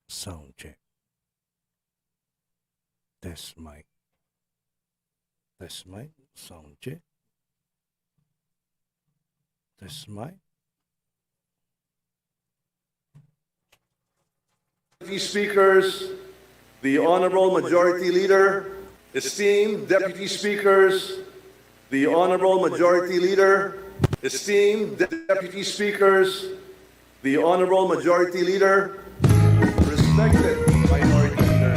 Sound check. Test mic. Test mic. Sound check. Test mic. Speakers, the Honorable Majority Leader, esteemed Deputy Speakers, the Honorable Majority Leader, esteemed Deputy Speakers, the Honorable Majority Leader, respected Minority Leader.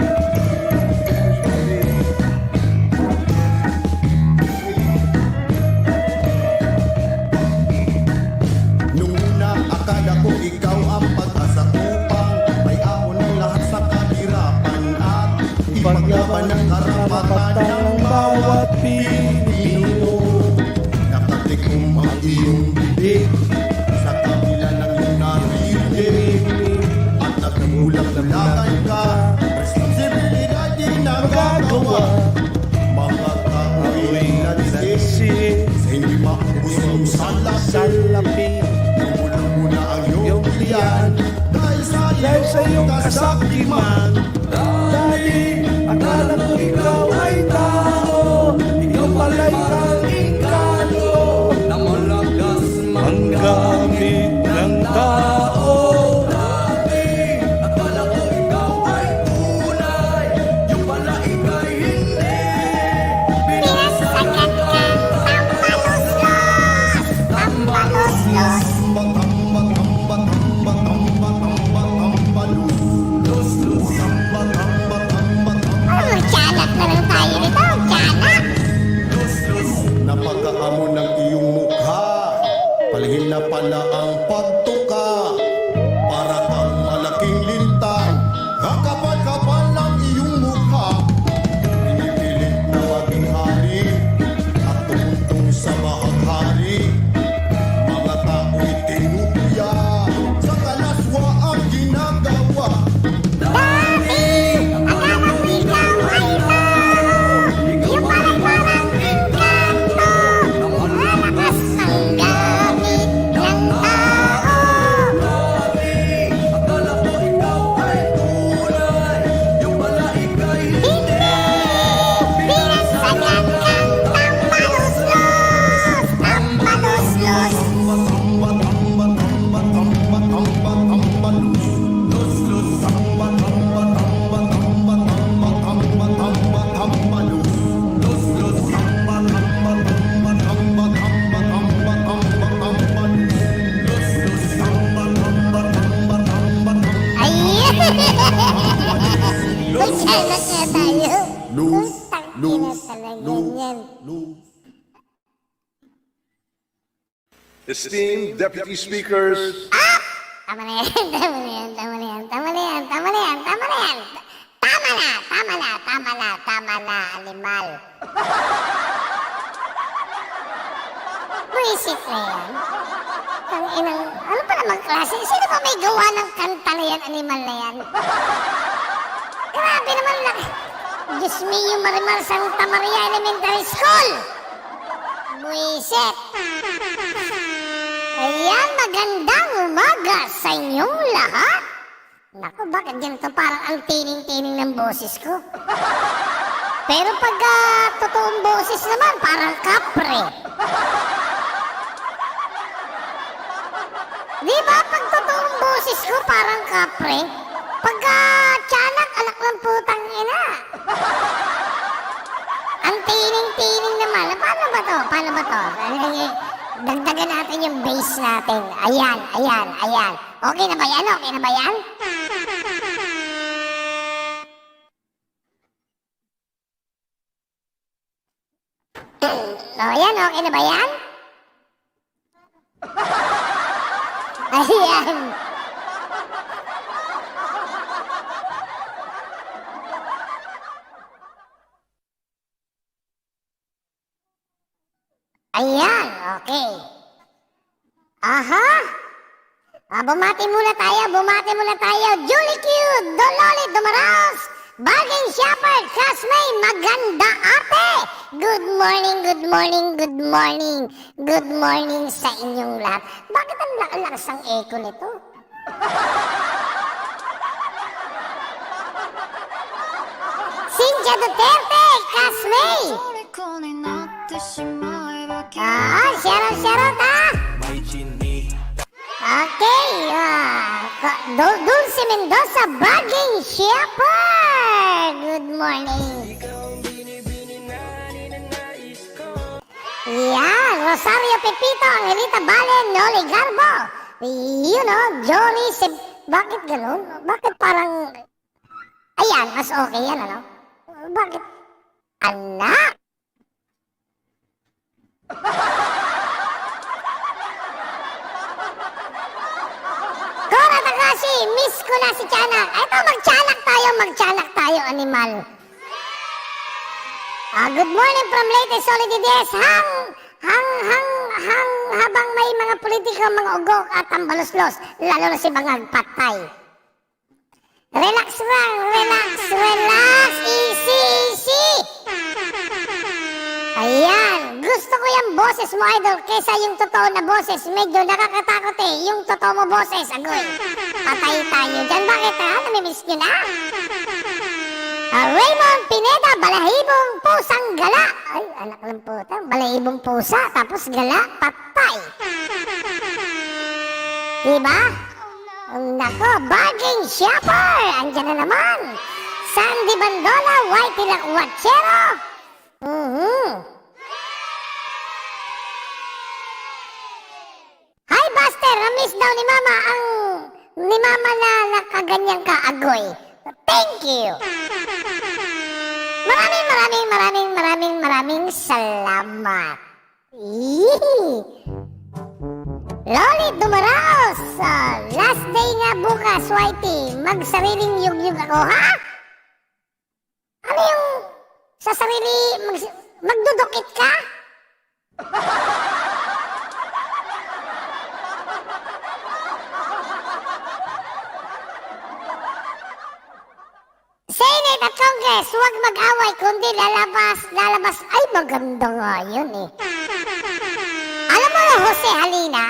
Nung una, akala ko ikaw ang pag-asa upang may ahon ng lahat sa kahirapan at ipaglaban ng karapatan ng bawat Pilipino. Nakatikom ang iyong bibig sa kabila ng iyong naririnig at nagmulak-mulakan ka, responsibilidad din nagagawa. Mga kaaway na disisi sa hindi maubos ang salapi. Nangulong na ang iyong tiyan dahil sa iyong kasakiman. Dati, akala ko ikaw ay tao, ikaw pala'y kang-ingkano na malakas manggamit ng tao. Dati, akala ko ikaw ay tunay, yung pala ika'y hindi. Pinasagat ka, tambalos-los. Magtiyanak na lang tayo nito, magtiyanak. Napakaamo ng iyong mukha, palihim na pala ang pagtuka. Para kang malaking lintang, kakapal-kapal ang iyong mukha. Pinipilit na maging hari at tumuntong sa bahaghari. Mga tao'y tinupya, sa kalaswa ang ginagawa. Dati, akala ko ikaw ay tao, yung parang engkanto, malakas ang gamit ng tao. Dati, akala ko ikaw ay tunay, yung pala ika'y Hindi! Pinasagat kang tambalos-los, tambalos-los. Ayun! Magtiyanak nga tayo. Putang ina talaga yan. Esteemed Deputy Speakers, Tama na yan, tama na yan, tama na yan, tama na yan, tama na yan, tama na yan. Tama na, tama na, tama na, tama na, animal. Buisit na yan. Ang inang, ano pa naman klase? Sino ba may gawa ng kanta na yan, animal na yan? Grabe naman lang. Diyos mio, Marimar Santa Maria Elementary School. Buisit. Ayan, magandang umaga sa inyong lahat. Naku, bakit ganito parang ang tining-tining ng boses ko? Pero pag totoong boses naman, parang kapre. Di ba pag totoong boses ko, parang kapre? Pag tiyanak, anak ng putang ina. Ang tining-tining naman. Paano ba to? Paano ba to? Dagdagan natin yung bass natin. Ayan, ayan, ayan. Okay na ba yan? Okay na ba yan? O yan, okay na ba yan? Ayan. Ayan, okay. Aha! Bumati muna tayo. Julie Q, Dololi Dumaraos, Bargain Shopper, Kasmay, maganda ate! Good morning, good morning, good morning. Good morning sa inyong lahat. Bakit ang lakas ang echo nito? Rodilla Duterte, Kasmay. 虜になってしまえばきっと Shoutout ha. May chini. Okay, Dulce Mendoza, Bargain Shepherd. Good morning. Yan, Rosario Pepito, Angelita Balen, Noli Garbo. Johnny Bakit ganun? Bakit parang... Ayan, mas okay yan, ano? Bakit? Anak! Cora Takashi, miss ko na si Tiyanak. Eto, magtiyanak tayo, animal. Good morning from Leyte, Solidides. Habang may mga politiko, mga ugok at tambaluslos, lalo na si Bangag Patay. Relax lang, relax, easy. Ayan, gusto ko yung boses mo, idol, kesa yung totoo na boses. Medyo nakakatakot yung totoo mo boses, agoy. Patay tayo dyan, bakit ha? Namimiss nyo na? Raymond Pineda, balahibong pusang gala. Ay, anak ng puta, balahibong pusa, tapos gala, patay. Diba? Nako, bargain shopper, andyan na naman. Sandy Bandola, Whitey Lakwachero. Hi, Buster, na-miss daw ni Mama na nakaganyang kaagoy. Thank you. Maraming salamat. Loli Dumaraos, last day nga bukas, Whitey. Magsariling yugyug ako, ha? Ano yung sa sarili, magdudukit ka? Senate at Congress, huwag mag-away kundi lalabas. Ay, maganda nga yun eh. Alam mo na, Jose Halina,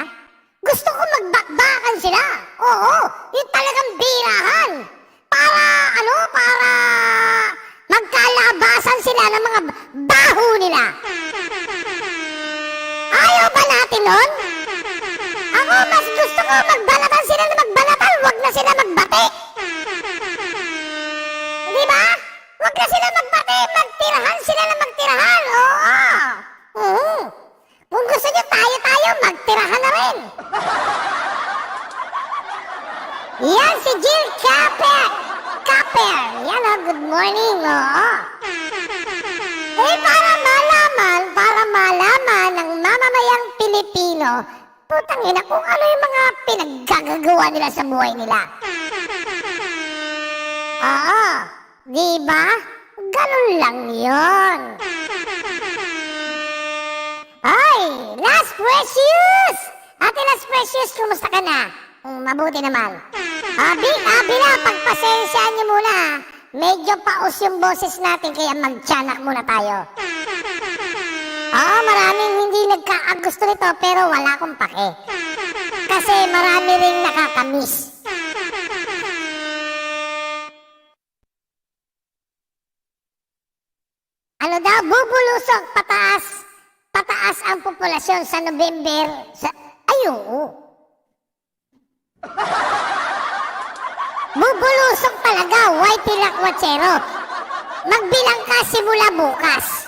gusto ko magbakbakan sila. Oo, yung talagang birahan. Para magkalabasan sila ng mga baho nila. Ayaw ba natin nun? Ako, mas gusto ko magbalatan sila na magbalatan, huwag na sila magbati. Diba? Huwag na sila magbati, magtirahan sila na magtirahan. Oo. Kung gusto nyo tayo, magtirahan na rin. Yan si Jill Capper. Yan good morning. Oo. Para malaman ng mamamayang Pilipino, putang ina, kung ano yung mga pinaggagawa nila sa buhay nila. Oo. Diba? Ganun lang yun. Ay, Last Precious! Ate Last Precious, kumusta ka na? Mabuti naman. Abila, pagpasensyaan niyo muna. Medyo paus yung boses natin, kaya magtiyanak muna tayo. Oo, maraming hindi nagkaagusto nito, pero wala akong pake. Kasi marami ring nakakamiss. Ano daw, bubulusok, pataas ang populasyon sa November. Oo. Bubulusok talaga, Whitey Lakwachero. Magbilang ka simula bukas.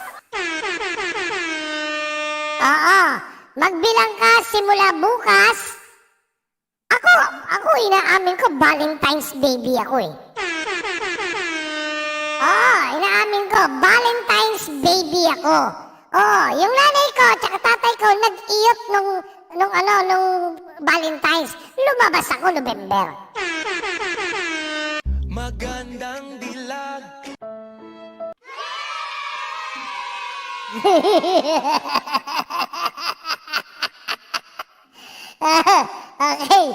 Oo, magbilang ka simula bukas. Ako inaamin ko, Valentine's baby ako eh. Oo, inaamin ko, Valentine's baby ako. Oo, yung nanay ko at tatay ko nag-iyot nung Valentine's. Lumabas ako November. Magandang dilag. Okay.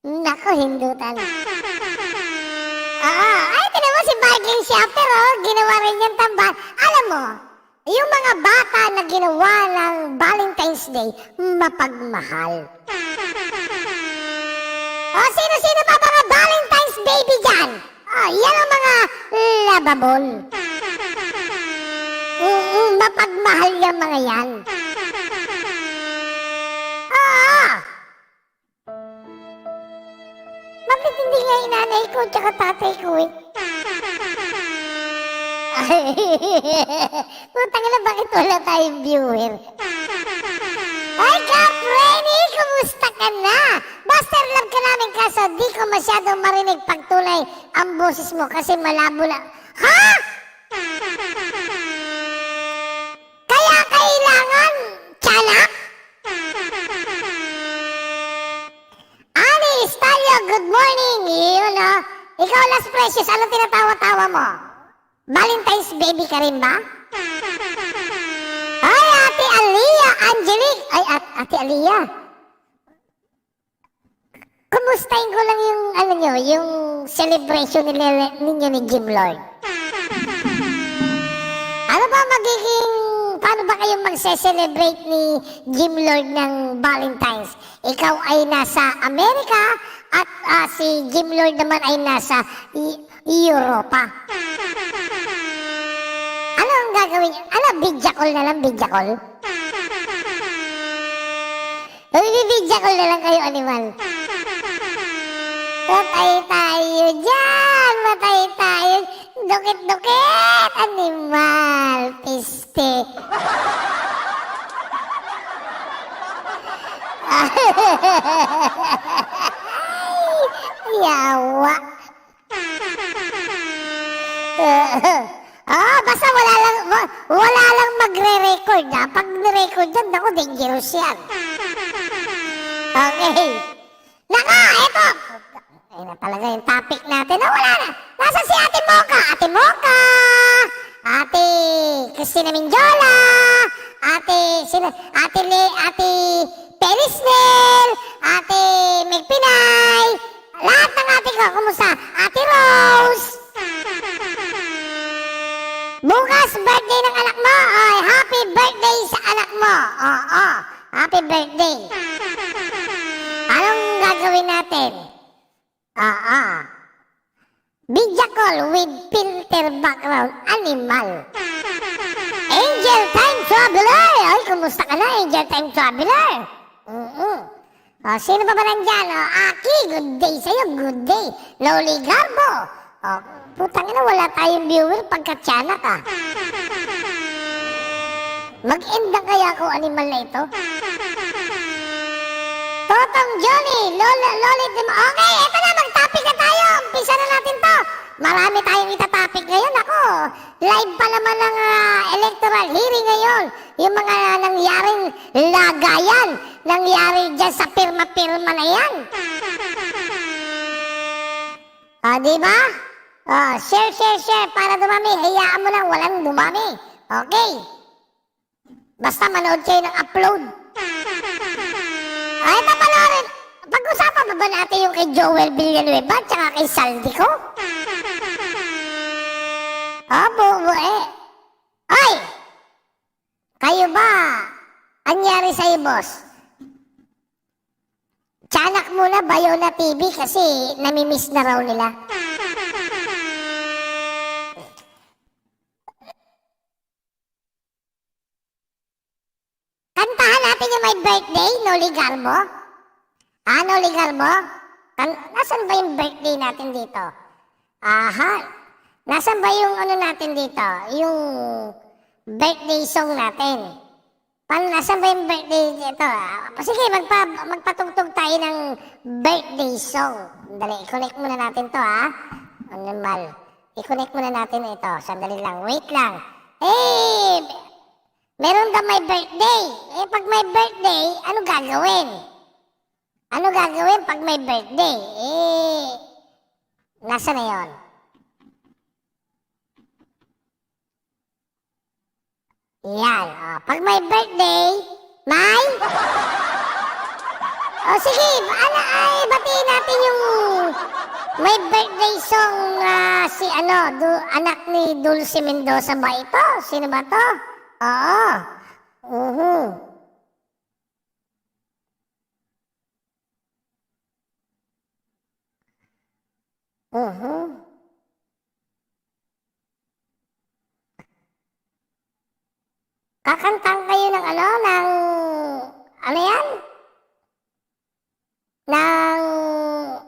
Nako, hindutan. Ay, tinan mo si Bargain Shopper, ginawa rin yung tambahan. Alam mo, yung mga bata na ginawa ng Valentine's Day, mapagmahal. Sino-sino pa mga Valentine's baby dyan? Yan ang mga lovable. Mapagmahal yung mga yan. Oo. Bakit hindi nga yung nanay ko tsaka tatay ko eh? Putang ina, bakit wala tayong viewer? Ay, Kaprenny! Kumusta ka na? Buster love ka namin kaso di ko masyadong marinig pagtunay ang boses mo kasi malabo lang. Ha? Kaya kailangan tiyanak? Ani, Stalyo, good morning! Yun o. Ikaw, Las Precious, ano tinatawa-tawa mo? Valentine's baby ka rin ba? Ay, Ate Alia, Angelique! Ay, Ate Alia. Kumustahin ko lang yung, ano nyo, yung celebration ninyo ni Jim Lord. Ano ba magiging, paano ba kayong magse-celebrate ni Jim Lord ng Valentine's? Ikaw ay nasa Amerika at si Jim Lord naman ay nasa Europa. Ano ang gagawin niyo? Ano, video call na lang, video call? Video call na lang kayo, animal. Matay tayo dyan! Matay tayo! Dukit-dukit! Animal! Piste! Yawa! Basta wala lang magre-record ha. Pag ni-record yan, ako dangerous yan. Okay. Naka, eto! Ayun na talaga yung topic natin. Wala na. Nasa si Ate Mocha. Ate Mocha. Ate Christina Minjola. Ate Perisnel. Ate Megpinay. Lahat ng ate ko. Kumusta? Ate Rose. Bukas birthday ng anak mo. Ay, happy birthday sa anak mo. Oo. Happy birthday. Anong gagawin natin? Video call with filter background animal. Angel Time Traveler! Ay, kumusta ka na, Angel Time Traveler? Sino pa ba nandyan? Aki, good day sa'yo, good day. Loli Garbo. Putang ina, wala tayong viewer pagkatsyanak ah. Mag-end na kaya ako animal na ito? Totong Johnny, Lolit, okay, eto na, mag-topic na tayo. Umpisa na natin to. Marami tayong itatopic ngayon. Ako, live pa naman ng electoral hearing ngayon. Yung mga nangyaring lagayan, nangyari dyan sa pirma-pirma na yan. Diba? Share, para dumami. Hayaan mo lang, walang dumami. Okay. Basta manood kayo ng upload. Ay, papanoorin. Pag-usapan pa ba natin yung kay Joel Villanueva at saka kay Zaldy ko? Ay! Kayo ba? Anyari sa'yo, boss? Tiyanak muna Bayona TV kasi namimiss na raw nila. Kantahan natin yung my birthday, Noli Garbo. Noli Garbo? Nasaan ba yung birthday natin dito? Nasaan ba yung ano natin dito? Yung birthday song natin. Nasaan ba yung birthday dito? Sige, magpatugtog tayo ng birthday song. Dali, i-connect muna natin to ha. Animal. I-connect muna natin ito. Sandali lang, wait lang. Meron ka may birthday. Pag may birthday, ano gagawin? Ano gagawin pag may birthday? Nasa na yon? Yan. Pag may birthday, may? Sige. Batiin natin yung may birthday song si anak ni Dulce Mendoza ba ito? Sino ba to? Kakantang kayo ng ano yan? Ng,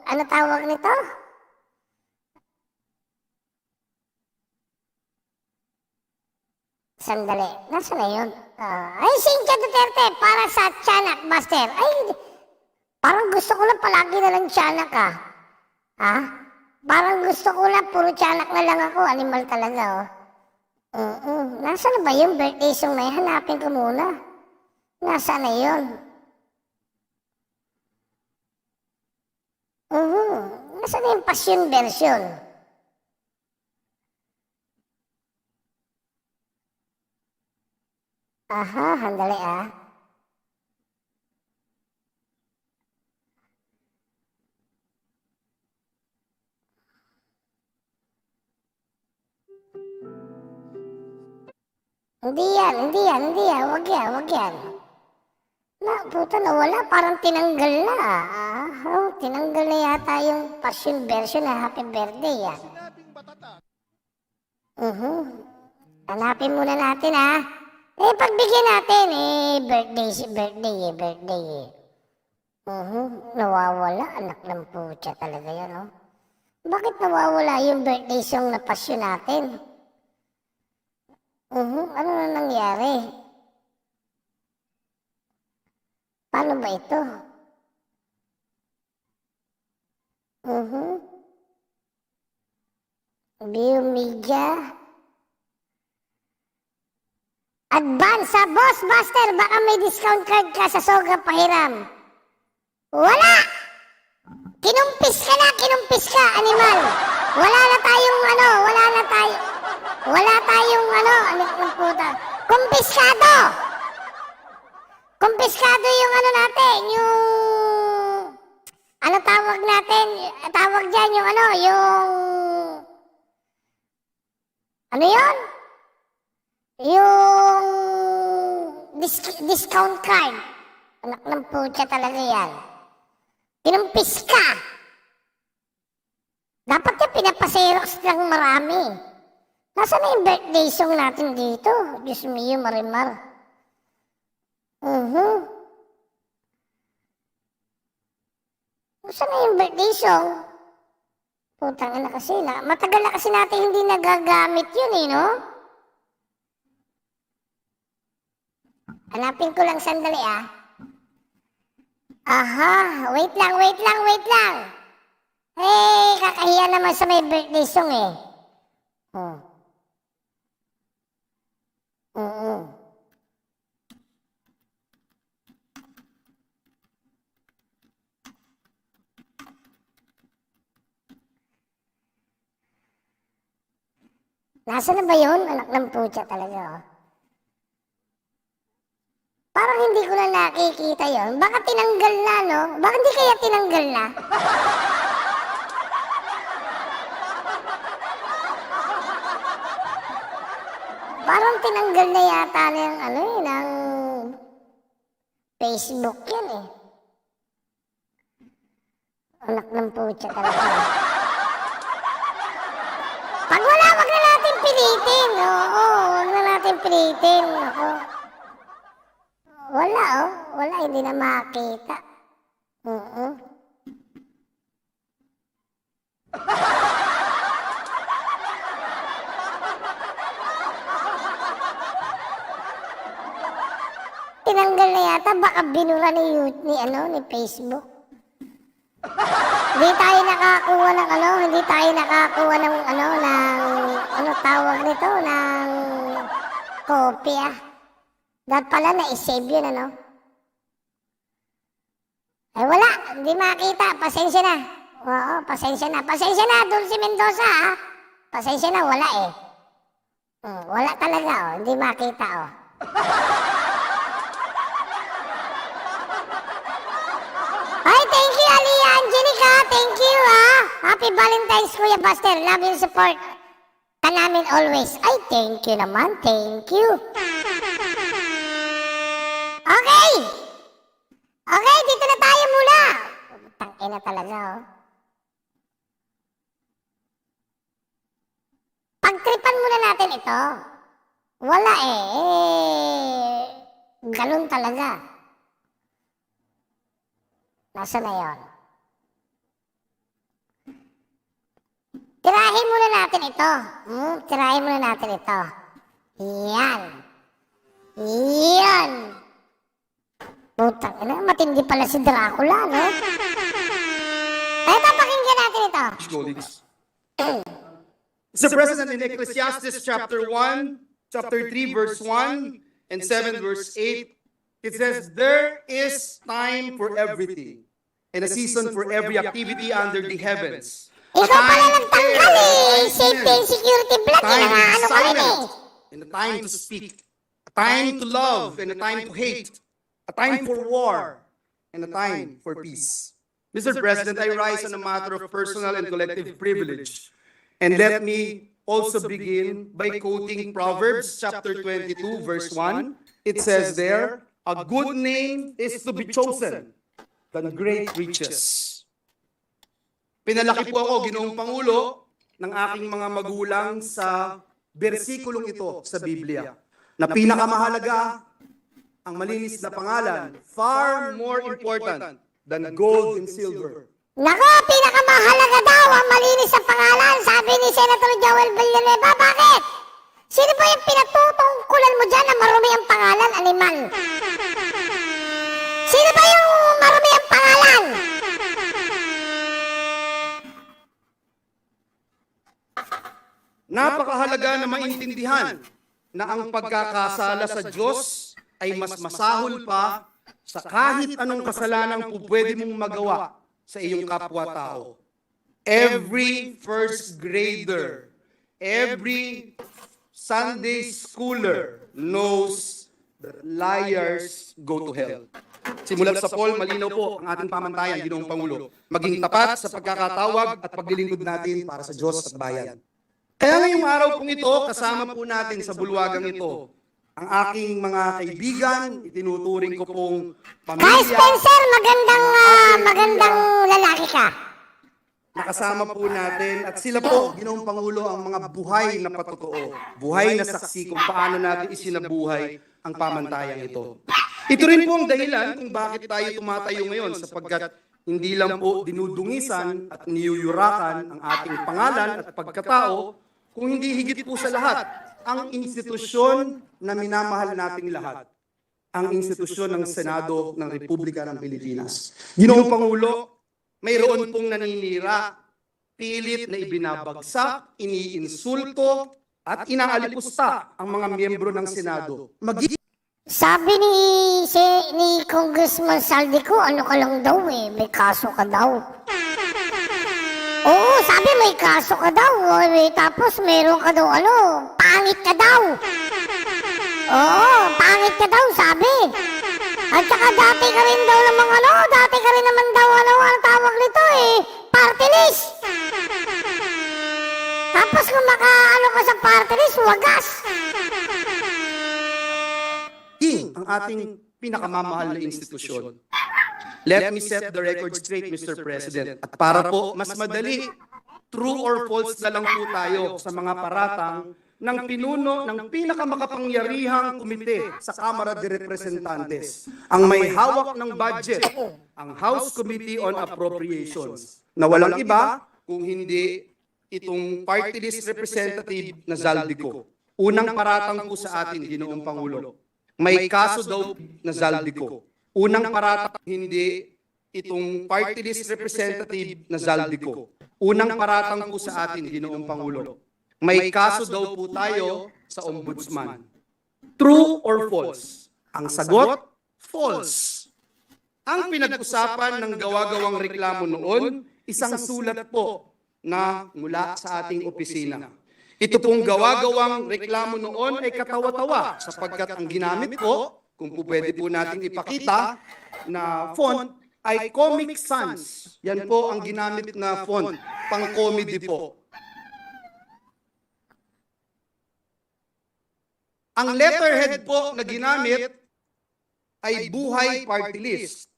ano tawag nito? Sandali, nasa na yun? Ay, Cynthia Duterte, para sa Tiyanak Buster. Ay, parang gusto ko lang palagi na lang Tiyanak Ha? Parang gusto ko lang, puro Tiyanak na lang ako. Animal talaga, oh. Nasa na ba yung birthday song na yun? Hanapin ko muna. Nasa na yun? Nasa na yung passion version? Aha, handali Hindi yan. Wag yan. Puta, nawala. Parang tinanggal na. Tinanggal na yata yung passion version na happy birthday, Hanapin muna natin, pagbigyan natin, birthday. Nawawala. Anak ng putya talaga yan, Bakit nawawala yung birthday song na passion natin? Ano na nangyari? Paano ba ito? View media. Advance sa Boss Buster. Baka may discount card ka sa Soga Pahiram. Wala! Kinumpis ka, animal. Wala tayong puta. Kumpiskado yung natin, yung, tawag natin, tawag dyan yung yun? Yung discount card. Anak ng putya talaga yan. Kinumpis ka. Dapat yung pinapaserox lang marami. Nasaan na yung birthday song natin dito? Diyos mio, Marimar. Nasaan na yung birthday song? Putang ina kasi matagal na kasi natin hindi nagagamit yun, no? Hanapin ko lang sandali, Aha, wait lang. Kakahiya naman sa may birthday song, Nasaan na ba yun? Anak ng putya talaga, Parang hindi ko na nakikita yon. Baka tinanggal na, no? Baka hindi kaya tinanggal na? Parang tinanggal na yata ng ng Facebook yan, Anak ng putya talaga. Pag wala, wag na natin pilitin. Oo, wag na natin pilitin. Ako. Wala, hindi na makita. Tinanggal na yata, baka binura ni Facebook. Hindi tayo nakakuha ng tawag nito, ng kopya. Dapat pala na-save yun, Ay wala, hindi makita, pasensya na. Oo, pasensya na, Dulce Mendoza, Pasensya na, wala wala talaga, hindi makita, Ay, thank you, Aliyah Angelica. Thank you, Happy Valentine's, Kuya Buster. Love you, support ka namin always. Ay, thank you naman. Thank you. Okay, dito na tayo muna. Tangina talaga, Pagtripan muna natin ito. Wala ganun talaga. Nasa na yun? Tirahin muna natin ito. Tirahin muna natin ito. Yan. Yan. Putang ina, matindi pala si Dracula, no? Ito, pakinggan natin ito. Mr. President, in Ecclesiastes chapter 1, chapter 3, verse 1, and 7, verse 8, it says, there is time for everything, and a season for every activity under the heavens. Ikaw pala nagtanggal Safety and security block. Time to be Ano ka rin silent, and a time to speak, a time to love, and a time to hate, a time for war, and a time for peace. Mr. President, I rise on a matter of personal and collective privilege. And let me also begin by quoting Proverbs chapter 22, verse 1. It says there, a good name is to be chosen than great riches. Pinalaki po ako, Ginoong Pangulo, ng aking mga magulang sa bersikulong ito sa Biblia, na pinakamahalaga, ang malinis na pangalan, far more important than gold and silver. Nako, pinakamahalaga daw ang malinis sa pangalan, sabi ni Senator Joel Villanueva. Bakit? Sino ba yung pinatutungkulan mo dyan na marumi ang pangalan, animal? Sino ba yung marumi ang pangalan? Napakahalaga na maintindihan na ang pagkakasala sa Diyos ay mas masahol pa sa kahit anong kasalanan po pwede mong magawa sa iyong kapwa-tao. Every first grader, every Sunday schooler knows that liars go to hell. Simulat sa Paul, malinaw po ang ating pamantayan, Ginoong Pangulo. Maging tapat sa pagkakatawag at paglilingkod natin para sa Diyos at bayan. Kaya ngayong araw pong ito, kasama po natin sa bulwagang ito, ang aking mga kaibigan, itinuturing ko pong Kay pamilya. Spencer, magandang lalaki ka. Nakasama po natin at sila po, Ginoong Pangulo, ang mga buhay na patotoo, buhay na saksi kung paano natin isinabuhay ang pamantayang ito. Ito rin po ang dahilan kung bakit tayo tumatayo ngayon sapagkat hindi lang po dinudungisan at niyuyurakan ang ating pangalan at pagkatao, kung hindi higit po sa lahat, ang institusyon na minamahal nating lahat, ang institusyon ng Senado ng Republika ng Pilipinas. Ginoong Pangulo, mayroon pong naninira, pilit na ibinabagsak, iniinsulto, at inaalipusta ang mga miyembro ng Senado. Sabi ni Congressman Zaldy ko, ano ka lang daw may kaso ka daw. Oo, sabi may kaso ka daw. Tapos meron ka daw pangit ka daw. Oo, pangit ka daw, sabi. At saka dati ka rin daw namang dati ka rin naman daw ang tawag nito party list. Tapos kung maka ka sa party list, wagas. Ang ating pinakamamahal na institusyon. Let me set the record straight, Mr. President. At para po mas madali, true or false na lang po tayo sa mga paratang ng pinuno ng pinakamakapangyarihang komite sa Kamara de Representantes, ang may hawak ng budget, ang House Committee on Appropriations, na walang iba kung hindi itong party list representative na Zaldy ko. Unang paratang po sa atin, Ginoong Pangulo. May kaso daw na Zaldy ko. Unang paratang, hindi itong party list representative na Zaldy ko. Unang paratang po sa atin, Ginoong Pangulo. May kaso daw po tayo sa Ombudsman. True or false? Ang sagot, false. Ang pinag-usapan ng gawa-gawang reklamo noon, isang sulat po na mula sa ating opisina. Ito pong gawa-gawang reklamo noon ay katawa-tawa sapagkat ang ginamit po, kung po pwede po natin ipakita, na font ay Comic Sans. Yan po ang ginamit na font, pang-comedy po. Ang letterhead po na ginamit ay Buhay Party List.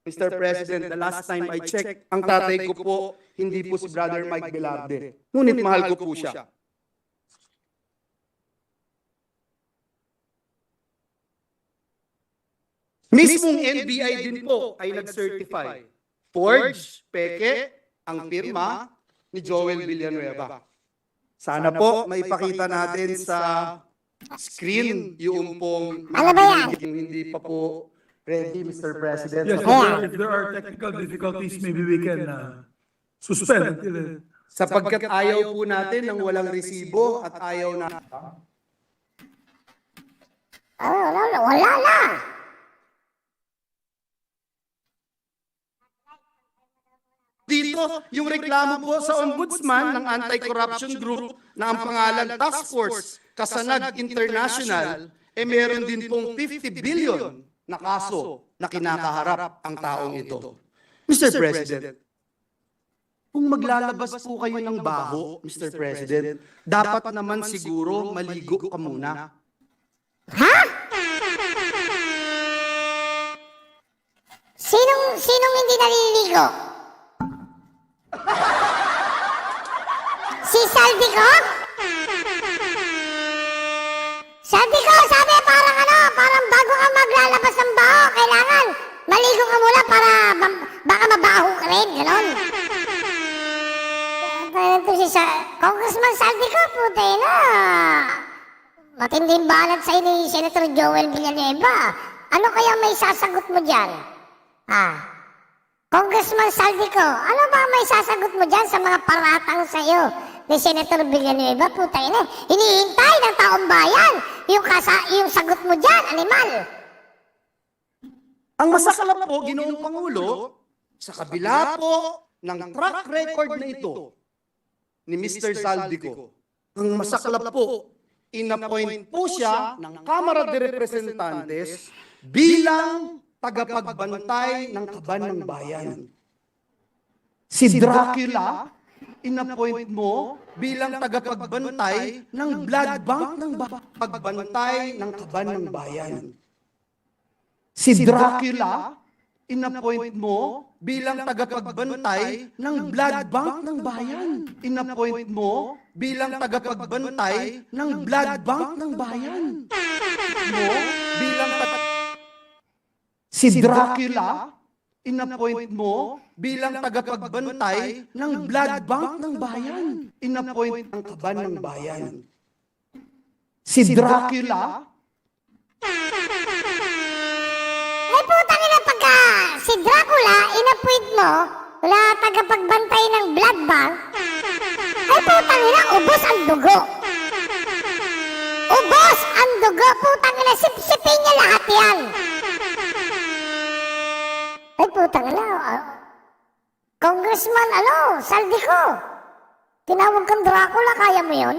Mr. President, the last time I checked, ang tatay ko po, hindi po si Brother Mike Velarde. Ngunit mahal ko po siya. Mismong NBI din po ay nag-certify. Forge, peke, ang firma ni Joel Villanueva. Sana po maipakita natin sa screen yung pong Ano ba yan? yung hindi pa po ready, Mr. President. Yes, Ayan. if there are technical difficulties, maybe we can suspend until Sapagkat ayaw po natin ng walang resibo at ayaw na Wala na. dito yung reklamo po sa ombudsman ng anti-corruption group na ang pangalan Task Force Kasanag International, meron din pong 50 billion na kaso na kinakaharap ang taong ito. Mr. President, kung maglalabas po kayo ng baho, Mr. President, dapat naman siguro maligo ka muna. Ha? Sinong hindi naliligo? Si Zaldy ko? Zaldy ko, sabi parang bago ka maglalabas ng baho, kailangan maligo ka muna para baka mabaho ka rin, gano'n. Ito si Congressman Zaldy ko, putay na. Matinding balat sa'yo ni Senator Joel Villanueva. Ano kaya may sasagot mo dyan? Congressman Zaldy ko, ano ba may sasagot mo dyan sa mga paratang sa'yo ni Senator Villanueva? Putay na, hinihintay ng taong bayan yung sagot mo dyan, animal. Ang masaklap po, Ginoong Pangulo, sa kabila po ng track record na ito ni Mr. Zaldy ko, ang masaklap po, inappoint po siya ng Kamara de Representantes bilang tagapagbantay ng Kaban ng Bayan. Si Drakula, inappoint mo bilang tagapagbantay ng blood bank ng pagbantay ng Kaban ng Bayan. Si Drakula, inappoint mo bilang tagapagbantay ng blood bank ng bayan. Inappoint mo bilang tagapagbantay ng blood bank ng bayan. Si Drakula, inappoint mo bilang tagapagbantay ng blood bank ng bayan. Inappoint ang Kaban ng bayan. Si Drakula, Ay putang ina pagka si Drakula inappoint mo na tagapagbantay ng blood bank. Ay putang ina, ubos ang dugo. Ubos ang dugo, putang ina, sipsipin niya lahat yan. Ay putang ina, Congressman Zaldy ko. Tinawag kang Drakula, kaya mo yun?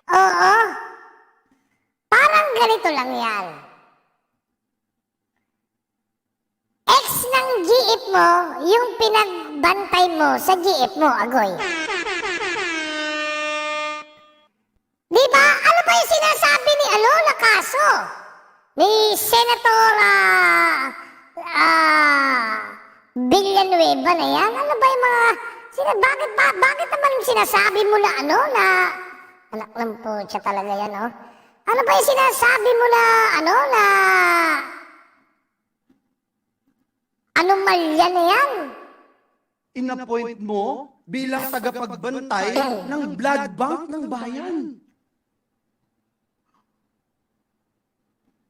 Oo. Parang ganito lang yan. Ex ng GF mo, yung pinagbantay mo sa GF mo, Agoy. Diba? Ano ba yung sinasabi ni na kaso? Ni Senator Villanueva na yan? Ano ba yung mga... bakit naman yung sinasabi mo na na... Anak ng putya talaga yan, oh. Ano ba yung sinasabi mo na anomalya na yan? inappoint mo bilang tagapagbantay ng blood bank ng bayan.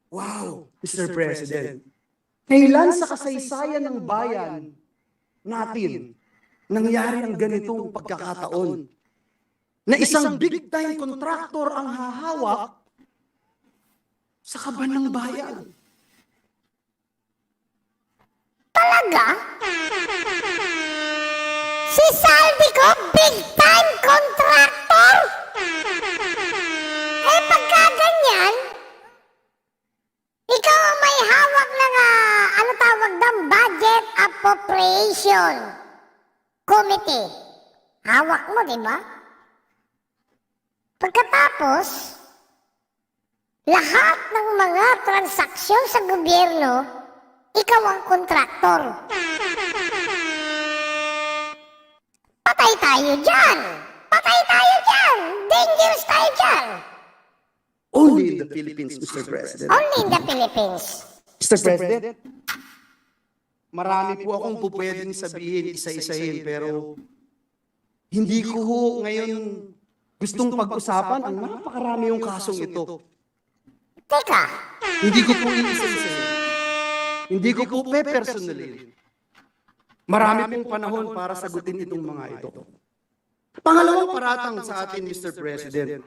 Wow, Mr. President. Kailan sa kasaysayan ng bayan natin nangyari ang ganitong pagkakataon na isang big-time contractor ang hahawak sa Kaban ng bayan? Talaga? Si Zaldy ko, big-time contractor? Eh, pagka ganyan, ikaw ang may hawak ng, Budget Appropriation Committee. Hawak mo, di ba? Pagkatapos, lahat ng mga transaksyon sa gobyerno, ikaw ang kontraktor. Patay tayo dyan! Patay tayo dyan! Dangerous tayo dyan! Only in the Philippines, Mr. President. Only in the Philippines. Mr. President, marami po akong pupwedeng sabihin, isa-isahin, pero hindi ko ho ngayon gustong pag-usapan ang napakarami yung kasong ito. Teka, Hindi ko po iisa-isahin. Hindi ko po pe-personalin. Marami pong panahon para sagutin itong mga ito. Pangalawang paratang sa atin, Mr. President.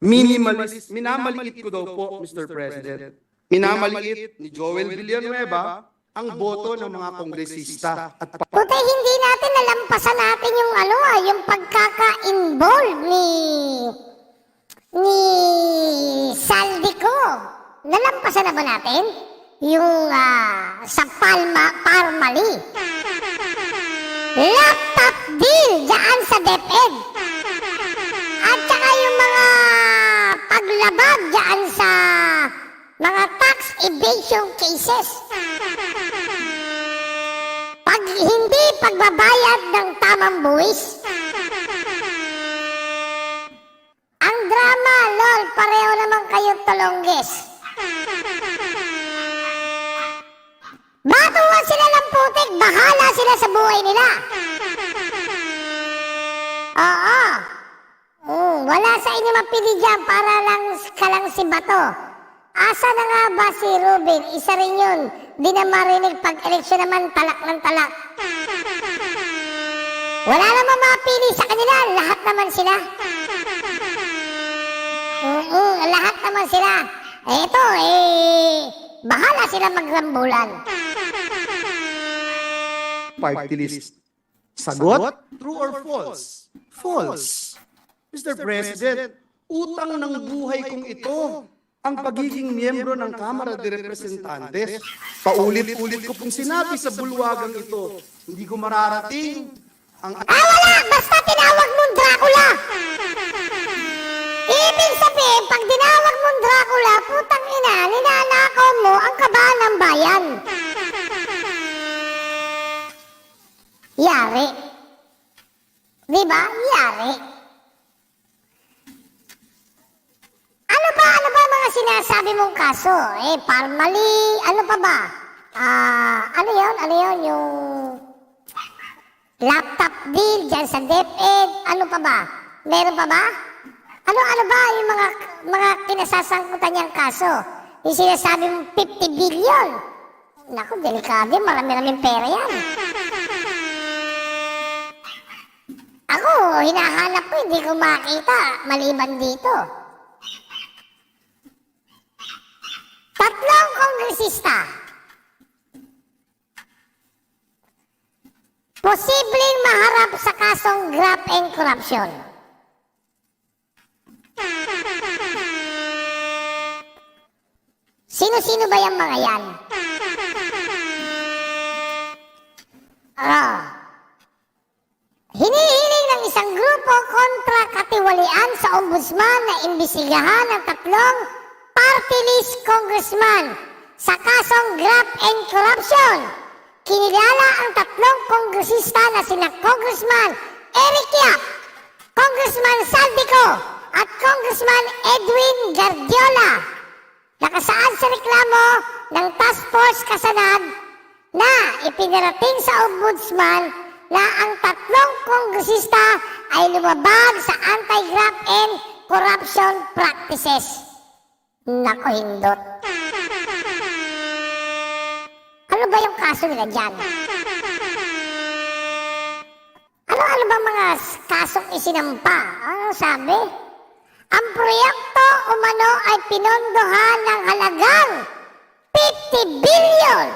Minamaliit ko daw po, Mr. President. Minamaliit ni Joel Villanueva ang boto ng mga kongresista at puti hindi natin nalampasan natin yung yung pagkaka-involve ni Zaldy ko. Nalampasan na ba natin? Yung sa Parmali. Laptop deal dyan sa DepEd. At saka yung mga paglabag dyan sa mga tax evasion cases. Hindi pagbabayad ng tamang buwis. Ang drama, lol, pareho naman kayong tolongges. Batuan sila ng putik, bahala sila sa buhay nila. Oo. Wala sa inyo mapili dyan para lang kalang si Bato. Asa na nga ba si Ruben? Isa rin yun. Di na marinig pag-eleksyon naman talak ng talak. Wala naman mapili sa kanila. Lahat naman sila. Lahat naman sila. Eto, bahala sila magrambulan. party list. Sagot? True or false? False. Mr. President, utang ng buhay kong ito ang pagiging miyembro ng Kamara de Representantes. Paulit-ulit ko pong sinabi sa bulwagang ito, hindi ko mararating ang... Wala! Basta tinawag mong Drakula! Ibig sabihin, pag tinawag mong Drakula, putang ina, ninanakaw mo ang kaban ng bayan. Yari. Diba? Yari. Ano ba mga sinasabi mong kaso? Parmali, ano pa ba? Ano yun? Yung laptop deal dyan sa DepEd, ano pa ba? Meron pa ba? Ano ba yung mga kinasasangkutan niyang kaso? Yung sinasabi mong 50 billion. Naku, delikado, marami-raming pera yan. Ako, hinahanap ko, hindi ko makita, maliban dito. Tatlong kongresista. Posibleng maharap sa kasong graft and corruption. Sino-sino ba yung mga yan? Hinihiling ng isang grupo kontra katiwalian sa ombudsman na imbisigahan ng tatlong party list congressman sa kasong graft and corruption. Kinilala ang tatlong kongresista na sina Congressman Eric Yap, Congressman Zaldy at Congressman Edwin Guardiola. Nakasaad sa reklamo ng Task Force Kasanag na ipinarating sa ombudsman na ang tatlong kongresista ay lumabag sa anti-graft and corruption practices. Nako, hindot. Ano ba yung kaso nila dyan? Ano ba mga kasong isinampa? Ano sabi? Ang proyekto umano ay pinondohan ng halagang 50 billion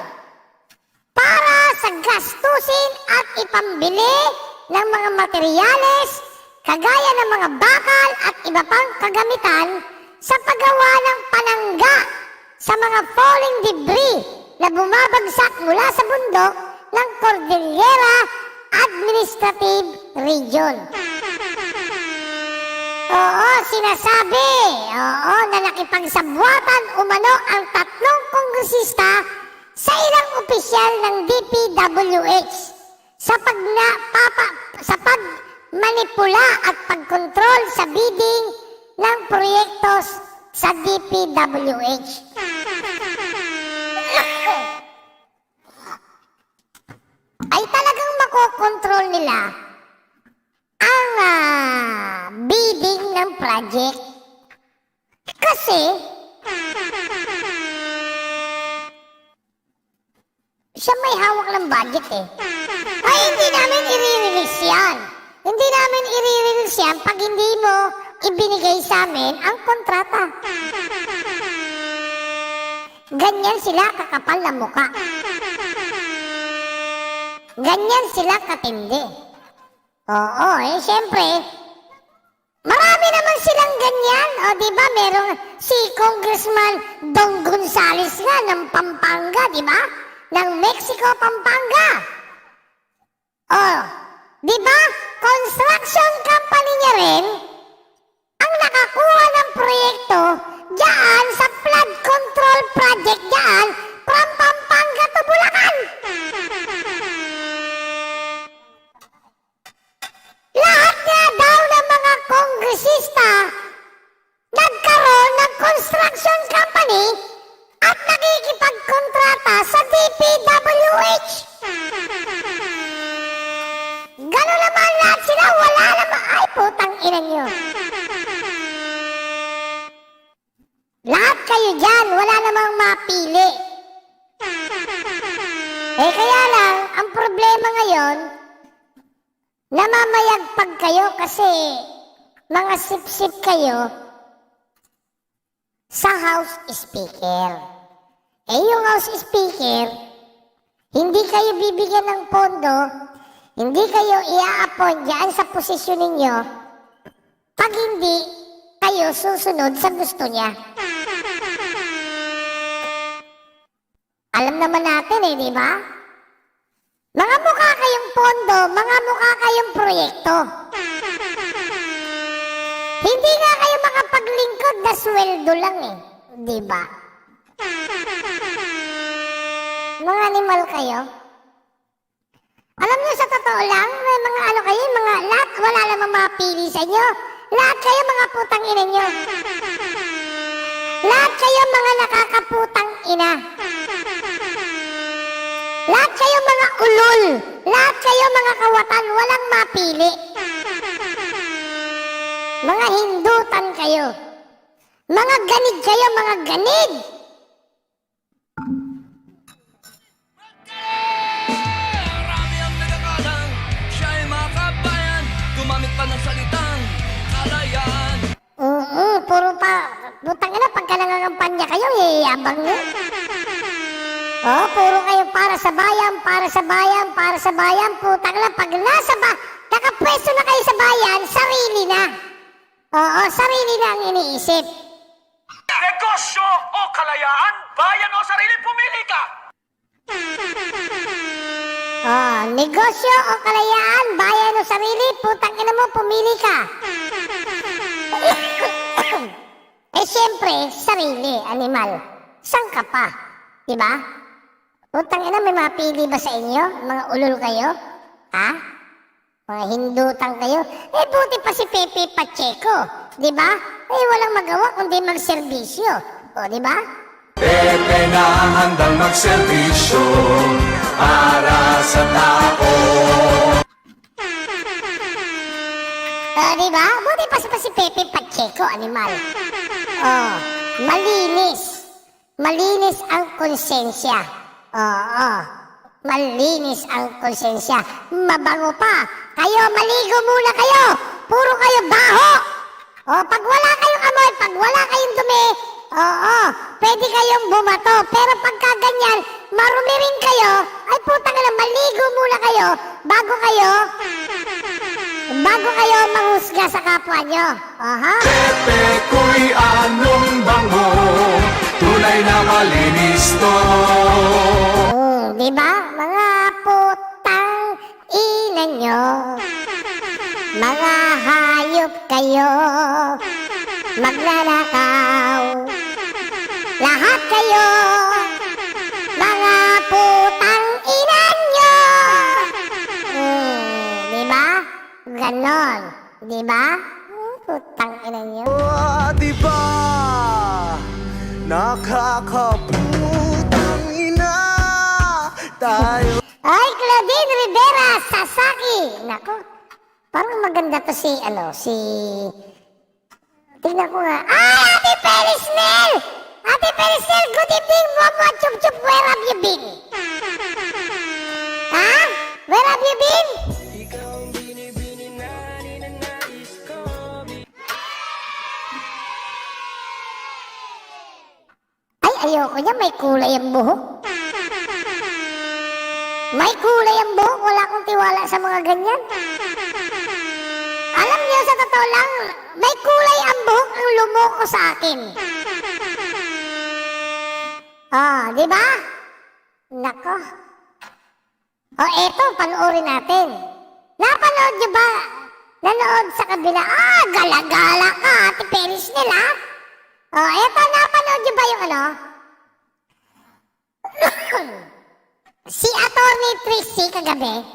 para sa gastusin at ipambili ng mga materyales kagaya ng mga bakal at iba pang kagamitan sa paggawa ng panangga sa mga falling debris na bumabagsak mula sa bundok ng Cordillera Administrative Region. Sinasabi na nakipagsabwatan umano ang tatlong kongresista sa ilang opisyal ng DPWH sa pagmanipula at pagkontrol sa bidding ng proyekto sa DPWH. Ay talagang makokontrol nila ang bidding ng project. Kasi siya may hawak ng budget eh. Ay, hindi namin i-release yan. Hindi namin i-release yan pag hindi mo ibinigay sa amin ang kontrata. Ganyan sila kakapal na muka. Ganyan sila katindi. Oo, syempre, marami naman silang ganyan. O, diba, merong si Congressman Dong Gonzales nga ng Pampanga, diba? Ng Mexico, Pampanga. O, diba, construction company niya rin ang nakakuha ng proyekto diyan sa flood control project diyan from Pampanga to Bulacan. Lahat nga daw ng mga kongresista nagkaroon ng construction company at nakikipagkontrata sa DPWH. Gano'n naman lahat sila, wala naman. Ay, putang ina nyo. Lahat kayo dyan, wala namang mapili. Kaya lang, ang problema ngayon, namamayagpag kayo kasi mga sip-sip kayo sa House Speaker. Yung House Speaker, hindi kayo bibigyan ng pondo, hindi kayo i-a-appoint dyan sa posisyon ninyo pag hindi kayo susunod sa gusto niya. Alam naman natin di ba? Mga mukha kayong pondo, mga mukha kayong proyekto. Hindi nga kayo makapaglingkod na sweldo lang di ba? Mga animal kayo. Alam niyo sa totoo lang, may mga ano kayo, mga lahat, wala namang mapili sa inyo. Lahat kayo mga putang ina nyo. Lahat kayo mga nakakaputang ina. Lahat kayo mga ulol. Lahat kayo mga kawatan, walang mapili. Mga hindutan kayo. Mga ganid kayo, mga ganid. Marami ang nagakalang siya'y makabayan, gumamit pa ng salitang kalayaan. Puro pa, butang ina, pagka nangangampanya kayo, yabang nyo. Puro kayo para sa bayan, para sa bayan, para sa bayan. Putang ina, pag nakapwesto na kayo sa bayan, sarili na. Sarili na ang iniisip. Negosyo o kalayaan, bayan o sarili, pumili ka! Negosyo o kalayaan, bayan o sarili, putang ina mo, pumili ka. Siyempre, sarili, animal. Saan ka pa? Diba? Putang ina, may mapili ba sa inyo? Mga ulol kayo? Ha? Mga hindutang kayo? Buti pa si Pepe Pacheco. Diba? Walang magawa kundi magserbisyo. Diba? Pepe na handang magserbisyo para sa tao. Diba? Buti pa si Pepe Pacheco, animal. Malinis. Malinis ang konsensya. Malinis ang konsensya. Mabango pa. Kayo, maligo muna kayo. Puro kayo baho. Pag wala kayong amoy, pag wala kayong dumi, pwede kayong bumato. Pero pagka ganyan, marumi rin kayo, ay putang ina, maligo muna kayo bago kayo manghusga sa kapwa nyo. Pepe ko'y anong bango, tunay na malinis to. Diba? Mga putang ina nyo. Mga hayop kayo. Magnanakaw. Lahat kayo. Mga putang ina nyo. Diba? Ganon. Diba? Putang ina nyo. diba nakakaputang ina tayo. Ay, Claudine Rivera Sasaki. Nako, parang maganda to si, tingnan ko nga. Ay, Ate Perisnel! Ate Perisnel, good evening, Momo Chup Chup. Where have you been? Ha? Where have you been? Ay, ayoko niya, may kulay ang buhok. May kulay ang buhok, wala akong tiwala sa mga ganyan. Alam niyo, sa totoo lang, may kulay ang buhok ang lumoko sa akin. Di ba? Nako. Eto, panoorin natin. Napanood niyo ba? Nanood sa kabila. Gala-gala ka, Ate Peris nila. Eto, napanood niyo ba yung si Attorney Trixie kagabi?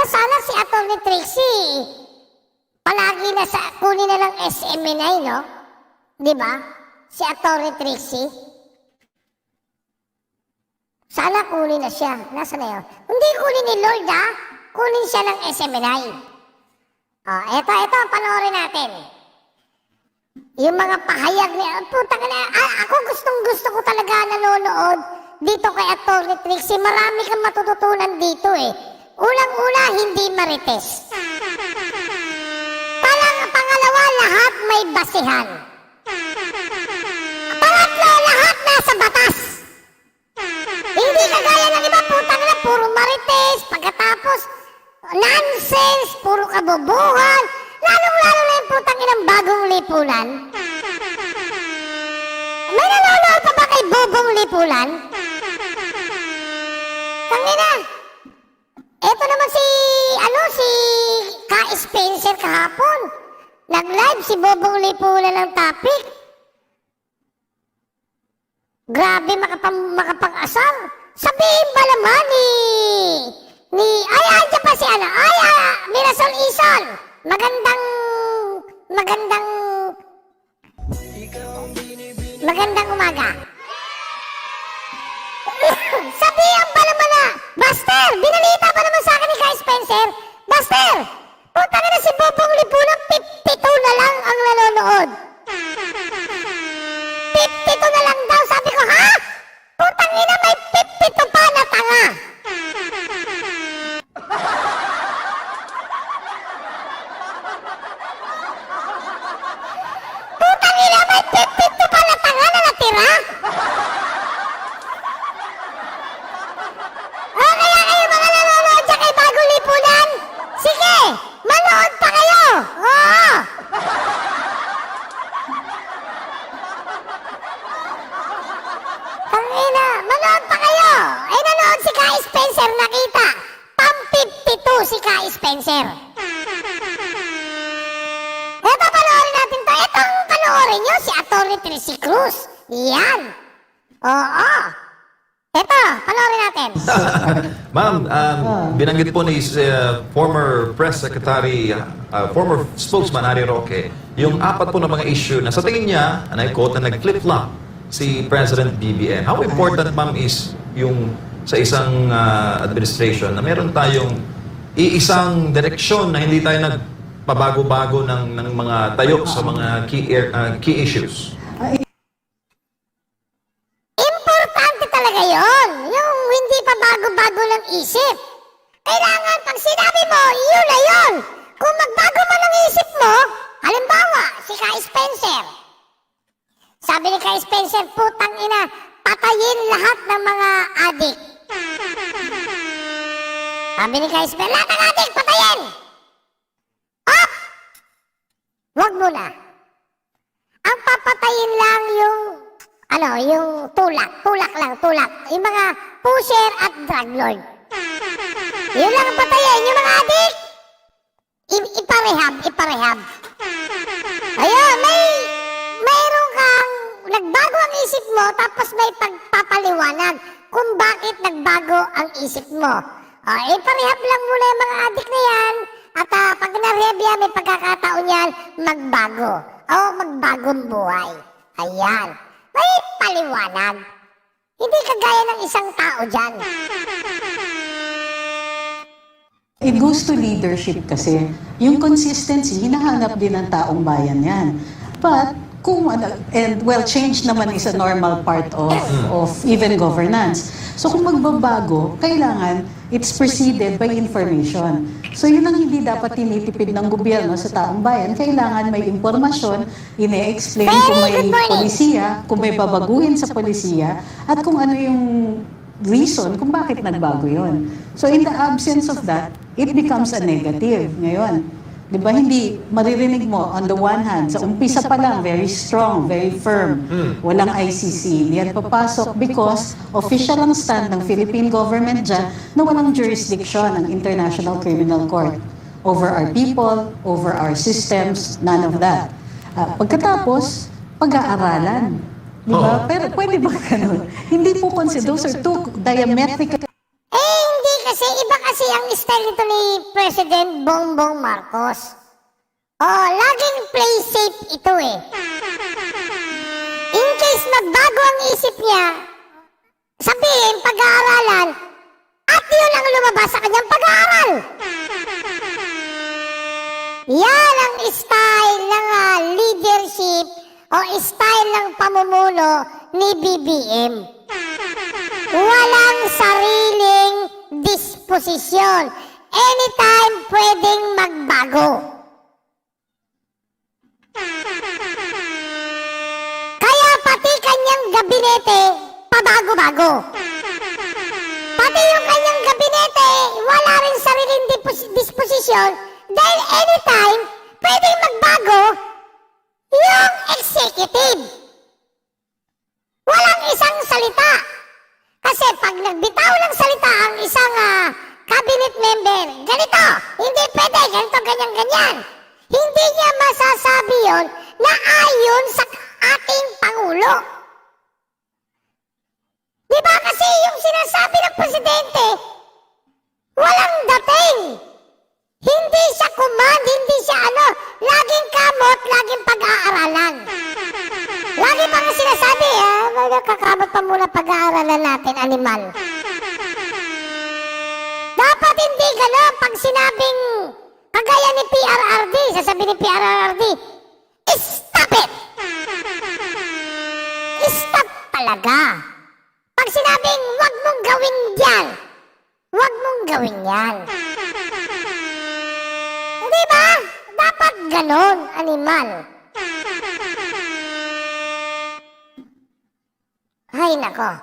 Sana si Attorney Trixie palagi na sa kunin na lang SMNI, no? Di ba? Si Attorney Trixie. Sana kunin na siya. Nasaan na yun? Hindi kunin ni Lord, ha? Kunin siya ng SMNI. Eto, panoorin natin. Yung mga pahayag niya, putang na, ako gusto ko talaga nanonood dito kay Attorney Trixie. Marami kang matututunan dito eh. Unang-una, hindi marites. Pangalawa, lahat may basihan. Pangatlo, lahat nasa batas. Hindi kagaya ng iba, putang na, puro marites, pagkatapos, nonsense, puro kabubuhan, lalong-lalo na yung putang inang bagong lipunan. May nanonood pa ba kay Bobong Lipunan? Tangina. Eto naman si Ka Spencer kahapon. Nag-live si Bobong Lipunan ng topic. Grabe makapag-asar. Sabihin ba naman andyan pa si Mirasol Ison. Magandang umaga. Sabihan pa naman na, Buster, binalita pa naman sa akin ni Kai Spencer. Buster, putang na si Bobong Lipunan, 52 na lang ang nanonood. 52 na lang daw, sabi ko, ha? Putang ina, may 52 pa na tanga. Putang ina, may 52 pa na tanga na natira. Kaya kayo mga nanonood dyan kay Bagong Lipunan, sige, manood pa kayo. Tangina, manood pa kayo. Nanood si Kai Spencer, nakita. Pang 52 si Kai Spencer. Eto, panoorin natin to. Etong panoorin nyo, si Atty. Trixie Cruz. Yan. Oo. Eto, panoorin natin. Ma'am, binanggit po ni former press secretary, former spokesman Harry Roque, yung apat po na mga issue na sa tingin niya, and I quote, na nag-flip-flop si President BBM. How important, ma'am, is yung sa isang administration na meron tayong iisang direksyon na hindi tayo nagpabago-bago ng mga tayo sa mga key issues? Importante talaga yon. Yung hindi pa bago-bago ng isip. Kailangan pag sinabi mo, yun na yun. Kung magbago man ang isip mo, halimbawa, si Kai Spencer. Sabi ni Kai Spencer, putang ina, patayin lahat ng mga adik. Sabi ni Kai Spencer, lahat ng adik, patayin! Up! Wag mo na. Ang papatayin lang yung tulak lang. Yung mga pusher at drug lord. Yun lang ang patayin. Yung mga adik, iparehab. Ayun, mayroon kang, nagbago ang isip mo, tapos may pagpapaliwanag kung bakit nagbago ang isip mo. Iparehab lang muna yung mga adik na yan, at pag na-rehab yan, may pagkakataon yan, magbago. o magbagong buhay. Ayan. May paliwanag. Hindi kagaya ng isang tao dyan. It goes to leadership kasi. Yung consistency, hinahanap din ng taong bayan yan. But, kung and well, change naman is a normal part of even governance. So kung magbabago, kailangan it's preceded by information. So yun ang hindi dapat tinitipid ng gobyerno sa taong bayan. Kailangan may impormasyon, ine-explain kung may polisiya, kung may babaguhin sa polisiya, at kung ano yung reason kung bakit nagbago yun. So in the absence of that, it becomes a negative ngayon. Di ba, hindi maririnig mo, on the one hand, sa umpisa pa lang, very strong, very firm, walang ICC. Hindi yan papasok because official ang stand ng Philippine government dyan na walang jurisdiction ng International Criminal Court over our people, over our systems, none of that. Pagkatapos, pag-aaralan. Di ba? Pero pwede ba ganun? Hindi po consider, those are two diametrical. Hindi kasi, iba kasi ang style nito ni President Bongbong Marcos. Laging play safe ito eh. In case magbago ang isip niya, sabihin, pag-aaralan, at yun ang lumabas sa kanyang pag-aaral. Yan ang style ng leadership o style ng pamumuno ni BBM. Walang sariling disposisyon. Anytime pwedeng magbago. Kaya pati kanyang gabinete, pabago-bago. Pati yung kanyang gabinete, wala rin sariling disposisyon dahil anytime pwedeng magbago yung executive. Walang isang salita. Kasi pag nagbitaw ng salita ang isang cabinet member, ganito, hindi pwede, ganito, ganyan-ganyan. Hindi niya masasabi yon na ayon sa ating Pangulo. Di ba kasi yung sinasabi ng Presidente, walang dating. Hindi siya command, hindi siya laging kamot, laging pag-aaralan. Lagi pang sinasabi, nakakamot pa muna pag-aaralan natin, animal. Dapat hindi gano'n pag sinabing kagaya ni PRRD, sasabi ni PRRD, stop it! Stop talaga. Pag sinabing wag mong gawin yan, wag mong gawin yan. Di ba? Dapat gano'n, animal. Ay, nako.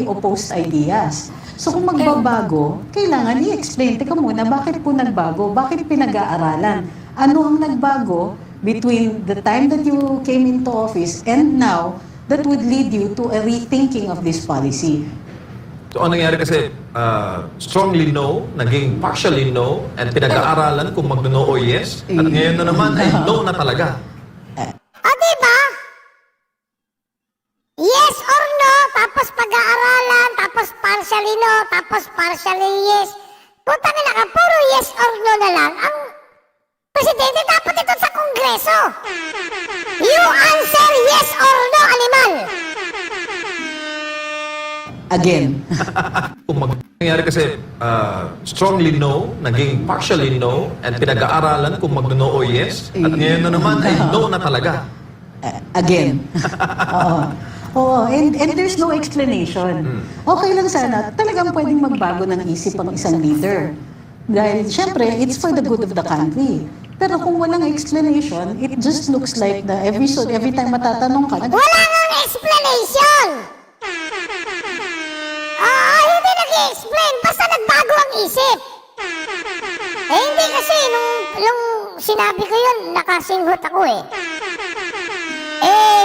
Opposed ideas. So kung magbabago, kailangan i-explain. Teka muna, bakit po nagbago? Bakit pinag-aaralan? Ano ang nagbago between the time that you came into office and now that would lead you to a rethinking of this policy? So, ang nangyari kasi, strongly no, naging partially no, and pinag-aaralan kung mag-no o yes, at ngayon na naman ay no na talaga. Diba? Yes or no, tapos pag-aaralan, tapos partially no, tapos partially yes. Putang ina ka, puro yes or no na lang. Ang presidente dapat ito sa Kongreso. You answer yes or no, animal. Again. Kung nangyari kasi, strongly no, naging partially no, and pinag-aaralan kung mag-no o yes, at ngayon na naman ay no na talaga. Again. Oo, and there's no explanation. Okay lang sana, talagang pwedeng magbago ng isip ang isang leader. Dahil, syempre, it's for the good of the country. Pero kung walang explanation, it just looks like na every time matatanong ka, wala nang explanation! Hindi nag-i-explain, basta nagbago ang isip. Hindi kasi, nung sinabi ko yun, nakasinghot ako eh.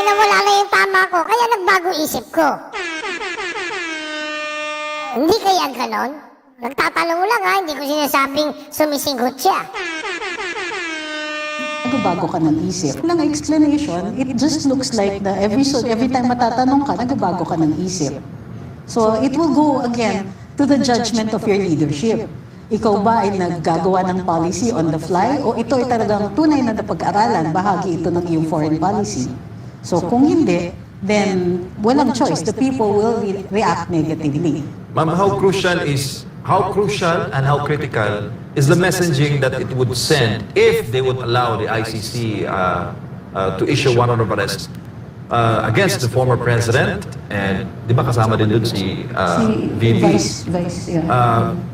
Nawala na yung tama ko, kaya nagbago isip ko. Hindi kaya ganon? Nagtatanong lang hindi ko sinasabing sumisinggot siya. nagbabago ka ng isip. Walang explanation, it just looks like na every time matatanong ka, nagbabago ka ng isip. So it will go again to the judgment of your leadership. ikaw ba ay naggagawa ng policy on the fly o ito ay talagang tunay na napag-aralan, bahagi ito ng iyong foreign policy? So kung hindi, then walang choice. The people will react negatively. Ma'am, how crucial and how critical is the messaging that it would send if they would allow the ICC to issue warrant of arrest against the former president, and di ba kasama din doon si VP?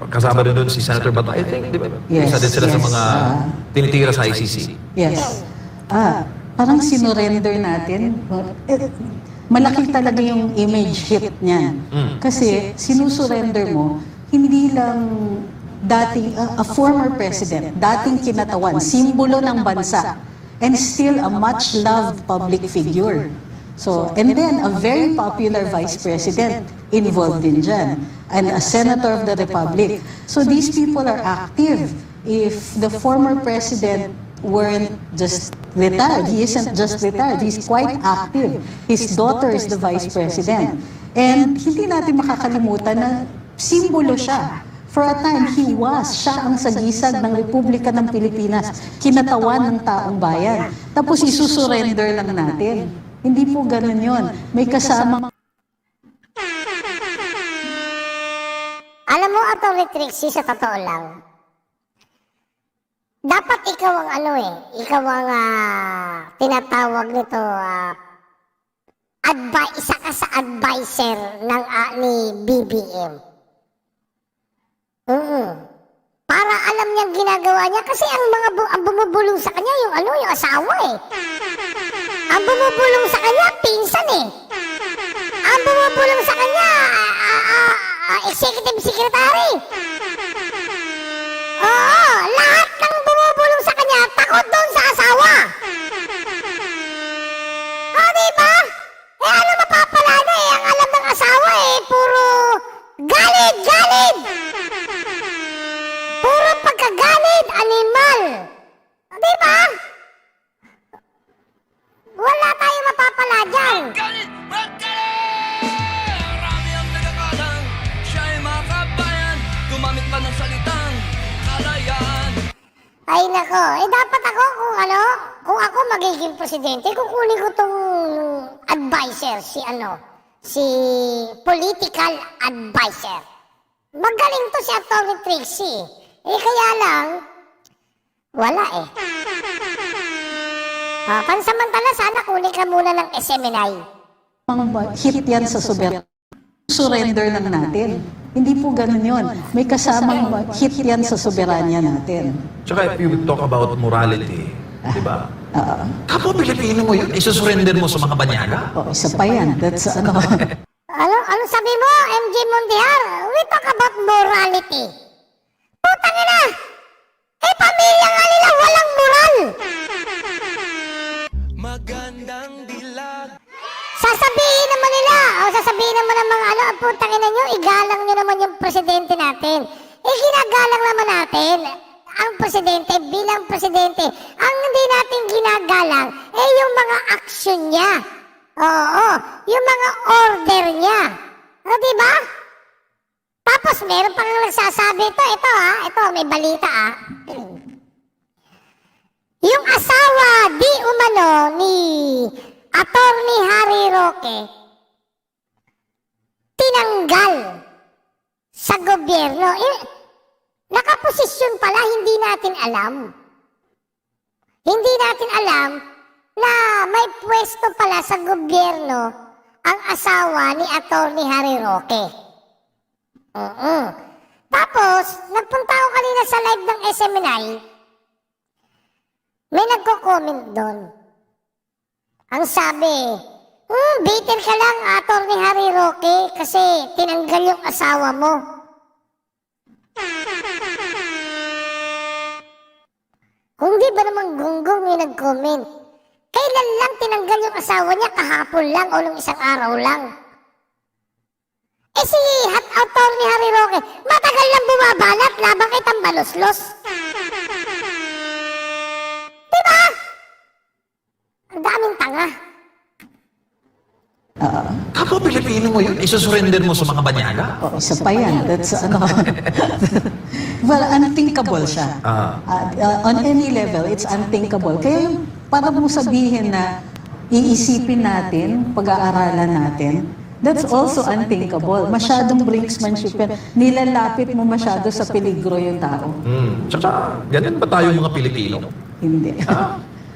Kasama din doon si Senator Bato, I think, di ba? Yes, Isa din sila sa yes, mga tinitira sa ICC. Yes. Parang sinurrender natin. Malaki talaga yung image hit niyan. Kasi sinusurrender mo, hindi lang dating, a former president, dating kinatawan, simbolo ng bansa, and still a much-loved public figure. So, and then a very popular vice president involved din dyan, and a senator of the republic. So these people are active. If the former president weren't just retired, he isn't just retired, he's quite active. His daughter is the vice president. And hindi natin makakalimutan na simbolo siya. For a time, siya ang sagisag ng Republika ng Pilipinas, kinatawan ng taong bayan. Tapos isusurrender lang natin. Hindi po ganun yun. May kasamang... Alam mo, Atty. Trixie, sa totoo lang, dapat ikaw ang ikaw ang tinatawag nito, isa ka sa advisor ng ni BBM. Para alam niyang ginagawa niya kasi ang bumubulong sa kanya yung asawa eh. Ang bumubulong sa kanya pinsan eh. Ang bumubulong sa kanya executive secretary. Oo, lahat ng bumubulong sa kanya takot doon sa asawa. Diba? Ano mapapala na eh, ang alam ng asawa eh, puro galit. Puro pagkagalit, animal. Diba? Wala tayong mapapala dyan. Magalit! Marami ang nagkakalang siya ay mga kabayan. Gumamit pa ng salitang kalayaan. Ay nako, dapat ako kung ako magiging presidente, kukunin ko tong advisor, si political advisor. Magaling to si Atty. Trixie. Kaya lang, wala eh. Pansamantala, sana kunin ka muna ng SMNI. Hit yan sa soberanya. Surrender lang natin. Hindi po ganun yun. May kasamang hit yan sa soberanya natin. Tsaka if you talk about morality, di ba? Kapwa Pilipino mo yun, isusurrender mo sa mga banyaga? Isa pa yan. That's Ano sabi mo, MJ Mondiar? We talk about morality. Putang ina! Pamilya nga nila walang moral! Magandang dilag. Sasabihin naman ng mga putang ina nyo, igalang nyo naman yung presidente natin. Ginagalang naman natin ang presidente bilang presidente. Ang hindi natin ginagalang, yung mga aksyon niya. Oo, yung mga order niya. Diba? Tapos meron pang nagsasabi ito may balita Yung asawa di umano ni Atty. Harry Roque tinanggal sa gobyerno. Nakaposisyon pala, hindi natin alam. Hindi natin alam na may pwesto pala sa gobyerno ang asawa ni Atty. Harry Roque. Tapos, nagpunta ako kanina sa live ng SMNI. May nagko-comment doon. Ang sabi, bitter ka lang, Atty. Harry Roque, kasi tinanggal yung asawa mo. Kung di ba naman gunggong yung nag-comment? Kailan lang tinanggal yung asawa niya? Kahapon lang o nung isang araw lang. Si Atty. Harry Roque, matagal lang bumabalat labang kay Tambaloslos. Diba? Ang daming tanga. Kapwa Pilipino mo yun, isusurrender mo sa mga banyaga? Isa pa yan. That's well, unthinkable siya. Ah. On any level, it's unthinkable. Kaya yung para mo sabihin na iisipin natin, pag-aaralan natin, that's also unthinkable. Masyadong brinksmanship yan. Nilalapit mo masyado sa peligro yung tao. Tsaka, ganyan ba tayo mga Pilipino? Hindi.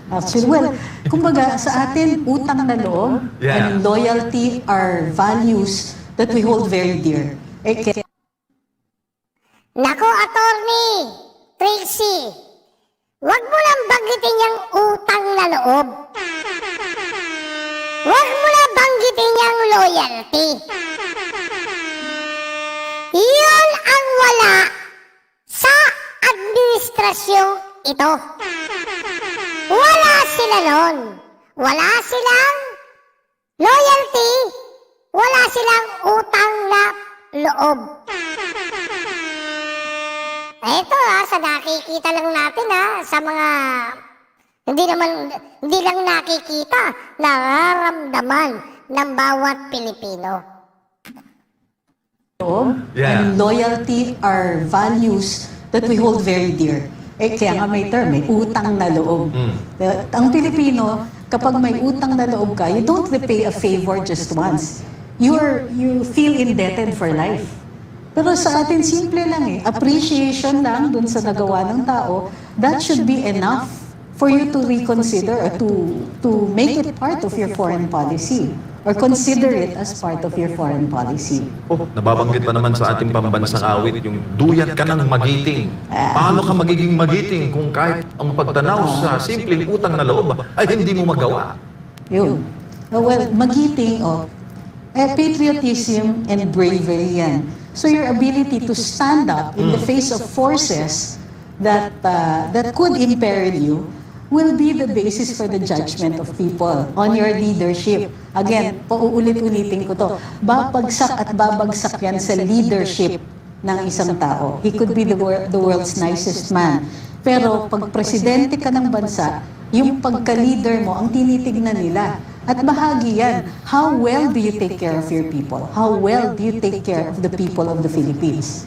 Actually, well, kumbaga sa atin, utang na loob and loyalty are values that we hold very dear. Nako, Attorney Tracy, wag mo lang banggitin yung utang na loob. Wag mo lang banggitin yung loyalty. Yun ang wala sa administrasyong ito. Wala sila nun. Wala silang loyalty. Wala silang utang na loob. Ito sa nakikita lang natin sa mga hindi lang nakikita, nararamdaman ng bawat Pilipino. And loyalty are values that we hold very dear. Kaya nga may term, may utang na loob. Ang Pilipino, kapag may utang na loob ka, you don't repay a favor just once. You feel indebted for life. Pero sa atin, simple lang appreciation lang dun sa nagawa ng tao, that should be enough for you to reconsider or to make it part of your foreign policy or consider it as part of your foreign policy. Nababanggit pa naman sa ating pambansang awit yung duyat ka ng magiting. Paano ka magiging magiting kung kahit ang pagtanaw sa simpleng utang na loob ay hindi mo magawa? Yun. Well, magiting patriotism and bravery yan. So your ability to stand up in the face of forces that could imperil you will be the basis for the judgment of people on your leadership. Again, pauulit-ulitin ko to. Babagsak at babagsak yan sa leadership ng isang tao. He could be the world's nicest man. Pero pag presidente ka ng bansa, yung pagka-leader mo, ang tinitignan nila. At bahagi yan, how well do you take care of your people? How well do you take care of the people of the Philippines?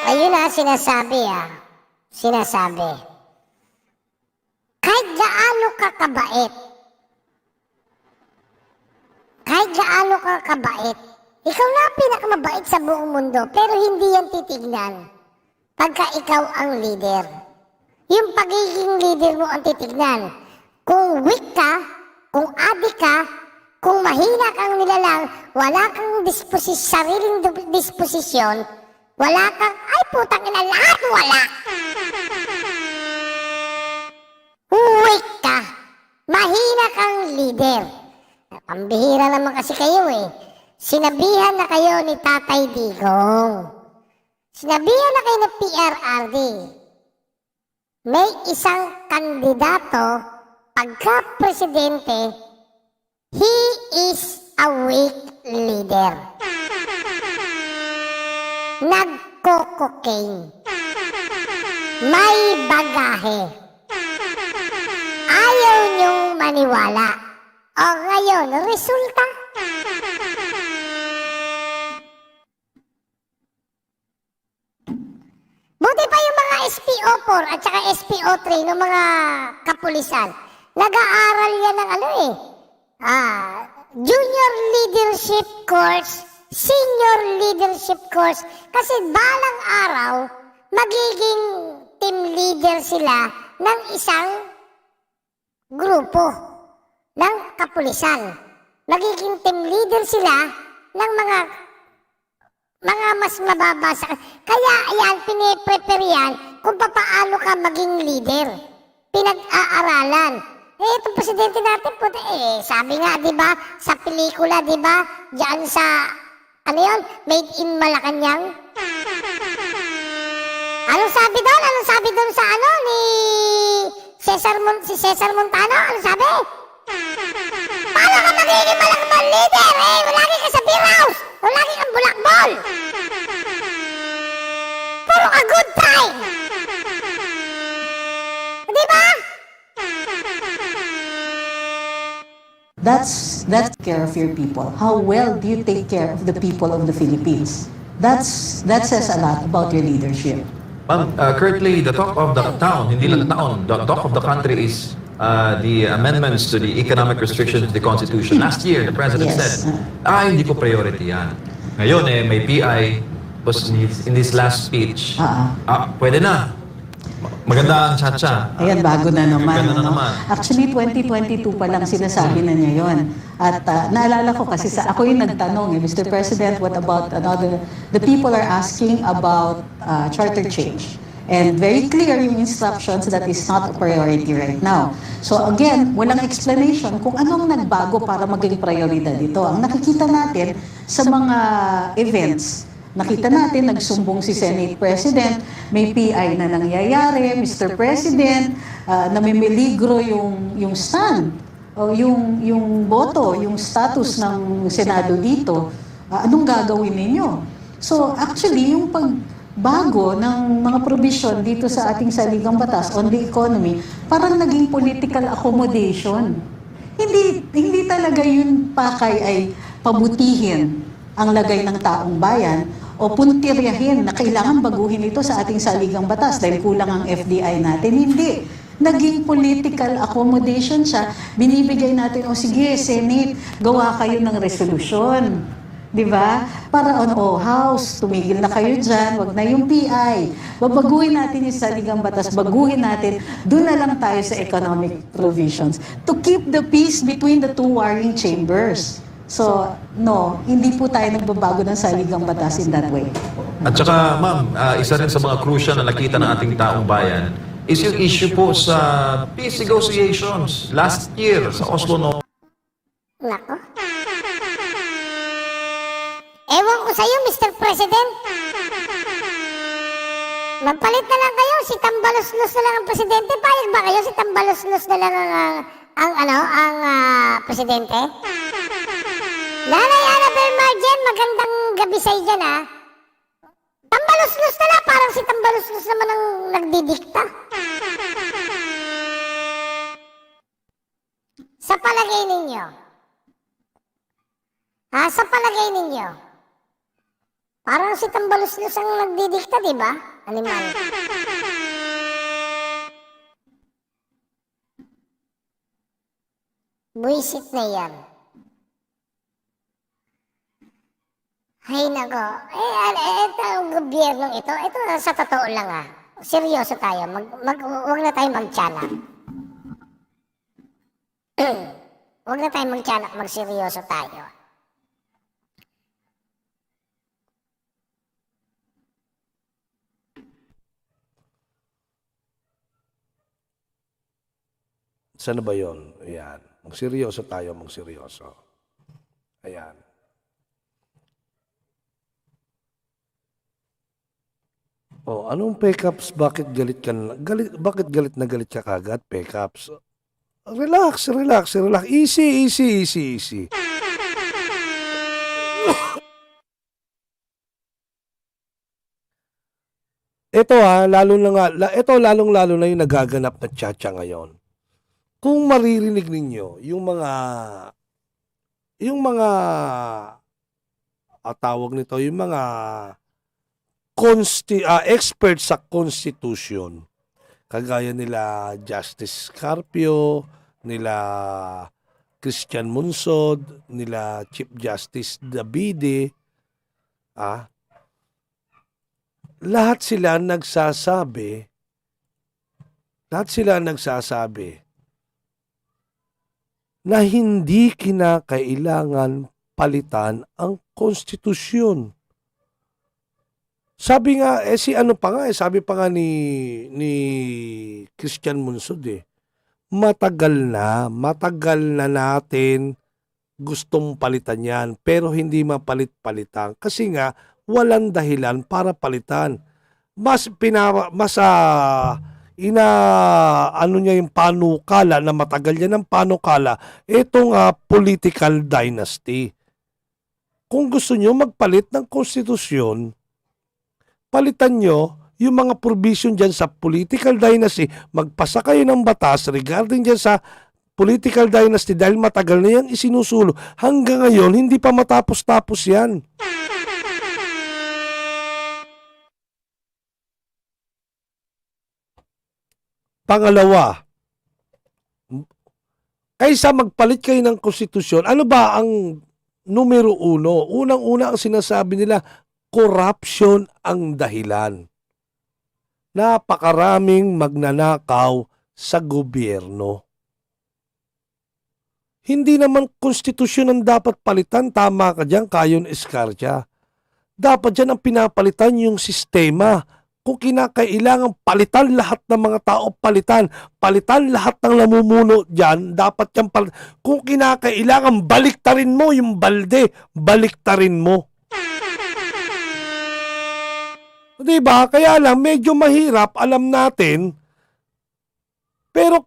Ayun sinasabi. Kahit gaano ka kabait, ikaw na ang pinakamabait sa buong mundo, pero hindi yan titignan pagka ikaw ang leader. Yung pagiging leader mo ang titignan. Kung weak ka, kung adik ka, kung mahina kang nilalang, wala kang sariling disposisyon, wala kang, ay putang ina, lahat wala. Weak ka, mahina kang leader. Pambihira naman kasi kayo Sinabihan na kayo ni Tatay Digong. Sinabihan na kayo ng PRRD. May isang kandidato, pagka-presidente, he is a weak leader. Nagko-cocaine. May bagahe. Ayaw niyong maniwala. O ngayon, resulta? Buti pa yung mga SPO4 at saka SPO3 ng mga kapulisan. Nag-aaral yan ng junior leadership course, senior leadership course. Kasi balang araw, magiging team leader sila ng isang grupo ng kapulisan. Magiging team leader sila ng mga mas mababa sa... Kaya yan, piniprepare yan kung paano ka maging leader. Pinag-aaralan. Itong presidente natin po, sabi nga, di ba, sa pelikula, di ba, diyan sa, Made in Malacanang. Anong sabi doon? Anong sabi doon sa ni si Cesar Montano? Anong sabi? Paano ka magiging malakbang leader? Lagi ka sa beer house. O lagi kang bulakbol. Puro ka good time. Di ba? That's That's care of your people. How well do you take care of the people of the Philippines? That says a lot about your leadership. Ma'am, currently, the talk of the town, hindi lang taon, the talk of the country is the amendments to the economic restrictions to the Constitution. Last year, the President Yes. said, hindi ko priority yan. Ngayon, may PI, was in this last speech, pwede na. Maganda ang tsa-tsa. Ayan, bago na naman. Maganda na ano? naman. Actually, 2022 pa lang sinasabi na niya yon. At naalala ko kasi ako yung nagtanong, Mr. President, what about the people are asking about charter change. And very clear yung instructions that is not a priority right now. So again, walang explanation kung anong nagbago para maging prioridad ito. Ang nakikita natin sa mga events, nakita natin, nagsumbong si Senate President, may PI na nangyayari, Mr. President, namimiligro yung stand, o yung boto, yung status ng Senado dito. Anong gagawin ninyo? So actually, yung pagbago ng mga provision dito sa ating saligang batas on the economy, parang naging political accommodation. Hindi talaga yun pakay ay pabutihin ang lagay ng taong bayan o puntiryahin na kailangan baguhin ito sa ating saligang batas dahil kulang ang FDI natin. Hindi. Naging political accommodation siya. Binibigay natin, sige, Senate, gawa kayo ng resolusyon. Di ba? Para House, tumigil na kayo dyan, wag na yung PI. Babaguhin natin yung saligang batas, baguhin natin, doon na lang tayo sa economic provisions to keep the peace between the two warring chambers. So, no, hindi po tayo nagbabago ng saligang batas in that way. At saka, ma'am, isa rin sa mga crucial na nakita ng ating taong bayan is yung issue po sa peace negotiations last year sa Oslo, no? Nako. Ewan ko sa'yo, Mr. President. Magpalit na lang kayo, si Tambalos-los na lang ang presidente. Payag ba kayo si Tambalos-los na lang ang presidente? Nanay Annabel Margen, magandang gabi sa'yo dyan, ha? Tambalos-los na lang, parang si Tambalos-los naman ang nagdidikta. Sa palagay ninyo, sa palagay ninyo, parang si Tambalos-los ang nagdidikta, di ba? Animal. Buisit na yan. Ay, nako. Ito ang gobyernong ito. Ito sa totoo lang, seryoso tayo. Huwag na tayo magtiyanak. Huwag na tayo magtiyanak. Magseryoso tayo. Saan na ba yun? Ayan. Magseryoso tayo, magseryoso. Ayan. Anong pickups? Bakit galit ka na? Bakit galit na galit ka kagad? Pickups. Relax. Easy. Ito lalong-lalo na yung nagaganap na tsa-tsa ngayon. Kung maririnig ninyo yung mga tawag nito, yung mga expert sa Constitution, kagaya nila Justice Carpio, nila Christian Munsod, nila Chief Justice Davide, lahat sila nagsasabi na hindi kinakailangan palitan ang konstitusyon. Sabi nga, sabi pa nga ni Christian Munsod, matagal na natin gustong palitan yan, pero hindi mapalit-palitan. Kasi nga, walang dahilan para palitan. Niya yung panukala, na matagal yan ng panukala, itong political dynasty. Kung gusto nyo magpalit ng konstitusyon, palitan nyo yung mga provision dyan sa political dynasty, magpasa kayo ng batas regarding dyan sa political dynasty dahil matagal na yan isinusulo. Hanggang ngayon, hindi pa matapos-tapos yan. Pangalawa, kaysa magpalit kayo ng konstitusyon, ano ba ang numero uno? Unang-una ang sinasabi nila, corruption ang dahilan. Napakaraming magnanakaw sa gobyerno. Hindi naman konstitusyon ang dapat palitan. Tama ka dyan, Kayon Escarcia. Dapat dyan ang pinapalitan yung sistema. Kung kinakailangan palitan lahat ng mga tao, palitan lahat ng namumuno dyan, dapat yan palitan. Kung kinakailangan baliktarin mo yung balde, baliktarin mo. Diba? Kaya lang, medyo mahirap, alam natin, pero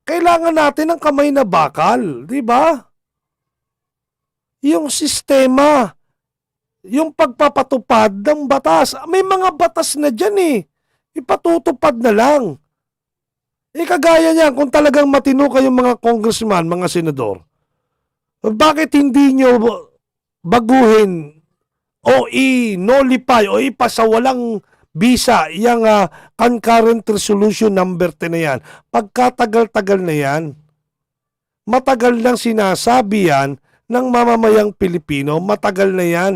kailangan natin ng kamay na bakal, diba? Yung sistema, yung pagpapatupad ng batas. May mga batas na dyan eh. Ipatutupad na lang. Kagaya niyan, kung talagang matino kayong mga congressman, mga senador, bakit hindi nyo baguhin o i-nullify o ipasawalang bisa yung concurrent resolution number 10 na yan? Pagkatagal-tagal na yan, matagal nang sinasabi yan ng mamamayang Pilipino, matagal na yan.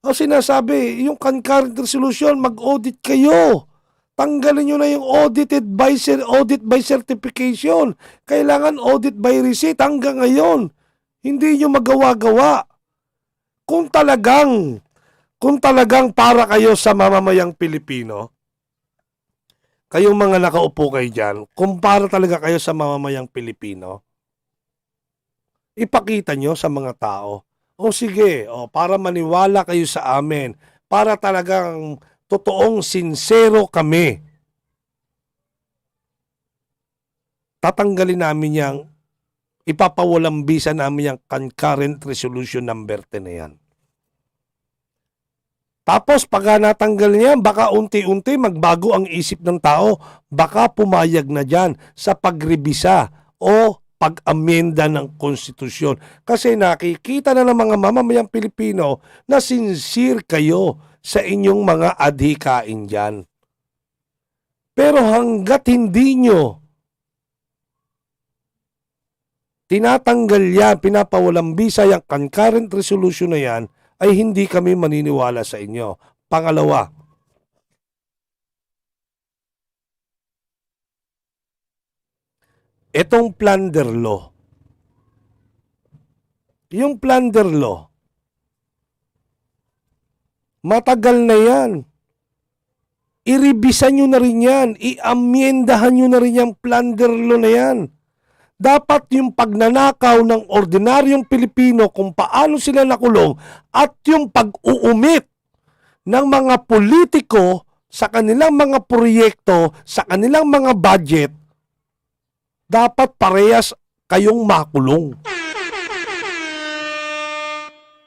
O sinasabi, yung concurrent resolution, mag-audit kayo. Tanggalin nyo na yung audit by certification. Kailangan audit by receipt hanggang ngayon. Hindi nyo magawa-gawa. Kung talagang para kayo sa mamamayang Pilipino, kayong mga nakaupo kayo dyan, kung para talaga kayo sa mamamayang Pilipino, ipakita nyo sa mga tao. O sige, para maniwala kayo sa amin, para talagang totoong sincero kami, tatanggalin namin yang, ipapawalang bisa namin yung concurrent resolution number 10 na yan. Tapos pag natanggal niya, baka unti-unti magbago ang isip ng tao, baka pumayag na dyan sa pagrebisa o pag-amyenda ng konstitusyon. Kasi nakikita na ng mga mamamayang Pilipino na sincere kayo sa inyong mga adhikain dyan. Pero hanggat hindi nyo tinatanggal yan, pinapawalang bisa yung concurrent resolution na yan, ay hindi kami maniniwala sa inyo. Pangalawa, itong plunder law. Yung plunder law, matagal na yan. Irebisan nyo na rin yan. Iamyendahan nyo na rin yung plunder law na yan. Dapat yung pagnanakaw ng ordinaryong Pilipino kung paano sila nakulong at yung pag-uumit ng mga politiko sa kanilang mga proyekto, sa kanilang mga budget, dapat parehas kayong makulong.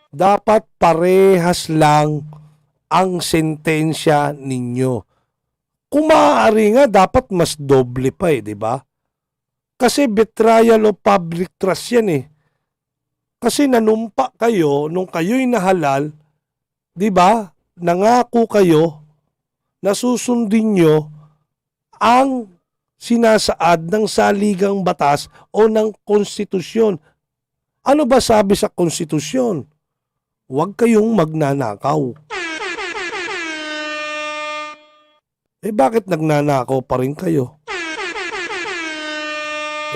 Dapat parehas lang ang sentensya ninyo. Kung maaari nga, dapat mas doble pa di ba? Kasi betrayal of public trust yan Kasi nanumpa kayo nung kayo'y nahalal, di ba? Nangako kayo na susundin nyo ang sinasaad ng saligang batas o ng konstitusyon. Ano ba sabi sa konstitusyon? Huwag kayong magnanakaw. Bakit nagnanakaw pa rin kayo?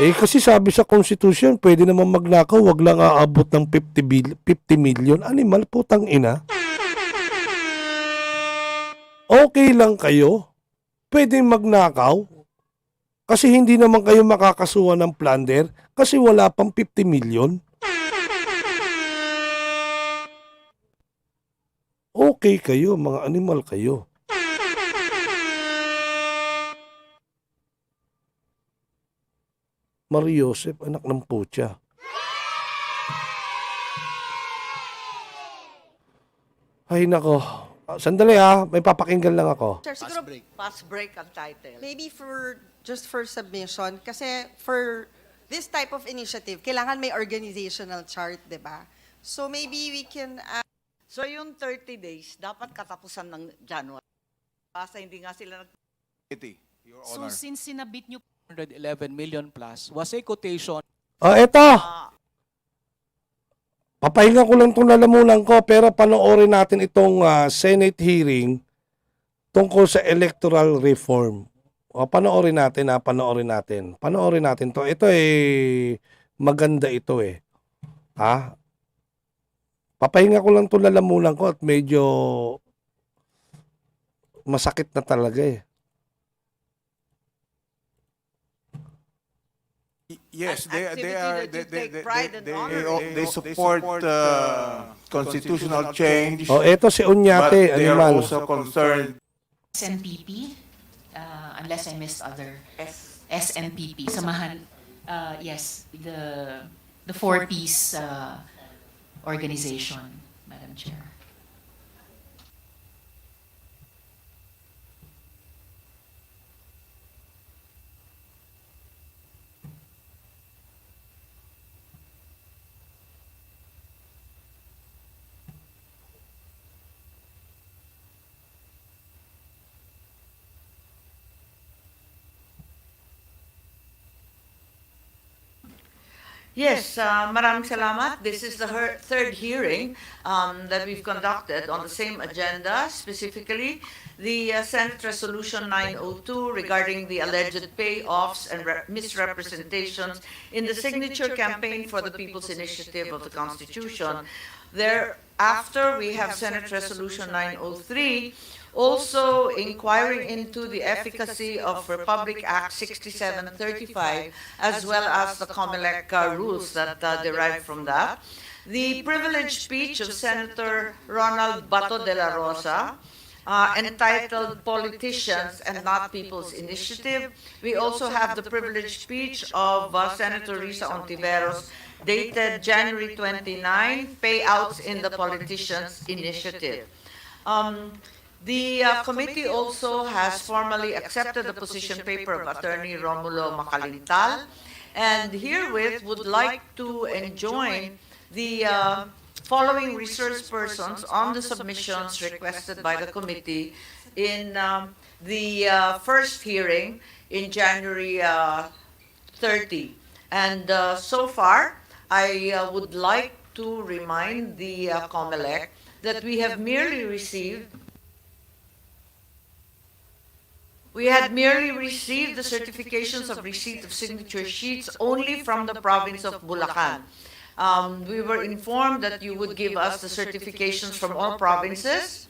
Kasi sabi sa konstitusyon, pwede naman magnakaw, wag lang aabot ng 50 million. Animal, putang ina. Okay lang kayo? Pwede magnakaw? Kasi hindi naman kayo makakasuhan ng plunder kasi wala pang 50 million. Okay kayo, mga animal kayo. Mariosep, anak ng putya. Ay nako. Sandali may papakinggan lang ako. Sir, siguro Pass break ang title. maybe just for submission, kasi for this type of initiative, kailangan may organizational chart, di ba? So maybe we can So yung 30 days, dapat katapusan ng January. Kasi hindi nga sila Your So Honor. since sinabit nyo 111 million plus, was a quotation Eto. Papahinga ko lang itong lalamunan ko, pero panoorin natin itong Senate hearing tungkol sa electoral reform. Panoorin natin panoorin natin. Panoorin natin to. Ito maganda ito Ha? Papahinga ko lang itong lalamunan ko at medyo masakit na talaga Yes, they activity are that you take pride and honor in. they support constitutional change. Ito si Unyate, But they are animal. also concerned. SNPP, unless I missed other SNPP, samahan, yes, the four-piece organization, Madam Chair. Yes, maraming salamat. This is the third hearing that we've conducted on the same agenda, specifically the Senate Resolution 902 regarding the alleged payoffs and misrepresentations in the signature campaign for the People's Initiative of the Constitution. Thereafter, we have Senate Resolution 903, also inquiring into the efficacy of Republic Act 6735, as well as the COMELEC rules that derive from that. The privileged speech of Senator Ronald Bato de la Rosa, entitled Politicians and Not People's Initiative. We also have the privileged speech of Senator Risa Ontiveros, dated January 29, Payouts in the Politicians Initiative. The committee also has formally accepted the position paper of Attorney Romulo Macalintal, and herewith would like to enjoin the following research persons on the submissions requested by the committee in the first hearing in January 30. And so far, I would like to remind the COMELEC that we had merely received the certifications of receipt of signature sheets only from the province of Bulacan. We were informed that you would give us the certifications from all provinces.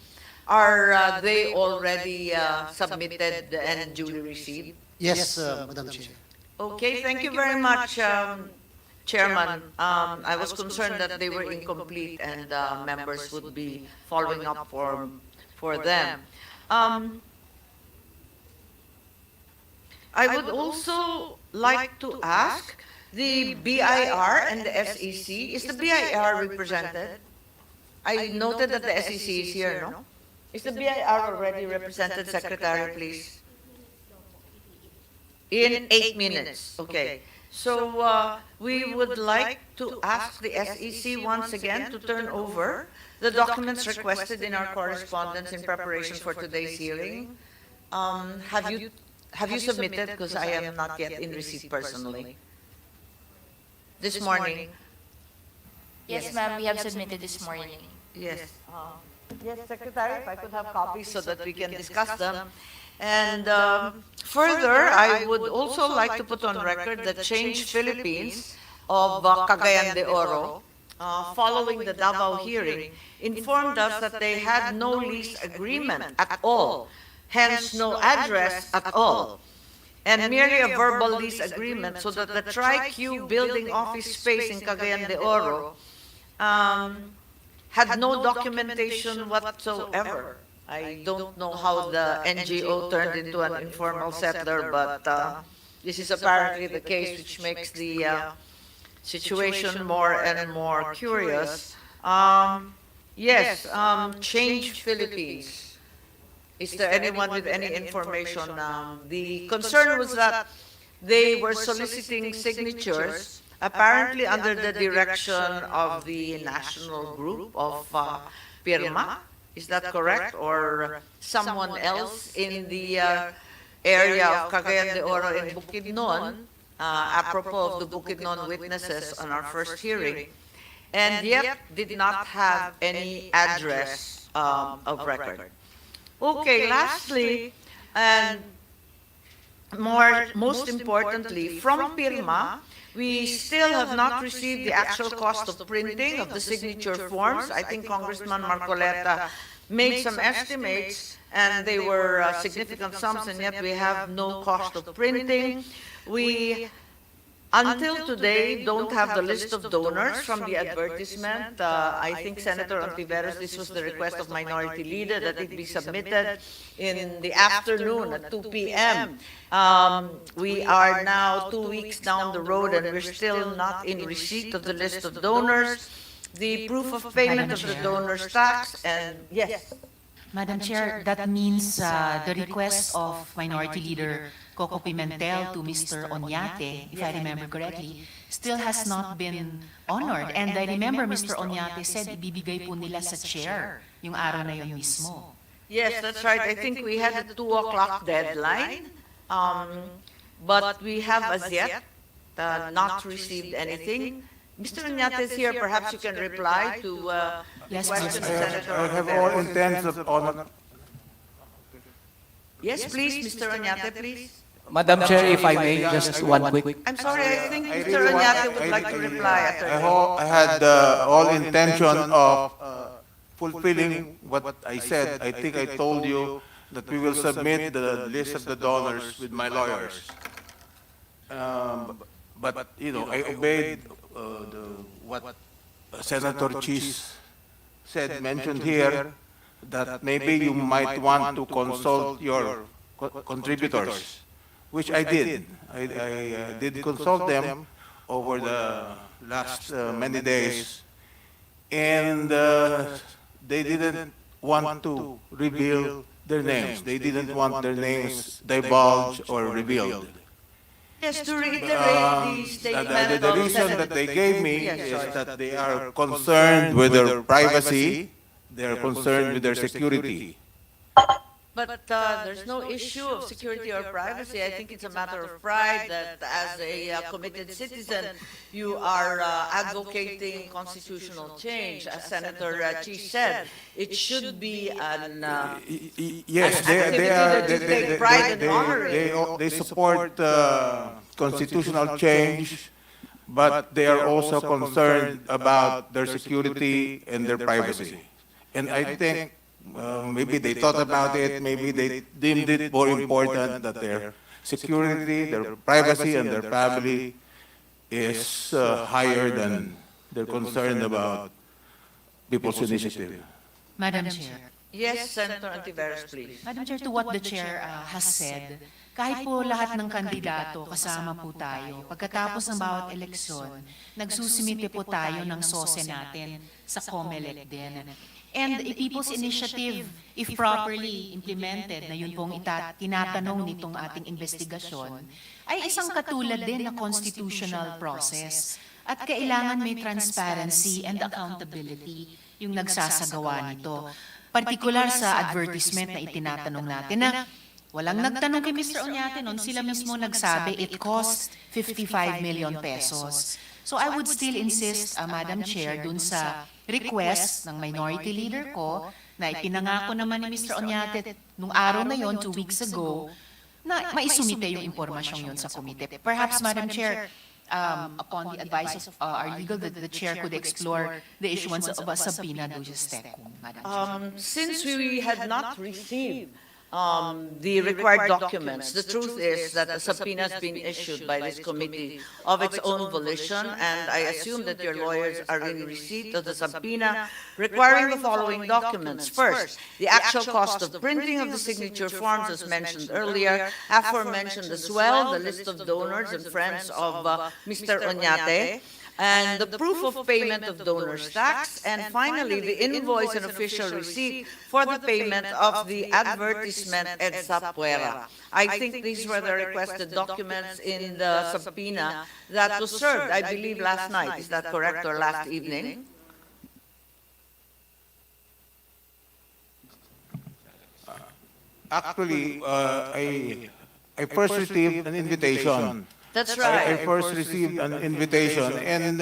Are they already submitted and duly received? Yes, Madam Chair. Okay, thank you very much, Chairman. I was concerned that they were incomplete and members would be following up for them. I would also like to ask the BIR and the SEC. Is the BIR represented? I noted that the SEC is here, no? Is the BIR already represented, Secretary, please? In 8 minutes, okay. So we would like to ask the SEC once again to turn over the documents requested in our correspondence in preparation for today's hearing. Have you submitted? Because I am not yet in receipt personally. This morning? Yes, ma'am, we have submitted this morning. Yes. Yes, Secretary, if I could have copies so that we can discuss them. And further, I would also like to put on record that Change Philippines of Cagayan de Oro, following the Davao hearing, informed us that they had no lease agreement at all, hence no address at all, and merely a verbal lease agreement, so that the Tri-Q building office space in Cagayan de Oro had no documentation whatsoever. I don't know how the NGO turned into an informal settler, but this is apparently the case, which makes the situation more and more curious. Yes, Change Philippines. Is there anyone with any information? The concern was that they were soliciting signatures, apparently under the direction of the national group of Pirma. Is that correct? Or someone else in the area of Cagayan de Oro in Bukidnon, apropos of the Bukidnon witnesses on our first hearing, and yet did not have any address of record. Okay, lastly, and most importantly, from Pirma, we still have not received the actual cost of printing of the signature forms. I think Congressman Marcoleta made some estimates, and they were significant sums, and yet we have no cost of printing. We, until today, don't have the list of donors from the advertisement. I think Senator Ontiveros, this was the request of Minority Leader, that it be submitted in the afternoon at 2 p.m. We are now 2 weeks down the road, and we're still not in receipt of the list of donors, the proof of payment of the donor's tax, and yes. Madam Chair, that means the request of Minority Leader Coco Pimentel to Mr. Oñate, if I remember correctly, still has not been honored. And I remember Mr. Oñate said ibibigay po nila sa chair yung araw na yun mismo. Yes, that's right. I think we had a 2 o'clock deadline, but we have as yet not received anything. Mr. Oñate is here. Perhaps you can reply to Yes, question of Mr. Senator I have all Ontiveros. intents of honor. Yes, please, Mr. Oñate, please. Madam Chair, if I may, just one quick. I'm sorry, I think I Mr. really Oñate want- would I- like to I- reply. I had all intention of fulfilling what I said. I think I told you that we will submit the list of the donors with my lawyers. But, you know, I obeyed what Senator Cheese said, mentioned here, that maybe you might want to consult your contributors, which I did. I did consult them over the last many days, and they didn't want to reveal their names. They didn't want their names divulged or revealed. Yes, to reiterate the statement The of reason Senator- that they gave me Yes, is sorry. that they are concerned with their privacy, they are concerned with their security. But there's no issue of security or privacy. I think it's a matter of pride that as a committed citizen, you are advocating constitutional change. As Senator Chi said, it should be an Yes, An activity that you take pride in honoring. they support constitutional change, but they are also concerned about their security and their privacy. And I think maybe they thought about it, maybe they deemed it more important that their security, their privacy, and their family is higher than their concern about people's initiative. Madam Chair. Yes, Senator Ontiveros, please. Madam Chair, to what the Chair has said, kahit po lahat ng kandidato kasama po tayo, pagkatapos ng bawat eleksyon, nagsusumite po tayo ng sose natin sa COMELEC din. And a people's initiative, if properly implemented, na yun pong tinatanong nitong ating investigasyon, ay isang katulad din na constitutional process. At kailangan may transparency and accountability yung nagsasagawa nito. Partikular sa advertisement na itinatanong natin na walang nagtanong kay Mr. Oñate noon, sila mismo nagsabi it cost 55 million pesos. So I would still insist, Madam Chair, dun sa request ng Minority Leader ko na ipinangako naman ni Mr. Oñate nung araw na yon, 2 weeks ago, na maisumite yung impormasyong yun sa komite. Perhaps, Madam Chair, upon the advice of our legal, the Chair could explore the issuance of a subpoena do juste, Madam Chair. Since we had not received the required documents, the truth is that a subpoena has been issued by this committee of its own volition, and I assume that your lawyers are in receipt of the subpoena requiring the following documents. First, the actual cost of printing of the signature forms, as mentioned earlier, aforementioned as well, the list of donors and friends of Mr. Oñate, and the proof of payment of donor's tax, and finally, the invoice and official receipt for the payment of the advertisement EDSA Puera. I think these were the requested documents in the subpoena that was served, I believe, last night. Is that correct, or last evening? Actually, I first received an invitation. That's I right. first received an invitation, and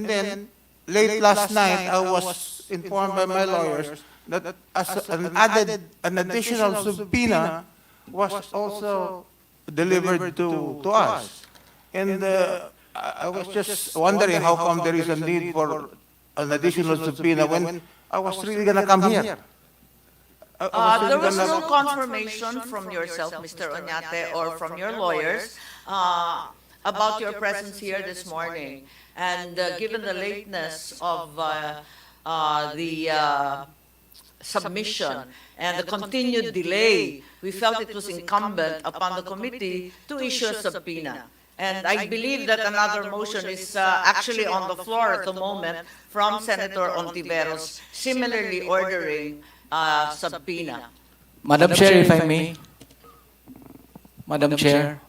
then late last night I was informed by my lawyers that an additional subpoena was also delivered to us, and I was just wondering how come there is a need for an additional subpoena when I was really gonna come here. There was no confirmation from yourself, Mr. Oñate, or from your lawyers about your presence here this morning. And given the lateness of the submission and the continued delay, we felt it was incumbent upon the committee to issue a subpoena. And I believe that another motion is actually on the floor at the moment from Senator Ontiveros, similarly ordering subpoena. Madam Chair, if I may. Madam Chair.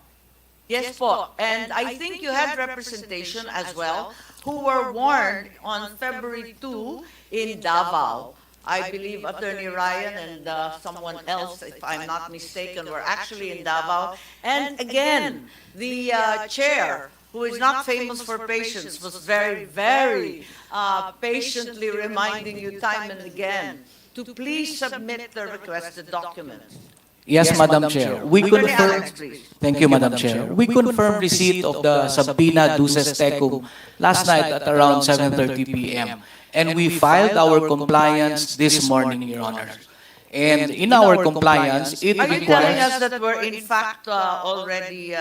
Yes po, and I think you had representation as well who were warned on February 2 in Davao. I believe Attorney Ryan and someone else, if I'm not mistaken, were actually in Davao. And again, the chair, who is not famous for patience, was very, very patiently reminding you time and again to please submit the requested documents. Yes, Madam Chair. We Attorney confirm. Alex, please. Thank you, Madam Chair. We confirmed receipt of the subpoena duces tecum last night at around 7:30 p.m. And we filed our compliance this morning, Your Honor. And in our compliance, it Are you telling us requires... that we're in fact already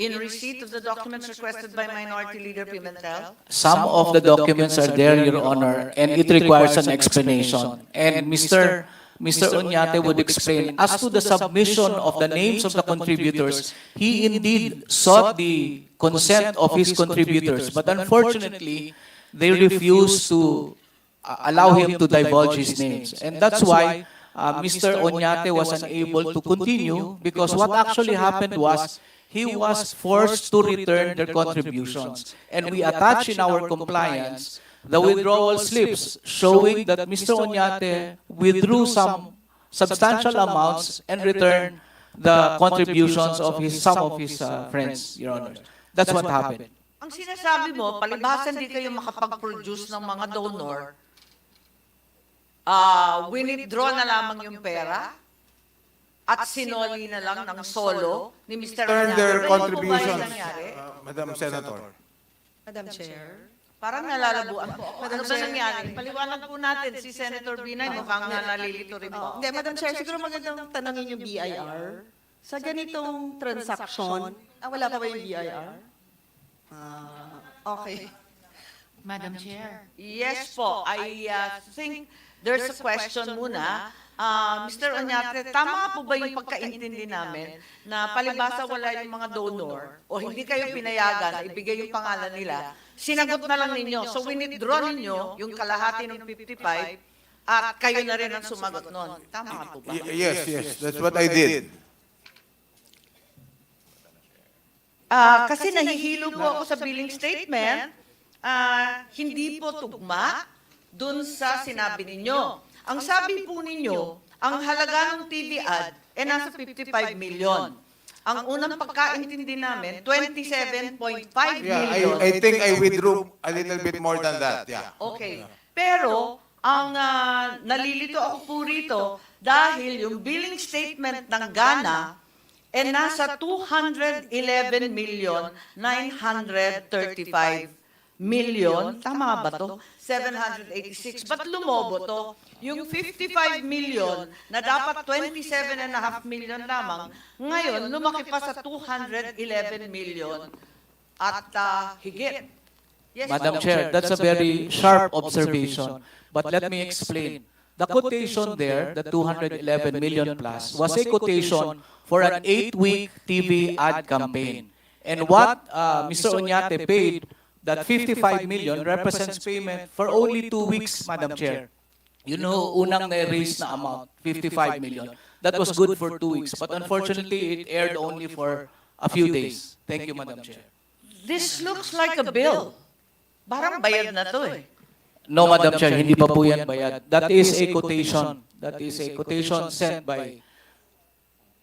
in receipt of the documents requested by Minority Leader Pimentel? Some of the documents are there, Your Honor, and it requires an explanation. And Mr. Oñate would explain, as to the submission of the names of the contributors, he indeed sought the consent of his contributors, but unfortunately, they refused to allow him to divulge his names. And that's why Mr. Oñate was unable to continue, because what actually happened was he was forced to return their contributions. And we attach in our compliance the withdrawal slips showing that Mr. Oñate withdrew some substantial amounts and returned the contributions of some of his friends, Your Honor. That's what happened. Ang sinasabi mo, palibhasa hindi kayo makapag-produce ng mga donor, withdraw na lamang yung pera at sinoli na lang ng solo ni Mr. Turn Oñate. their Ganun po ba contributions, yung nangyari? Madam Senator. Madam Chair. Parang nalalabuan po. Ano ba nangyari? Paliwanag po natin si Senator Binay, mukhang nalilito rin po. Hindi, Madam Chair, siguro magandang tanongin yung BIR. Sa ganitong transaction, wala pa ba yung BIR? Okay. Madam Chair. Yes po. I think there's a question muna. Mr. Oñate, tama po ba yung pagkaintindi namin na palibhasa wala yung mga donor o hindi kayo pinayagan na ibigay yung pangalan nila, sinagot na lang ninyo. So withdraw ninyo yung kalahati ng 55 at kayo na rin ang sumagot nun. Tama po ba? Yes, that's what I did. Kasi nahihilo po ako sa billing statement, hindi po tugma dun sa sinabi ninyo. Ang sabi po ninyo, ang halaga ng TV ad nasa 55 million. Ang unang pagkaintindi namin, 27.5 million. I think I withdrew a little bit more than that. Yeah. Okay. Pero, ang nalilito ako po rito, dahil yung billing statement ng Ghana, nasa 211 million 935 million, tama ba to? 786. Ba't lumobo to? Yung 55 million na dapat 27.5 million lamang, ngayon lumaki pa sa 211 million at higit. Yes, Madam Chair, that's a very sharp observation. But let me explain. The quotation there, the 211 million plus, was a quotation for an 8-week TV ad campaign. And what Mr. Oñate paid that 55 million represents payment for only 2 weeks, Madam Chair. You know, unang na-raise na amount, 55 million. That was good for 2 weeks, but unfortunately, it aired only for a few days. Thank you, Madam Chair. This looks like a bill. Parang bayad na to eh. No, Madam Chair, hindi pa po yan bayad. That is a quotation. That is a quotation sent by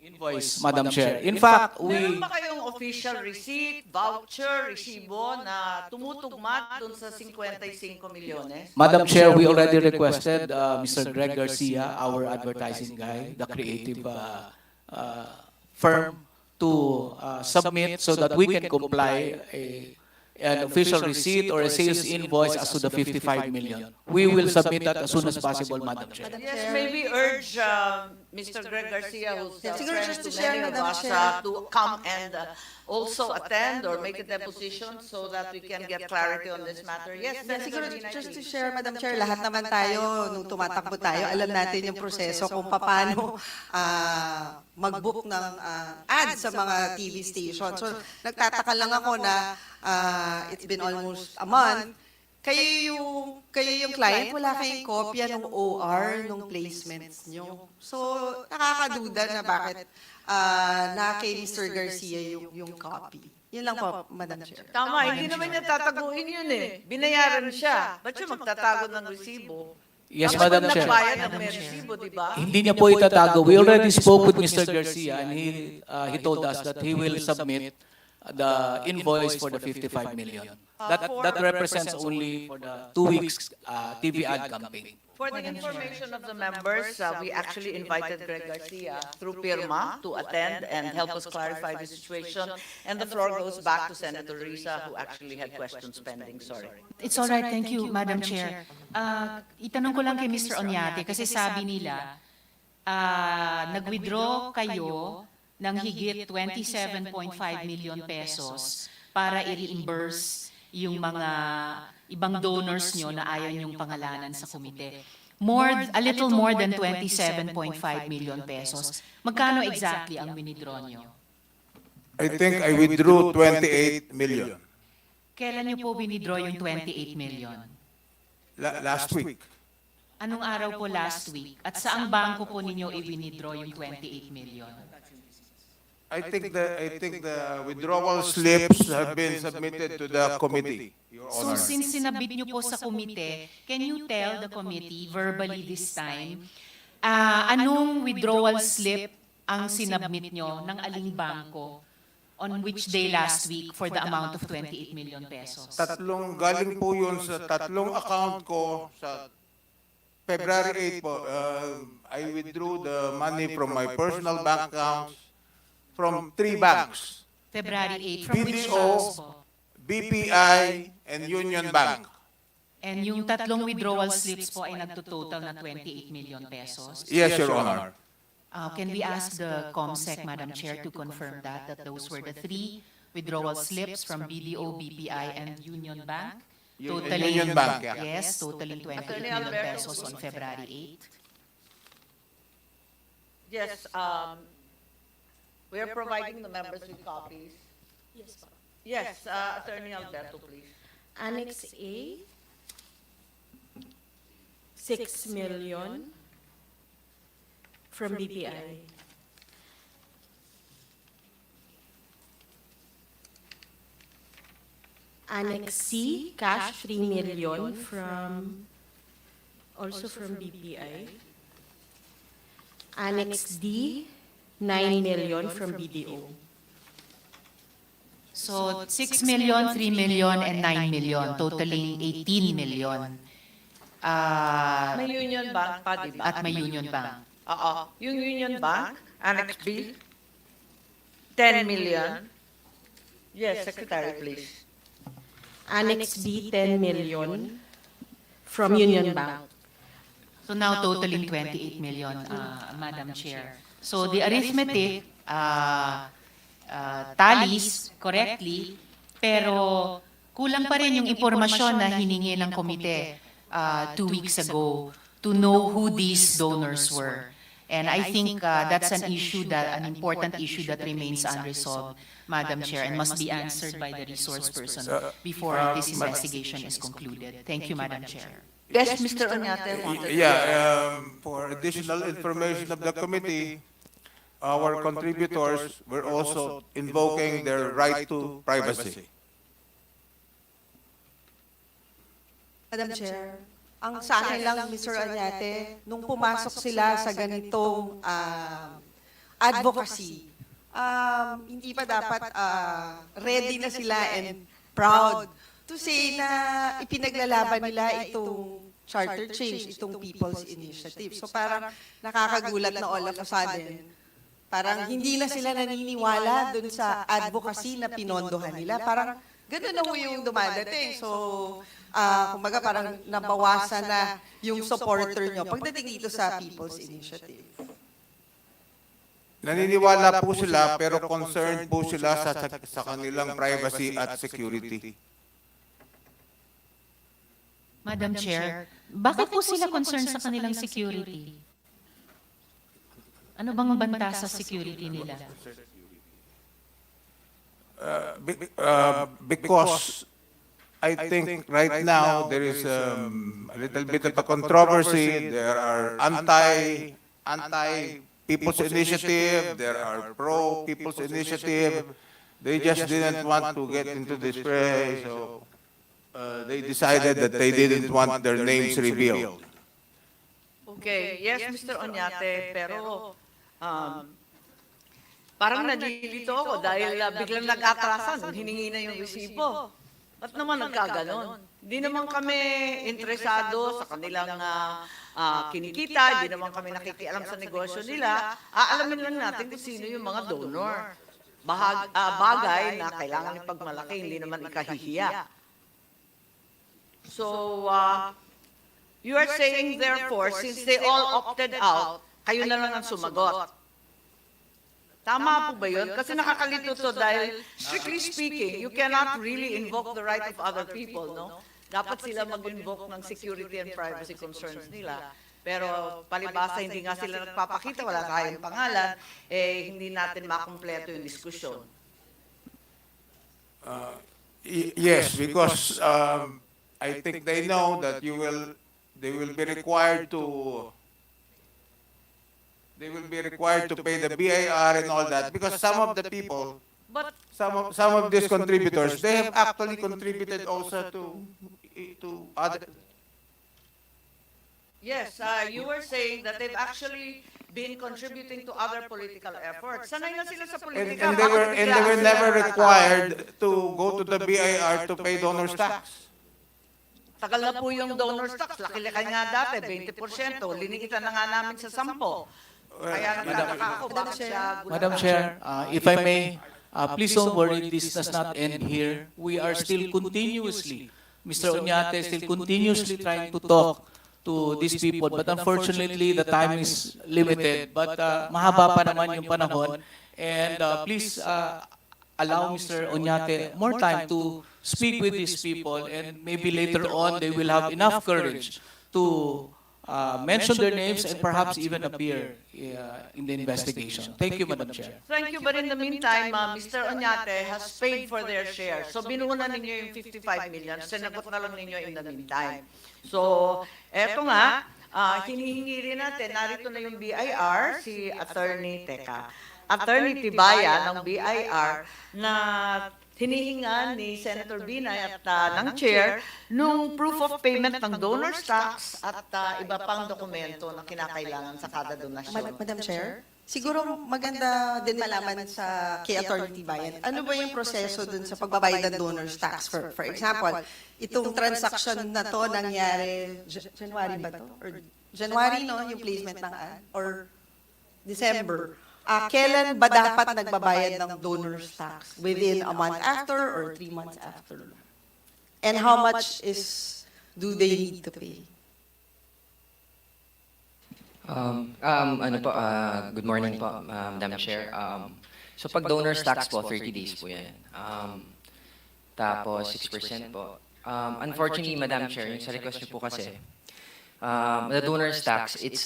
invoice, Madam Chair. In fact, Meron we... ba kayong official receipt, voucher, resibo na tumutugma dun sa 55 milyones? Madam Chair, we already requested Mr. Greg Garcia, our advertising guy, the creative firm, to submit so that we can comply an official receipt or a sales invoice as to the 55 million. We will submit that as soon as possible, Madam Chair. Yes, maybe urge Mr. Greg Garcia, who's Siguro friend just to to share, many of Madam us, Chair. to come and also attend or make a deposition so that we can get clarity on this matter. Yes, Siguro Senator Binay, just to please. share, Madam Chair, lahat naman tayo, nung tumatakbo tayo, alam natin yung proseso kung paano mag-book ng ads sa mga TV station. So, nagtataka lang ako na it's been almost a month. Kayo yung client, wala kayong kopya ng OR, ng placements nyo. So, nakakaduda na bakit na kay Mr. Garcia yung copy. Yun lang po, Madam Chair. Tama, hindi naman niya tataguin yun eh. Binayaran siya. Ba't siya magtatago ng resibo? Yes, Dapat Madam Chair. nagbayad ng may resibo, di ba? Hindi niya po itatago. We already spoke with Mr. Garcia and he told us that he will submit the invoice for the 55 million. That represents only for the 2 weeks TV ad campaign. For the information of the members, we actually invited Greg Garcia through Pirma to attend and help us clarify the situation. And the floor goes back to Senator Risa, who actually had questions pending. Sorry. It's all right, thank you, Madam Chair. Itanong ko lang kay Mr. Onyate kasi sabi nila, nag-withdraw kayo ng higit 27.5 million pesos para i-reimburse yung mga ibang donors nyo na ayaw nyong pangalanan sa komite. A little more than 27.5 million pesos. Magkano exactly ang withdraw nyo? I think I withdrew 28 million Kailan nyo po withdraw yung 28 million? last week. Anong araw po last week? At saang bangko po ninyo i-withdraw yung 28 million? I think the withdrawal slips have been submitted to the committee, Your So Honor. since sinabit nyo po sa komite, can you tell the committee verbally this time, anong withdrawal slip ang sinabmit nyo ng aling bangko on which day last week for the amount of 28 million pesos? Galing po yun sa tatlong account ko sa February 8 po. I withdrew the money from my personal bank accounts from 3 banks, February 8, from which BDO, banks po? BPI, and Union Bank. And yung tatlong withdrawal slips po ay nagtototal na 28 million pesos? Yes, Your Honor. Can we ask the COMSEC, Madam Chair, to confirm that those were the 3 withdrawal slips from BDO, BPI, and Union Bank? Totaling, Union Bank, yeah. Yes, totaling 28 million pesos on February 8. Yes, we are providing the members with copies. Yes, po. Yes, Attorney Alberto, please. Annex A, 6 million from BPI. Annex C, cash 3 million also from BPI. Annex D, 9 million from BDO. So 6 million, 3 million, and 9 million, totaling 18 million. May Union Bank pa, di ba? At may Union Bank. Oo. Yung Union Bank, Annex B, 10 million. Yes, Secretary, please. Annex B, 10 million from Union Bank. So now totaling 28 million, Madam Chair. So the arithmetic tallies correctly, pero kulang pa rin yung impormasyon na hiningi ng komite 2 weeks ago to know who these donors were. And I think that's an issue, an important issue that remains unresolved, Madam Chair, and must be answered by the resource person before this investigation is concluded. Thank you, Madam Chair. Yes, Mr. Oñate wanted to- Yeah, for additional information of the committee, our contributors were also invoking their right to privacy. Madam Chair, ang sa akin lang, Mr. Oñate, nung pumasok sila sa ganitong advocacy, hindi pa dapat ready na sila and proud to say na ipinaglalaban nila itong charter change, itong People's Initiative. So parang nakakagulat na all of a sudden, parang hindi na sila naniniwala dun sa advocacy na pinondohan nila. Parang ganun na ho yung dumadating. So, kumbaga parang nabawasan na yung supporter nyo pagdating dito sa People's Initiative. Naniniwala po sila pero concerned po sila sa kanilang privacy at security. Madam Chair, bakit po sila concerned sa kanilang security? Ano bang banta sa security nila? Because I think right now there is a little bit of a controversy. There are anti People's Initiative, there are pro People's Initiative. They just didn't want to get into this fray, so they decided that they didn't want their names revealed. Okay, yes, Mr. Oñate, pero parang nalilito ako dahil biglang nag-atrasan, hiningi na yung resibo. Ba't naman nagkaganon? Hindi naman kami interesado sa kanilang kinikita, hindi naman kami nakikialam sa negosyo nila. Aalamin lang natin kung sino yung mga donor. Bagay na kailangan ipagmalaki, hindi naman ikahihiya. So, you are saying therefore, since they all opted out, kayo na lang ang sumagot. Tama po ba yun? Kasi nakakalito to dahil, strictly speaking, you cannot really invoke the right of other people, no? Dapat sila mag-invoke ng security and privacy concerns nila. Pero palibasa, hindi nga sila nagpapakita, wala tayong pangalan, hindi natin makumpleto yung diskusyon. Yes, because I think they know that they will be required to pay the BIR and all that, because some of the people, some of these contributors, they have actually contributed also to other. Yes, you were saying that they've actually been contributing to other political efforts. Sanay na sila sa politika. And they were never required to go to the BIR to pay donors tax. Tagal na po yung donors tax. Laki-laki nga dati, 20%. Linigitan na nga namin sa 10%. Kaya nagtataka ako, bakit siya... Madam Chair, if I may, please don't worry, this does not end here. We are still continuously, Mr. Oñate, still continuously trying to talk to these people. But unfortunately, the time is limited. But mahaba pa naman yung panahon. And please allow Mr. Oñate more time to speak with these people. And maybe later on, they will have enough courage to mention their names and perhaps even appear in the investigation. Thank you, Madam Chair. Thank you, but in the meantime, Mr. Oñate has paid for their share. So binuna ninyo yung 55 million, sinagot na lang ninyo in the meantime. So, eto nga, hinihingi rin natin, narito na yung BIR, si Attorney Bayan ng BIR, na hinihinga ni Senator Binay at ng Chair nung proof of payment ng donor's tax at iba pang dokumento na kinakailangan sa kada donasyon. Madam Chair, siguro maganda din malaman sa kay Attorney Bayan, ano ba yung proseso dun sa pagbabayad ng donor's tax? For example, itong transaction na to nangyari, January ba to? Or January, no, yung placement ng ad? Or December? Kailan ba dapat nagbabayad ng donor's tax? Within a month after or 3 months after? And how much do they need to pay? Good morning po, Madam Chair. So pag donor's tax po, 30 days po yan. Tapos 6% po. Unfortunately, Madam Chair, yung sa request niyo po kasi, the donor's tax, it's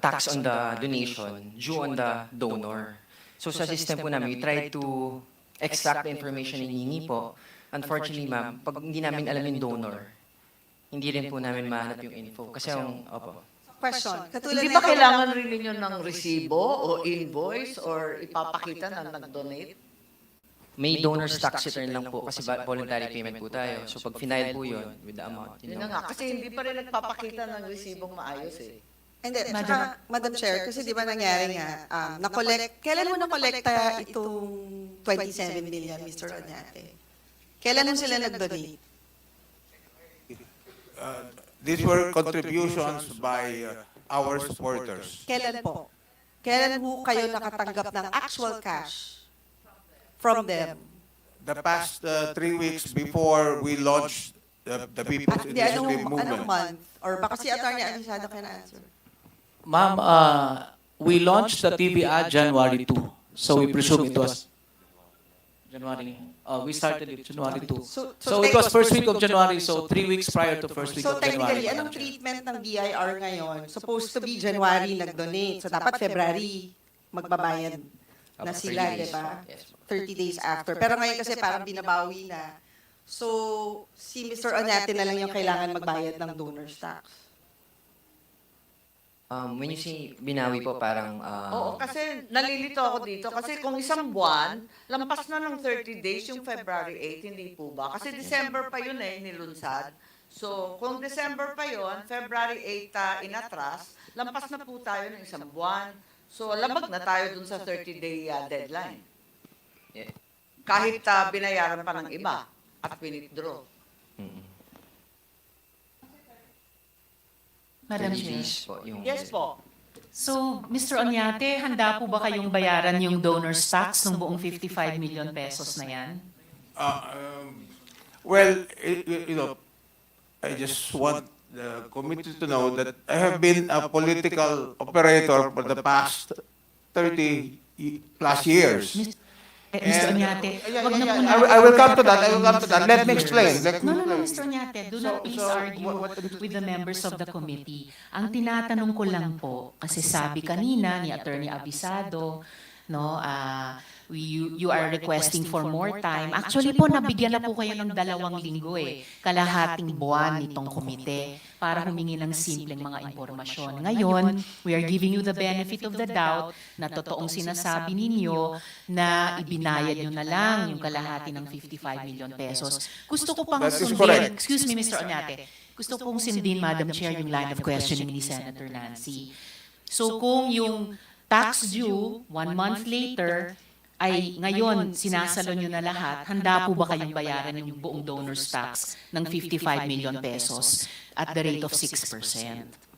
tax on the donation due on the donor. So sa system po namin, we try to extract the information na hinihingi po. Unfortunately, ma'am, pag hindi namin alam yung donor, hindi rin po namin mahanap yung info. Kasi yung, opo. Question. Katulad Hindi ba kailangan rin ninyo ng resibo o invoice or ipapakita na nag-donate? May donor's tax return lang po kasi voluntary payment po tayo. So pag final po yun with the amount, Yun na nga, kasi hindi pa rin nagpapakita ng resibong maayos eh. Hindi, tsaka, Madam Chair, kasi di ba nangyari nga, kailan mo na-collecta itong 27 million, Mr. Oñate? Kailan mo sila nag-donate? These were contributions by our supporters. Kailan po? Kailan po kayo nakatanggap ng actual cash from them? The past 3 weeks before we launched the People's Initiative Anong Movement. month? Or baka si Attorney Anisado can answer. Ma'am, we launched the TV ad January 2. So we presume it was January. We started it January 2. So it was first week of January, so 3 weeks prior to first week So of January. technically, anong treatment ng BIR ngayon? Supposed to be January nag-donate. So dapat February magbabayad na sila, di ba? 30 days after. Pero ngayon kasi parang binabawi na. So si Mr. Oñate na lang yung kailangan magbayad ng donor's tax. When you say binawi po, parang... Oo, kasi nalilito ako dito. Kasi kung isang buwan, lampas na ng 30 days yung February 8, hindi po ba? Kasi December pa yun eh, nilunsad. So, kung December pa yun, February 8 inatras, lampas na po tayo ng isang buwan. So, labag na tayo dun sa 30-day deadline. Yeah. Kahit binayaran pa ng iba at withdraw. Madam Chair. Yes po. So, Mr. Oñate, handa po ba kayong bayaran yung donor's tax ng buong 55 million pesos na yan? Well, you know, I just want the committee to know that I have been a political operator for the past 30 plus years. Mr. Oñate, wag na po I will come to that. I will come to that. Let me explain. No, Mr. Oñate, do not please argue with the members of the committee. Ang tinatanong ko lang po, kasi sabi kanina ni Attorney Abisado, no, you are requesting for more time. Actually po, nabigyan na po kayo ng 2 linggo kalahating buwan nitong komite para humingi ng simpleng mga impormasyon. Ngayon, we are giving you the benefit of the doubt na totoong sinasabi ninyo na ibinayad nyo na lang yung kalahati ng 55 million pesos. Gusto ko pang sundin, excuse me Mr. Oñate, gusto pong sundin, Madam Chair, yung line of questioning ni Senator Nancy. So kung yung tax due 1 month later, ay ngayon sinasalo nyo na lahat, handa po ba kayong bayaran yung buong donor's tax ng 55 million pesos at the rate of 6%?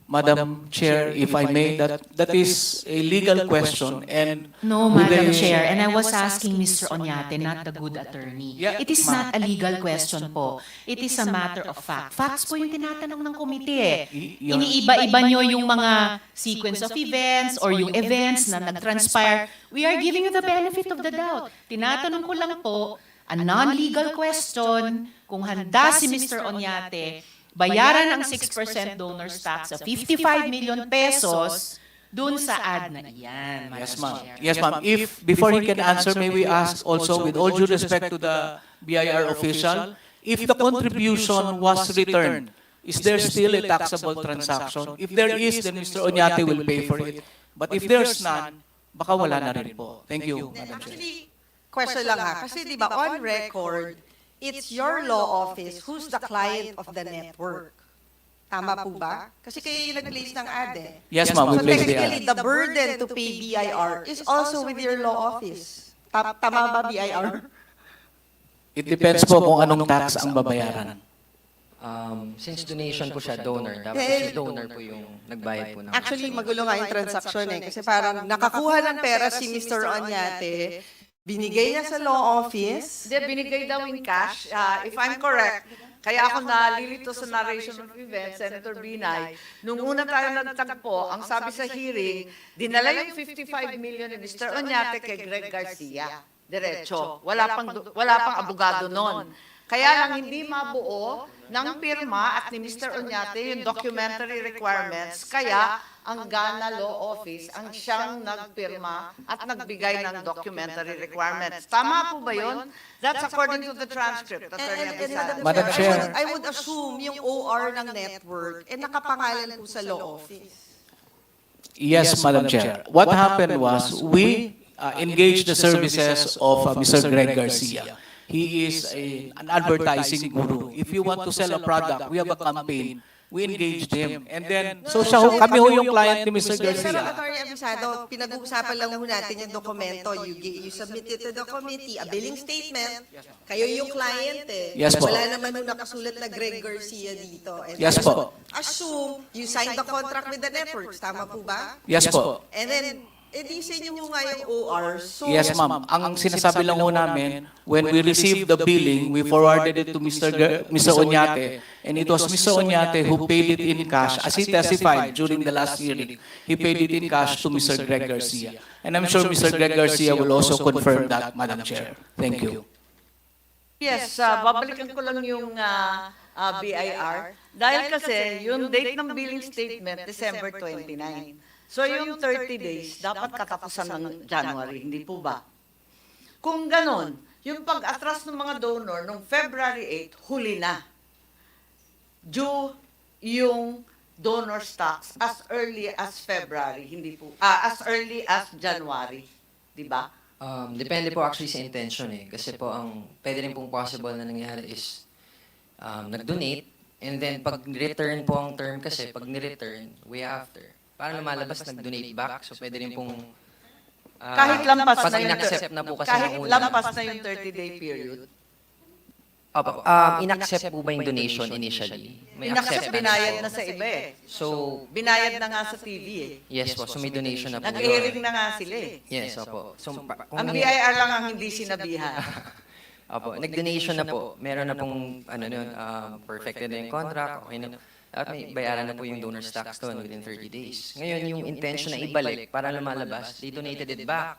Madam Chair, if I may, that is a legal question. And No, Madam Chair, and I was asking Mr. Oñate, not the good attorney. Yeah, It is not a legal question po. It is a matter of fact. Facts po yung tinatanong ng komite. Iniiba-iba nyo yung mga sequence of events or yung events na nag-transpire. We are giving you the benefit of the doubt. Tinatanong ko lang po, a non-legal question, kung handa si Mr. Oñate, bayaran ang 6% donor's tax sa 55 million pesos dun sa ad na iyan. yes, ma'am. Yes, ma'am. If before he can answer, may we ask also, with all due respect to the BIR official, if the contribution was returned, is there still a taxable transaction? If there is, then Mr. Oñate will pay for it. But if there's none, baka wala na rin po. Thank you, Madam Chair. Actually, question lang kasi di ba on record, it's your law office who's the client of the network. Tama po ba? Kasi kayo yung nag-place ng ad Yes, ma'am, we So placed the technically, ad. the burden to pay BIR is also with your law office. Tama ba, BIR? It depends po kung anong tax ang babayaran. Since donation po siya, donor, dapat si donor po yung nagbayad po ng... Actually, magulo nga yung transaction kasi parang nakakuha ng pera si Mr. Oñate, binigay niya sa law office. Hindi, binigay daw in cash. If I'm correct, kaya ako nalilito sa narration of events, Senator Binay, nung una tayo nagtagpo, ang sabi sa hearing, dinala yung 55 million ni Mr. Oñate kay Greg Garcia. Diretso. Wala pang abogado noon. Kaya lang hindi mabuo ng pirma at ni Mr. Oñate yung documentary requirements, kaya ang Ghana Law Office ang siyang nagpirma at nagbigay ng documentary requirements. Tama po ba yun? That's according to the transcript, Attorney Abisado. Madam Chair. I would assume yung OR ng network, nakapangalan po sa law office. Yes, Madam Chair. What happened was we engaged the services of Mr. Greg Garcia. He is an advertising guru. If you want to sell a product, we have a campaign. We engaged him. And then, so siya, kami ho yung client ni Mr. Pero Garcia. Attorney Abisado, pinag-uusapan lang ho natin yung dokumento. You submit it to the committee, a billing statement. Kayo yung client eh. Yes po. Wala naman nung nakasulat na Greg Garcia dito. And Yes po. assume you signed the contract with the networks. Tama po ba? Yes po. And then, edi sa inyo mo nga yung OR. So, Yes, ma'am. Ang sinasabi lang ho namin, when we received the billing, we forwarded it to Mr. Oñate, and it was Mr. Oñate who paid it in cash, as he testified during the last hearing. He paid it in cash to Mr. Greg Garcia. And I'm sure Mr. Greg Garcia will also confirm that, Madam Chair. Thank you. Yes, babalikan ko lang yung BIR. Dahil kasi yung date ng billing statement, December 29. So yung 30 days, dapat katapusan ng January, hindi po ba? Kung ganon, yung pag-atras ng mga donor noong February 8, huli na. Due yung donor stocks as early as February, hindi po, as early as January, di ba? Depende po actually sa intention eh. Kasi po ang pwede rin pong possible na nangyari is nag-donate and then pag return po ang term kasi pag ni-return, way after. Parang lumalabas, nag-donate back. So pwede rin pong Kahit lampas pag na yung in-accept na po kasi kahit ng una. lampas na yung 30-day period. Opo, in-accept po ba yung donation initially? May Inaccept, acceptance binayad po. na sa iba eh. So, binayad na nga sa TV eh. yes po. So may donation na po. Nag-hearing na nga sila eh. Yes, opo. So, kung Ang nangyari- BIR lang ang hindi sinabihan. Opo, nag-donation na po. Meron na pong, perfected na yung contract. Okay na. At may bayaran na po yung donor stocks doon within 30 days. Ngayon, yung intention na ibalik para lumalabas, they donated it back.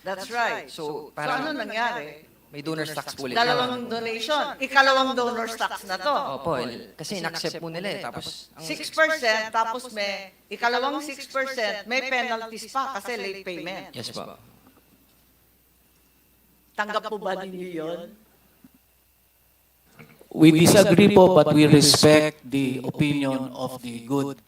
That's right. So, So ano nangyari? may donor stocks po ulit. Dalawang donation. Ikalawang donor stocks na to. Opo, kasi in-accept po nila eh. Tapos, 6%, tapos may ikalawang 6%, may penalties pa kasi late payment. yes po. Tanggap po ba ninyo yun? We disagree po, but we respect the opinion of the good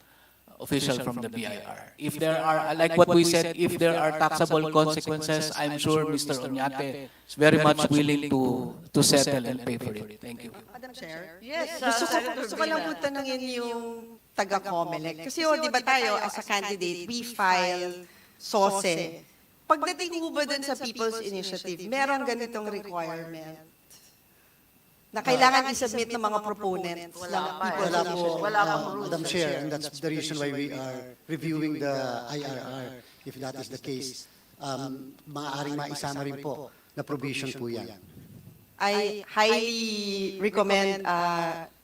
official from the BIR. If there are, like what we said, if there are taxable consequences, I'm sure Mr. Oñate is very much willing to settle and pay for it. Thank you. Madam Chair? Yes, Gusto ko lang po tanungin yung taga-COMELEC. Kasi di ba tayo, as a candidate, we file SOSE. Pagdating po ba dun sa People's Initiative, meron ganitong requirement na kailangan i-submit ng mga proponents ng People's Initiative? Wala pang rules. Madam Chair, and that's the reason why we are reviewing the IRR, if that is the case. Maaaring maisama rin po na provision po yan. I highly recommend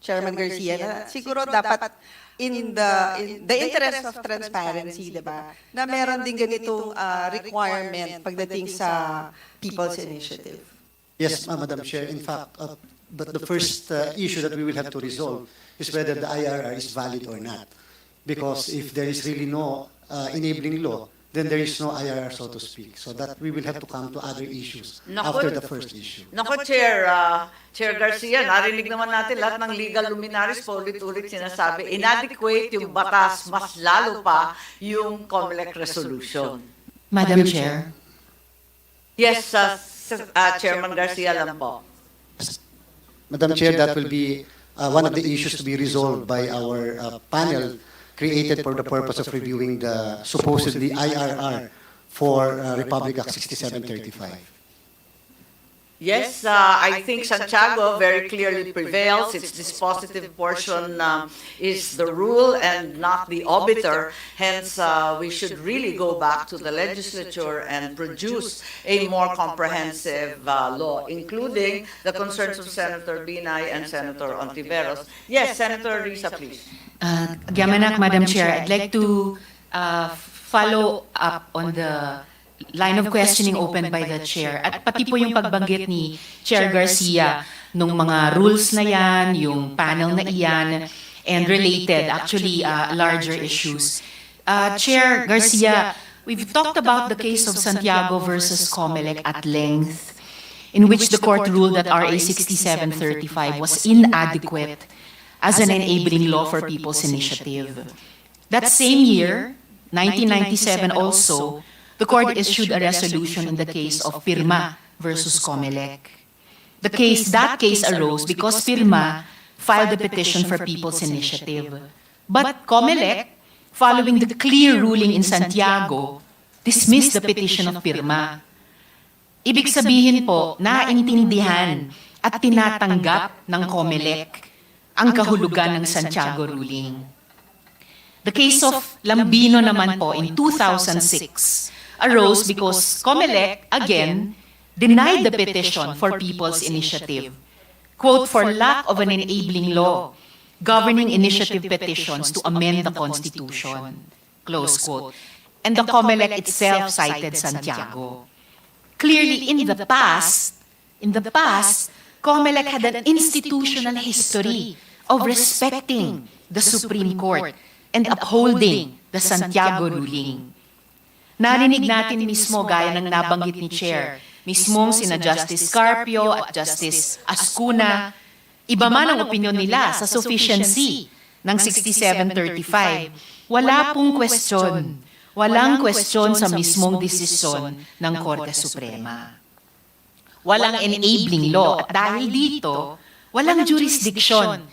Chairman Garcia na siguro dapat in the interest of transparency, di ba, na meron din ganitong requirement pagdating sa People's Initiative. Yes, Madam Chair. In fact, but the first issue that we will have to resolve is whether the IRR is valid or not. Because if there is really no enabling law, then there is no IRR, so to speak. So that we will have to come to other issues after the first issue. Naku, Chair Garcia, narinig naman natin lahat ng legal luminaries po ulit-ulit sinasabi, inadequate yung batas, mas lalo pa yung COMELEC resolution. Madam Chair. Yes, Chairman Garcia lang po. Madam Chair, that will be one of the issues to be resolved by our panel created for the purpose of reviewing the supposedly IRR for Republic Act 6735. Yes, I think Santiago very clearly prevails. Its dispositive portion is the rule and not the obiter. Hence, we should really go back to the legislature and produce a more comprehensive law, including the concerns of Senator Binay and Senator Ontiveros. Yes, Senator Risa, please. Gamanak, Madam Chair, I'd like to follow up on the line of questioning opened by the Chair at pati po yung pagbanggit ni Chair Garcia nung mga rules na yan, yung panel na iyan, and related, actually, larger issues. Chair Garcia, we've talked about the case of Santiago versus Comelec at length, in which the court ruled that RA 6735 was inadequate as an enabling law for people's initiative. That same year, 1997 also, the court issued a resolution in the case of Pirma versus Comelec. That case arose because Pirma filed a petition for people's initiative. But Comelec, following the clear ruling in Santiago, dismissed the petition of Pirma. Ibig sabihin po, naintindihan at tinatanggap ng Comelec ang kahulugan ng Santiago ruling. The case of Lambino naman po in 2006 arose because Comelec, again, denied the petition for people's initiative, quote, for lack of an enabling law governing initiative petitions to amend the Constitution, close quote. And the Comelec itself cited Santiago. Clearly, in the past, Comelec had an institutional history of respecting the Supreme Court and upholding the Santiago ruling. Narinig natin mismo, gaya ng nabanggit ni Chair, mismong sina Justice Carpio at Justice Ascuna, iba man ang opinyon nila sa sufficiency ng 6735, wala pong question. Walang question sa mismong desisyon ng Korte Suprema. Walang enabling law at dahil dito, walang jurisdiction.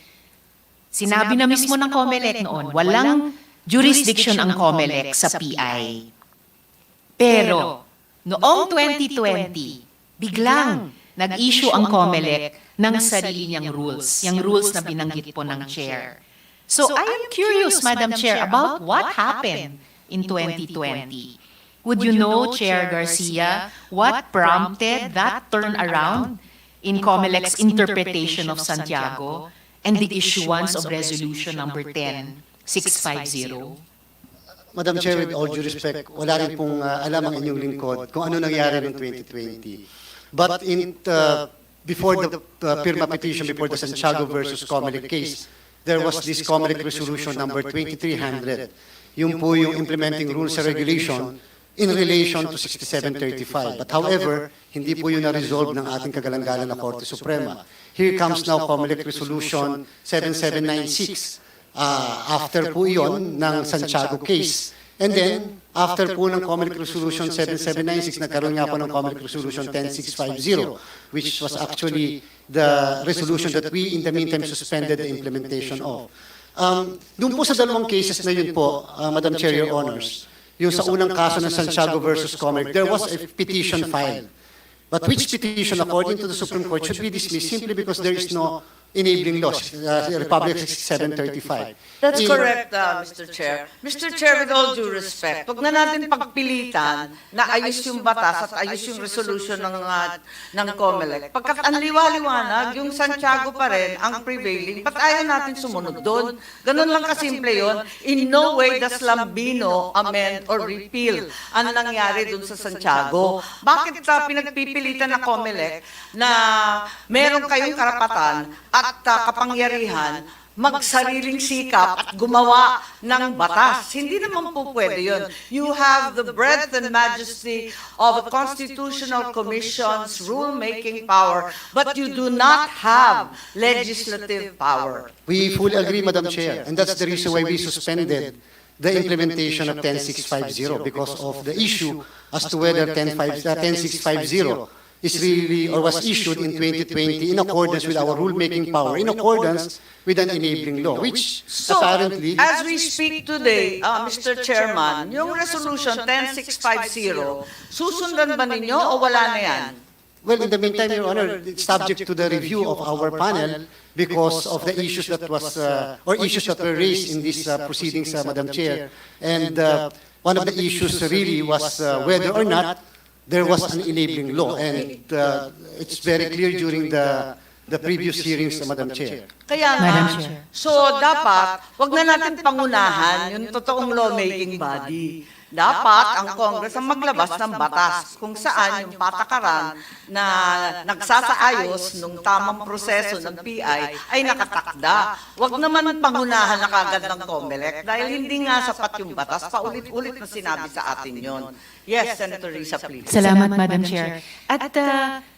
Sinabi na mismo ng Comelec noon, walang jurisdiction ang Comelec sa PI. Pero, noong 2020, biglang nag-issue ang Comelec ng sarili niyang rules, yung rules na binanggit po ng Chair. So, I am curious, Madam Chair, about what happened in 2020. Would you know, Chair Garcia, what prompted that turnaround in Comelec's interpretation of Santiago and the issuance of Resolution number 10650? Madam Chair, with all due respect, wala rin pong alam ang inyong lingkod kung ano nangyari noong 2020. But before the Pirma petition, before the Santiago versus Comelec case, there was this Comelec resolution number 2300. Yung po yung implementing rules and regulation in relation to 6735. But however, hindi po yun na-resolve ng ating kagalang-galang na Korte Suprema. Here comes now Comelec Resolution 7796. After po yun ng Santiago case. And then, after po ng Comelec Resolution 7796, nagkaroon nga po ng Comelec Resolution 10650, which was actually the resolution that we in the meantime suspended the implementation of. Doon po sa dalawang cases na yun po, Madam Chair, Your Honors, yung sa unang kaso ng Santiago versus Comelec, there was a petition filed. But which petition, according to the Supreme Court, should be dismissed simply because there is no enabling law, Republic 6735. That's correct, Mr. Chair. Mr. Chair, with all due respect, huwag na natin pagpilitan na ayos yung batas at ayos yung resolution ng Comelec. Pagkat ang liwaliwanag, yung Santiago pa rin ang prevailing, ba't ayaw natin sumunod doon? Ganun lang kasimple yun. In no way does Lambino amend or repeal ang nangyari doon sa Santiago. Bakit pinagpipilitan na Comelec na meron kayong karapatan at kapangyarihan magsariling sikap at gumawa ng batas? Hindi naman po pwede yun. You have the breadth and majesty of a constitutional commission's rule-making power, but you do not have legislative power. We fully agree, Madam Chair, and that's the reason why we suspended the implementation of 10650 because of the issue as to whether 10650 is really or was issued in 2020 in accordance with our rulemaking power, in accordance with an enabling law, which So, apparently... as we speak today, Mr. Chairman, yung resolution 10650, susundan ba ninyo o wala na yan? Well, in the meantime, Your Honor, it's subject to the review of our panel because of the issues that was or issues that were raised in these proceedings, Madam Chair. And one of the issues really was whether or not there was an enabling law, and it's very clear during the previous hearings, Madam Chair. Kaya nga, so dapat, wag na natin pangunahan yung totoong lawmaking body. dapat ang Congress ang maglabas ng batas kung saan yung patakaran na nagsasaayos nung tamang proseso ng PI ay nakatakda. Huwag naman pangunahan na kagad ng COMELEC dahil hindi nga sapat yung batas. Paulit-ulit na sinabi sa atin yon. Yes, Senator Risa, please. Salamat, Madam Chair. At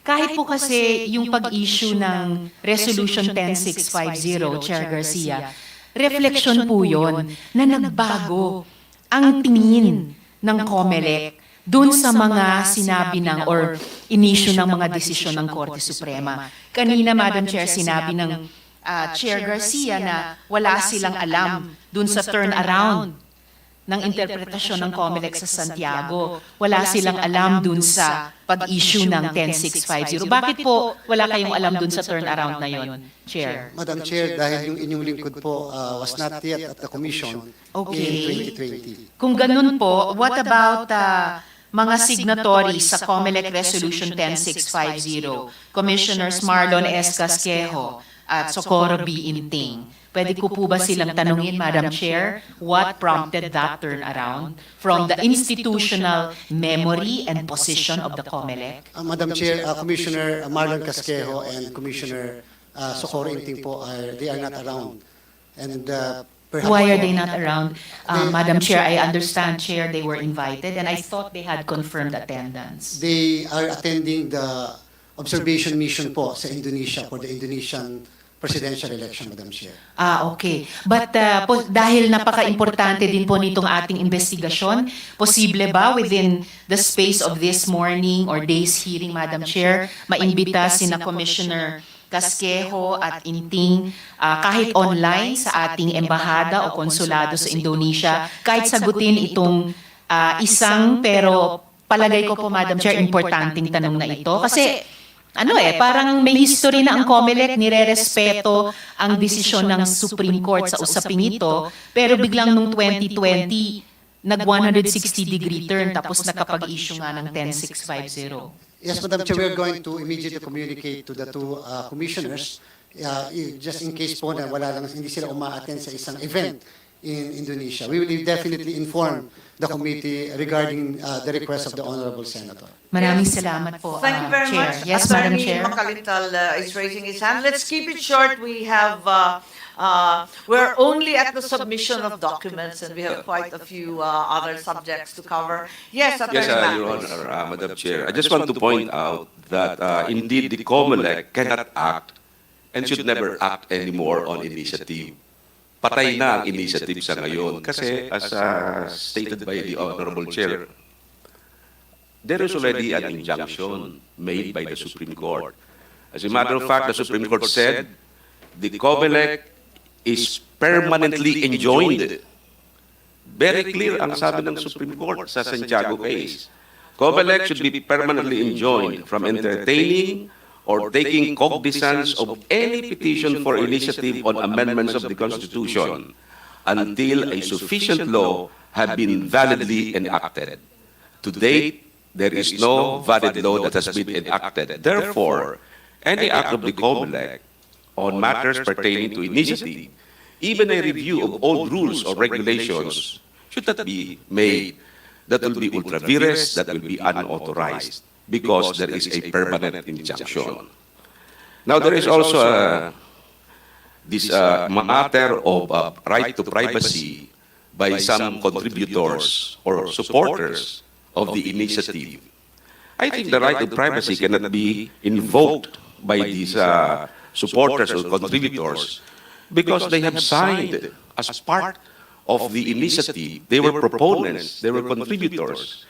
kahit po kasi yung pag-issue ng Resolution 10650, Chair Garcia, reflection po yun na nagbago ang tingin ng COMELEC dun sa mga sinabi ng or inisyu ng mga desisyon ng Korte Suprema. Kanina, Madam Chair, sinabi ng Chair Garcia na wala silang alam dun sa turnaround ng interpretasyon ng COMELEC sa Santiago. Wala silang alam dun sa pag-issue ng 10650. Bakit po wala kayong alam dun sa turnaround na yon, Chair? Madam Chair, dahil yung inyong lingkod po was not yet at the Commission in 2020. Kung ganun po, what about mga signatories sa COMELEC Resolution 10650, Commissioners Marlon S. Casquejo at Socorro B. Inting? Pwede ko po ba silang tanungin, Madam Chair, what prompted that turnaround from the institutional memory and position of the COMELEC? Madam Chair, Commissioner Marlon Casquejo and Commissioner Socorro Inting po, they are not around. And perhaps Why are they not around? Madam Chair, I understand, Chair, they were invited and I thought they had confirmed attendance. they are attending the observation mission po sa Indonesia for the Indonesian presidential election, Madam Chair. Okay. But dahil napaka-importante din po nitong ating investigasyon, posible ba within the space of this morning or day's hearing, Madam Chair, maimbita sina Commissioner Casquejo at Inting kahit online sa ating embahada o konsulado sa Indonesia, kahit sagutin itong isang pero palagay ko po, Madam Chair, importanteng tanong na ito. Kasi parang may history na ang COMELEC, nire-respeto ang desisyon ng Supreme Court sa usaping ito, pero biglang nung 2020, nag-160-degree turn tapos nakapag-issue nga ng 10650. Yes, Madam Chair, we are going to immediately communicate to the two commissioners just in case po na hindi sila uma-attend sa isang event in Indonesia. We will definitely inform the committee regarding the request of the Honorable Senator. Maraming salamat po, Thank you very Chair. much. Yes, Madam Attorney Chair. Makalital is raising his hand. Let's keep it short. We have, we're only at the submission of documents and we have quite a few other subjects to cover. Yes, Attorney Yes, Your Mac. Honor, Madam Chair. I just want to point out that indeed the COMELEC cannot act and should never act anymore on initiative. Patay na ang initiative sa ngayon kasi as stated by the Honorable Chair, there is already an injunction made by the Supreme Court. As a matter of fact, the Supreme Court said the COMELEC is permanently enjoined. Very clear ang sabi ng Supreme Court sa Santiago case. COMELEC should be permanently enjoined from entertaining or taking cognizance of any petition for initiative on amendments of the Constitution until a sufficient law have been validly enacted. To date, there is no valid law that has been enacted. Therefore, any act of the COMELEC on matters pertaining to initiative, even a review of old rules or regulations, should not be made. That will be ultra vires, that will be unauthorized, because there is a permanent injunction. Now, there is also this matter of right to privacy by some contributors or supporters of the initiative. I think the right to privacy cannot be invoked by these supporters or contributors because they have signed as part of the initiative. They were proponents, they were contributors.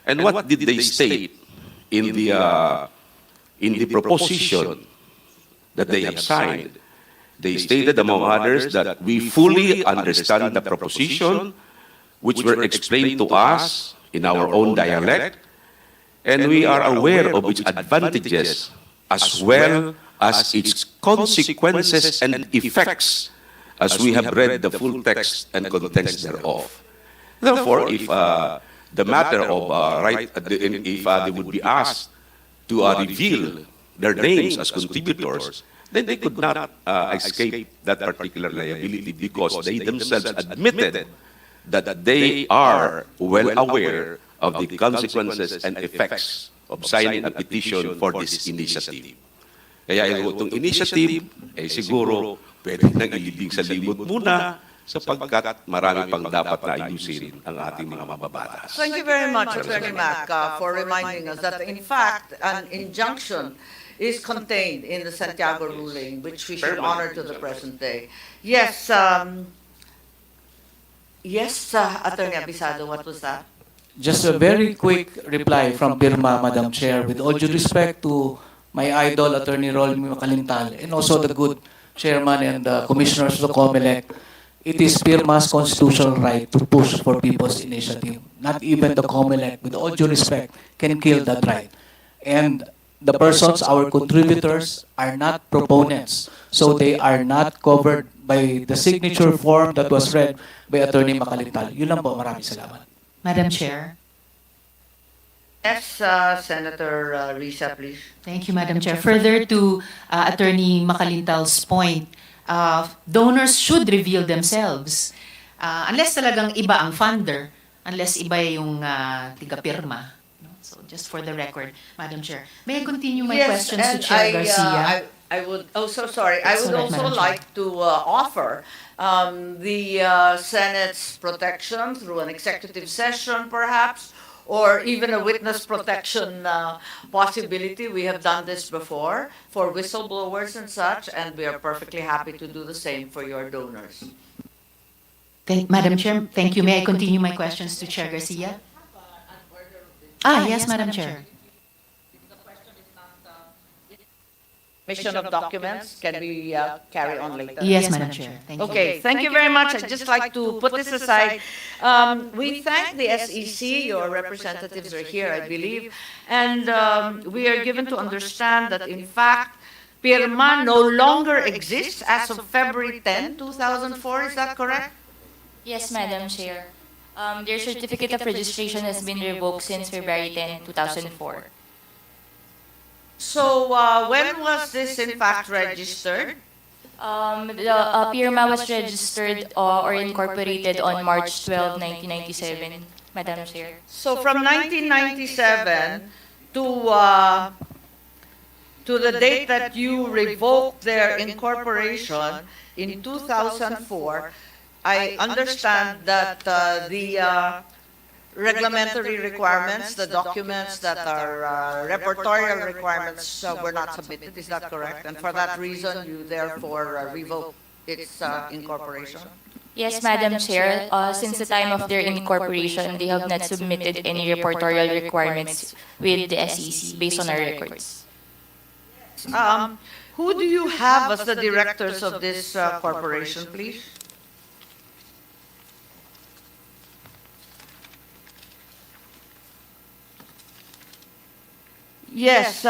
And what did they state in the proposition that they have signed? They stated, among others, that we fully understand the proposition, which were explained to us in our own dialect, and we are aware of its advantages as well as its consequences and effects, as we have read the full text and contents thereof. Therefore, if the matter of if they would be asked to reveal their names as contributors, then they could not escape that particular liability because they themselves admitted that they are well aware of the consequences and effects of signing a petition for this initiative. Kaya itong initiative, siguro pwede nang ilibing sa limot muna sapagkat marami pang dapat na ayusin ang ating mga mababatas. Thank you very much, Attorney Mac, for reminding us that, in fact, an injunction is contained in the Santiago ruling, which we should honor to the present day. Yes, Attorney Abisado, what was that? Just a very quick reply from Pirma, Madam Chair, with all due respect to my idol, Attorney Rolly Makalintal, and also the good chairman and the commissioners of the COMELEC. It is Pirma's constitutional right to push for people's initiative. Not even the COMELEC, with all due respect, can kill that right. And the persons, our contributors, are not proponents. So they are not covered by the signature form that was read by Attorney Makalintal. Yun lang po, maraming salamat. Madam Chair. Yes, Senator Risa, please. Thank you, Madam Chair. Further to Attorney Makalintal's point, donors should reveal themselves. Unless talagang iba ang funder, unless iba yung tiga-pirma. No? So just for the record, Madam Chair. May I continue my questions to Chair Garcia? I would also like to offer the Senate's protection through an executive session, perhaps, or even a witness protection possibility. We have done this before for whistleblowers and such, and we are perfectly happy to do the same for your donors. Madam Chair, thank you. May I continue my questions to Chair Garcia? Yes, Madam Chair. Mission of documents, can we carry on later? Yes, Madam Chair. Thank you. Okay, thank you very much. I'd just like to put this aside. We thank the SEC, your representatives are here, I believe, and we are given to understand that, in fact, PIRMA no longer exists as of February 10, 2004. Is that correct? Yes, Madam Chair. Their certificate of registration has been revoked since February 10, 2004. So, when was this in fact registered? The PIRMA was registered or incorporated on March 12, 1997, Madam Chair. So, from 1997 to the date that you revoked their incorporation in 2004, I understand that the reglementary requirements, the documents that are repertorial requirements were not submitted. Is that correct? And for that reason, you therefore revoke its incorporation? Yes, Madam Chair. Since the time of their incorporation, they have not submitted any reportorial requirements with the SEC based on our records. Who do you have as the directors of this corporation, please? Yes,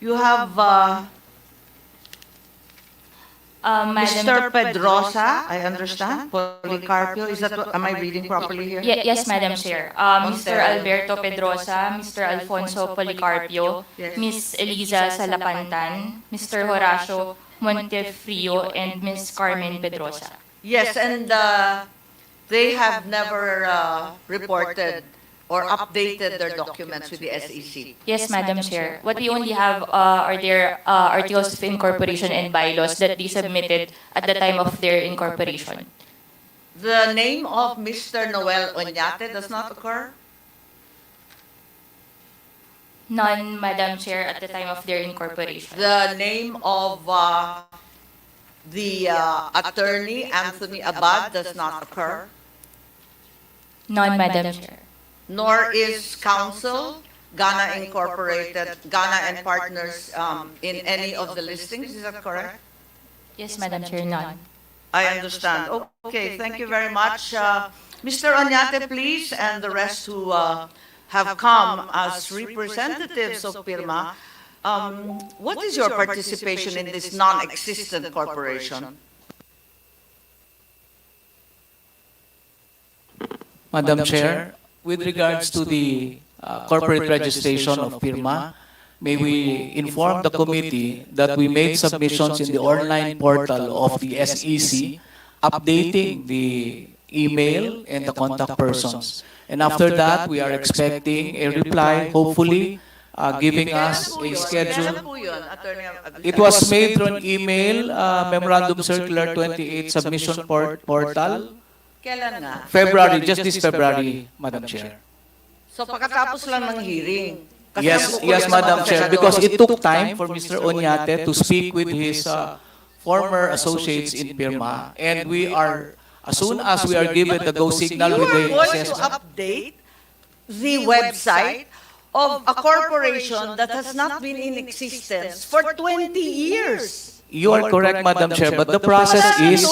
you have Mr. Pedrosa, I understand, Policarpio. Is that what, am I reading properly here? Yes, Madam Chair. Mr. Alberto Pedrosa, Mr. Alfonso Policarpio, Ms. Eliza Salapantan, Mr. Horacio Montefrio, and Ms. Carmen Pedrosa. Yes, and they have never reported or updated their documents with the SEC. Yes, Madam Chair. What we only have are their articles of incorporation and bylaws that they submitted at the time of their incorporation. The name of Mr. Noel Oñate does not occur? None, Madam Chair, at the time of their incorporation. The name of the attorney, Anthony Abad, does not occur? None, Madam Chair. Nor is counsel, Ghana Incorporated, Ghana and Partners in any of the listings, is that correct? Yes, Madam Chair, none. I understand. Okay, thank you very much. Mr. Oñate, please, and the rest who have come as representatives of PIRMA, what is your participation in this non-existent corporation? Madam Chair, with regards to the corporate registration of PIRMA, may we inform the committee that we made submissions in the online portal of the SEC updating the email, and the contact persons. And after that, we are expecting a reply, hopefully, giving us a Kailan schedule. po yun, Attorney Abisado? It was made through an email, Memorandum Circular 28 Submission Portal, Kailan nga? February, just this February, Madam Chair. So pagkatapos lang ng hearing. Kasi Yes, ang yes, kukulit Madam ng Chair, senador. because it took time for Mr. Oñate to speak with his former associates in PIRMA, and we are, as soon as we are given the go signal You with are the going to assessment. update the website of a corporation that has not been in existence for 20 years. You are correct, Madam Chair, but the process is,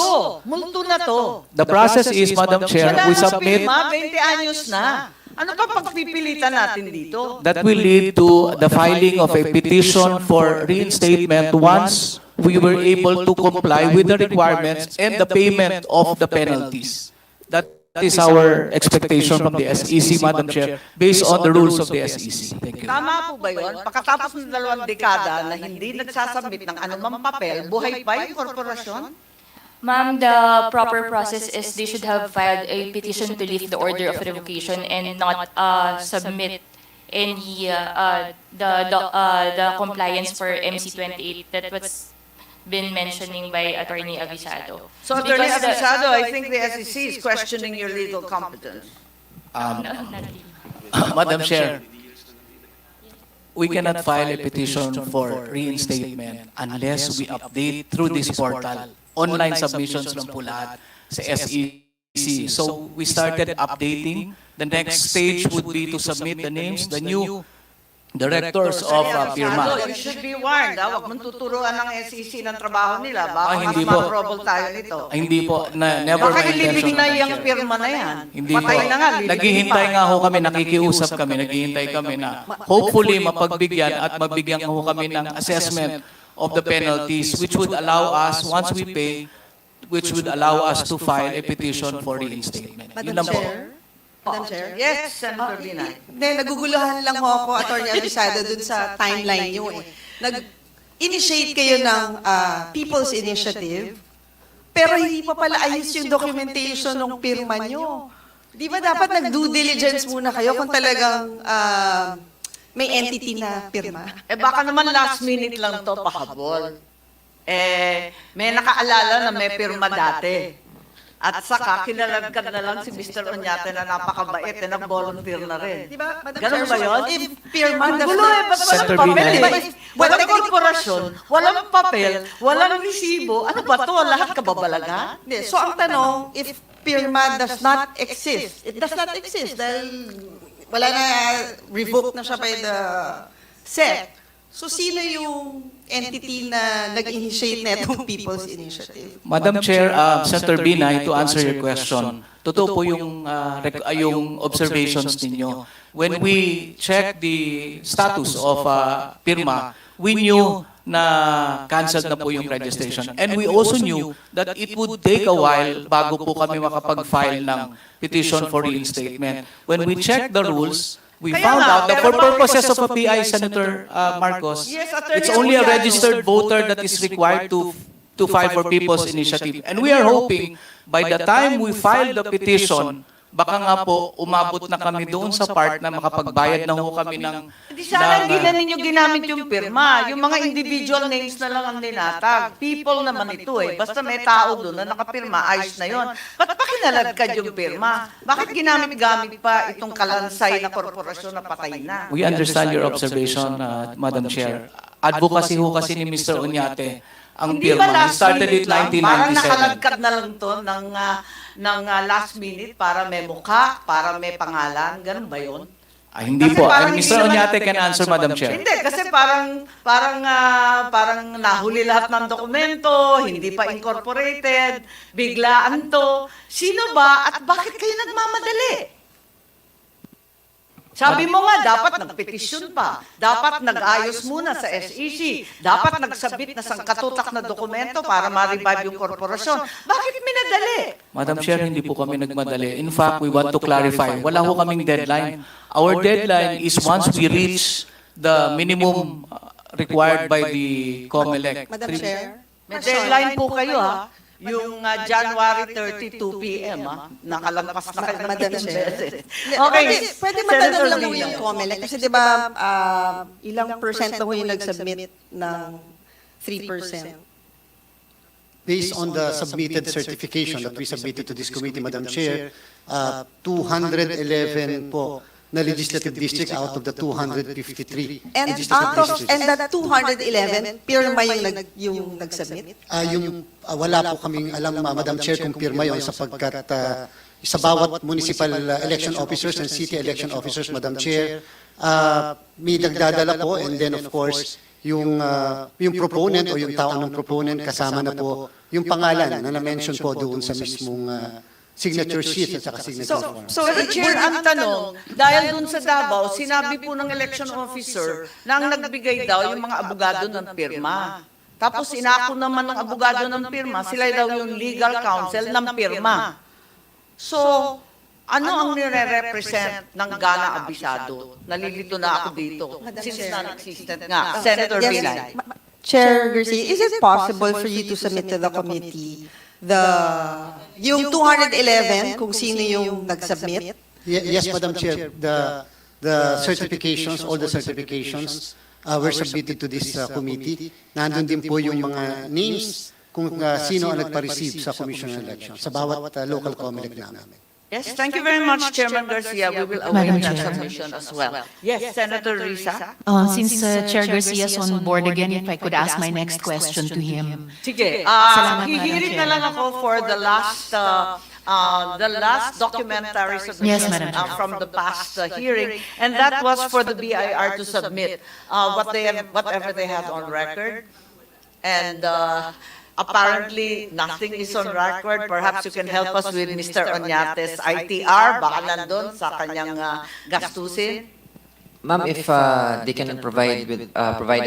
Multo na to. the process is, Madam Chair, Wala we nang submit pirma, 20 anyos na. Ano pa pagpipilitan natin dito? that will lead to the filing of a petition for reinstatement once we were able to comply with the requirements and the payment of the penalties. That is our expectation from the SEC, Madam Chair, based on the rules of the SEC. Thank you. Tama po ba yun? Pagkatapos ng 2 dekada na hindi nagsasubmit ng anumang papel, buhay pa yung korporasyon? Ma'am, the proper process is they should have filed a petition to lift the order of revocation and not submit any the compliance for MC28 that was been mentioning by Attorney Abisado. So, Attorney Because the- Abisado, I think the SEC is questioning your legal competence. No, not really. Madam Chair, we cannot file a petition for reinstatement unless we update through this portal. Online submissions lang po lahat sa SEC. So we started updating. The next stage would be to submit the names, the new directors of PIRMA. You should be warned. Huwag mong tuturuan ng SEC ng trabaho nila. Baka mas hindi po. ma-trouble tayo nito. Hindi po, never Baka my ilibing intention. na yung pirma na yan. Hindi po. Patay na nga, lilibing Naghihintay pa. nga ho kami, nakikiusap kami, naghihintay kami na hopefully mapagbigyan at mabigyan ho kami ng assessment of the penalties which would allow us, once we pay, which would allow us to file a petition for reinstatement. Yun lang po. Madam Chair? Yes, Senator Binay. Hindi, naguguluhan lang ho ako, Attorney Abisado, dun sa timeline nyo eh. Nag-initiate kayo ng People's Initiative, pero hindi pa pala ayos yung documentation ng pirma nyo. Di ba dapat nag-due diligence muna kayo kung talagang may entity na pirma? Baka naman last minute lang to pahabol. May nakaalala na may pirma dati. At saka, kinalagkan na lang si Mr. Oñate na napakabait na nag-volunteer na rin. Di ba, Madam Ganun Chair, ba yun? if pirma does Gulo not... ba't walang Senator papel? Binay. Walang korporasyon, walang papel, walang resibo. Ano ba to? Lahat kababalagan? Hindi, so ang tanong, if pirma does not exist, it does not exist dahil wala na, revoked na siya by the SEC. So sino yung entity na nag-initiate na itong People's Initiative? Madam Chair, Senator Binay, to answer your question, totoo po yung observations ninyo. When we check the status of PIRMA, we knew na canceled na po yung registration. And we also knew that it would take a while bago po kami makapag-file ng petition for reinstatement. When we checked the rules, we found out that for purposes of a PI, Senator Marcos, Yes, Attorney it's only a Abisado. registered voter that is required to file for People's Initiative. And we are hoping by the time we file the petition, baka nga po umabot na kami doon sa part na makapagbayad na ho kami ng... Hindi sana hindi na ninyo ginamit yung pirma. Yung mga individual names na lang ang ninatag. People naman ito eh. Basta may tao doon na nakapirma, ayos na yon. Ba't pa kinalagkad yung pirma? Bakit ginamit-gamit pa itong kalansay na korporasyon na patay na? We understand your observation, Madam Chair. Advocacy ho kasi ni Mr. Oñate ang Hindi ba PIRMA. He last started minute it lang? Parang 1997. nakalagkad na lang to ng last minute para may mukha, para may pangalan. Ganun ba yun? Hindi Kasi po. parang And hindi Mr. naman- Oñate can answer, Madam Chair. Hindi, kasi parang nahuli lahat ng dokumento, hindi pa incorporated, biglaan to. Sino ba at bakit kayo nagmamadali? Sabi mo nga, dapat nagpetisyon pa. Dapat nag-ayos muna sa SEC. Dapat nagsabit na sangkatutak na dokumento para ma-revive yung korporasyon. Bakit minadali? Madam Chair, hindi po kami nagmadali. In fact, we want to clarify. Wala ho kaming deadline. Our deadline is once we reach the minimum required by the COMELEC. Madam Chair? May deadline po kayo ha. yung January 32 p.m. Nakalampas na kayo ng Madam isang Chair. beses. Okay, pwede matanong Senator lang po Rina. yung COMELEC. Kasi di ba, ilang percent na po yung nag-submit ng 3%? Based on the submitted certification that we submitted to this committee, Madam Chair, 211 po na legislative district out of the 253 And legislative out of, districts. and that 211, pirma yung nag-submit? Wala po kaming alam, Madam Chair, kung pirma yun sapagkat sa bawat municipal election officers and city election officers, Madam Chair, may nagdadala po, and then of course, yung proponent o yung tao ng proponent kasama na po yung pangalan na na-mention po doon sa mismong signature sheet at saka signature form. So, Chair, ang tanong, dahil dun sa Davao, sinabi po ng election officer na ang nagbigay daw yung mga abogado ng pirma. Tapos inako naman ng abogado ng pirma, sila daw yung legal counsel ng pirma. So, ano ang nire-represent ng Ghana Abisado? Nalilito na ako dito. Since non-existent nga. Senator Yes. Binay. Chair Garcia, is it possible for you to submit to the committee yung 211, kung sino yung nag-submit? Yes, Madam Chair. The certifications, all the certifications were submitted to this committee. Nandun din po yung mga names kung sino ang nagpa-receive sa Commission on Elections sa bawat local COMELEC namin. Yes, thank you very much, Chairman Garcia. We will await Madam that Chair. submission as well. Yes, Senator Risa. Since Chair Garcia is on board again, if I could ask my next question to him. Sige, Salamat, Madam hihiring na Chair. lang ako for the last documentary submission Yes, Madam Chair. from the past hearing, and that was for the BIR to submit whatever they had on record. And apparently, nothing is on record. Perhaps you can help us with Mr. Oñate's ITR, baka nandun sa kanyang gastusin. Ma'am, if they can provide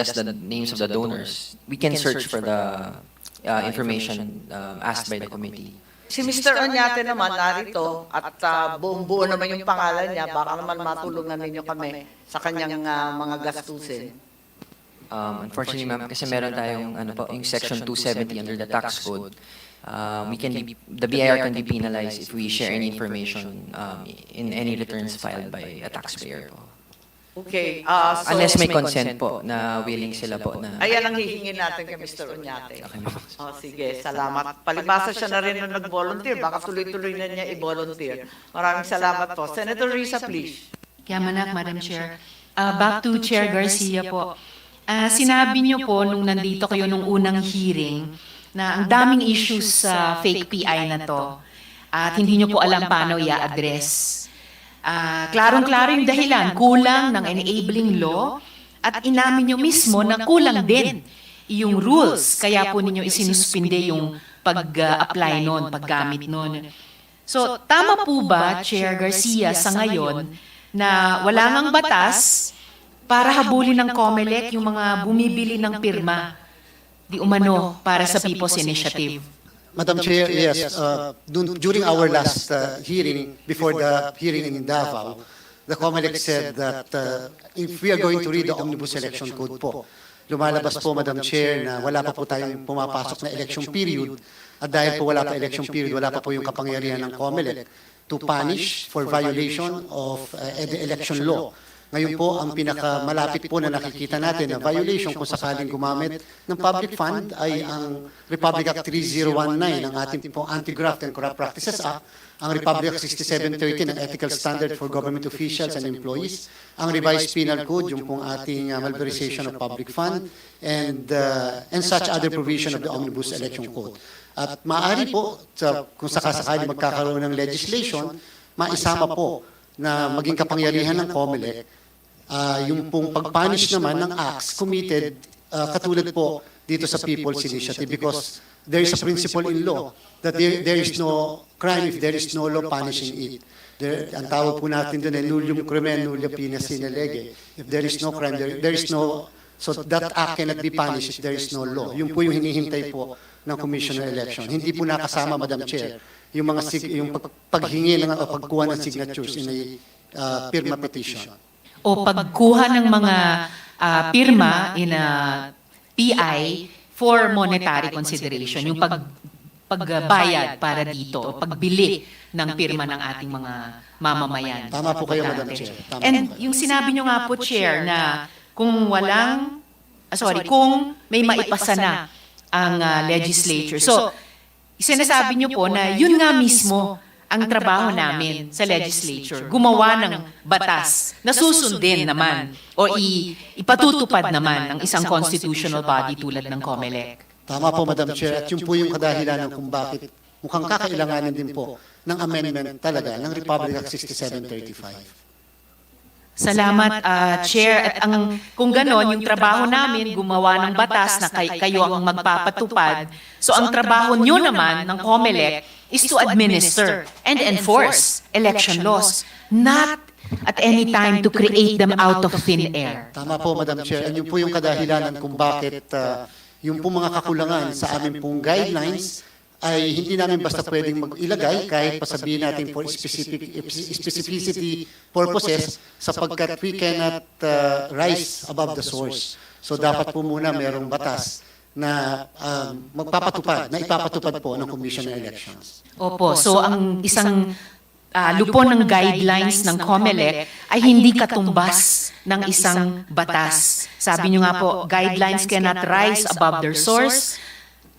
us the names of the donors, we can search for the information asked by the committee. Si Mr. Oñate naman narito at buong-buo naman yung pangalan niya, baka naman matulungan ninyo kami sa kanyang mga gastusin. Unfortunately, ma'am, kasi meron tayong yung Section 270 under the tax code. The BIR can be penalized if we share any information in any returns filed by a taxpayer po. Okay. Unless may consent po na willing sila po na... Ayan ang hihingin natin kay Mr. Oñate. Sige, salamat. Palibasa siya na rin na nag-volunteer. Baka tuloy-tuloy na niya i-volunteer. Maraming salamat po. Senator Risa, please. Yamanak, Madam Chair. Back to Chair Garcia po. Sinabi niyo po nung nandito kayo nung unang hearing na ang daming issues sa fake PI na to at hindi niyo po alam paano i-address. Klarong-klaro yung dahilan, kulang ng enabling law at inamin niyo mismo na kulang din yung rules kaya po ninyo isinuspinde yung pag-apply nun, paggamit nun. So, tama po ba, Chair Garcia, sa ngayon na wala ngang batas para habulin ng COMELEC yung mga bumibili ng pirma di umano para sa People's Initiative? Madam Chair, yes. During our last hearing, before the hearing in Davao, the COMELEC said that if we are going to read the Omnibus Election Code po, lumalabas po, Madam Chair, na wala pa po tayong pumapasok na election period. At dahil po wala pa election period, wala pa po yung kapangyarihan ng COMELEC to punish for violation of the election law. Ngayon po, ang pinakamalapit po na nakikita natin na violation kung sakaling gumamit ng public fund ay ang Republic Act 3019 ng ating pong Anti-Graft and Corrupt Practices Act, ang Republic Act 6713 ng Ethical Standard for Government Officials and Employees, ang Revised Penal Code, yung pong ating malversation of public fund, and such other provision of the Omnibus Election Code. At maaari po, kung sakasakali magkakaroon ng legislation, maisama po na maging kapangyarihan ng COMELEC yung pong pag-punish naman ng acts committed katulad po dito sa People's Initiative because there is a principle in law that there is no crime if there is no law punishing it. Ang tawag po natin doon ay nullium crimen nullia pena sine lege. If there is no crime, there is no, so that act cannot be punished if there is no law. Yun po yung hinihintay po ng Commission on Election. Hindi po nakasama, Madam Chair, yung mga yung paghingi ng pagkuha ng signatures in a pirma petition. O pagkuha ng mga pirma in a PI for monetary consideration, yung pagbayad para dito, o pagbili ng pirma ng ating mga mamamayan. Tama po kayo, Madam Importante. Chair. Tama And po kayo. yung sinabi nyo nga po, Chair, na kung kung may maipasa na ang legislature. So, sinasabi nyo po na yun nga mismo ang trabaho namin sa legislature, gumawa ng batas na susundin naman o ipatutupad naman ng isang constitutional body tulad ng COMELEC. Tama po, Madam Chair. At yun po yung kadahilanan kung bakit mukhang kakailanganin din po ng amendment talaga ng Republic Act 6735. Salamat, Chair. At kung ganon, yung trabaho namin, gumawa ng batas na kayo ang magpapatupad. So ang trabaho nyo naman ng COMELEC is to administer and enforce election laws, not at any time to create them out of thin air. Tama po, Madam Chair. And yun po yung kadahilanan kung bakit yung po mga kakulangan sa aming pong guidelines ay hindi namin basta pwedeng mag-ilagay kahit pasabihin natin for specificity purposes sapagkat we cannot rise above the source. So dapat po muna mayroong batas na ipapatupad po ng Commission on Elections. Opo, so ang isang lupon ng guidelines ng COMELEC ay hindi katumbas ng isang batas. Sabi nyo nga po, guidelines cannot rise above their source.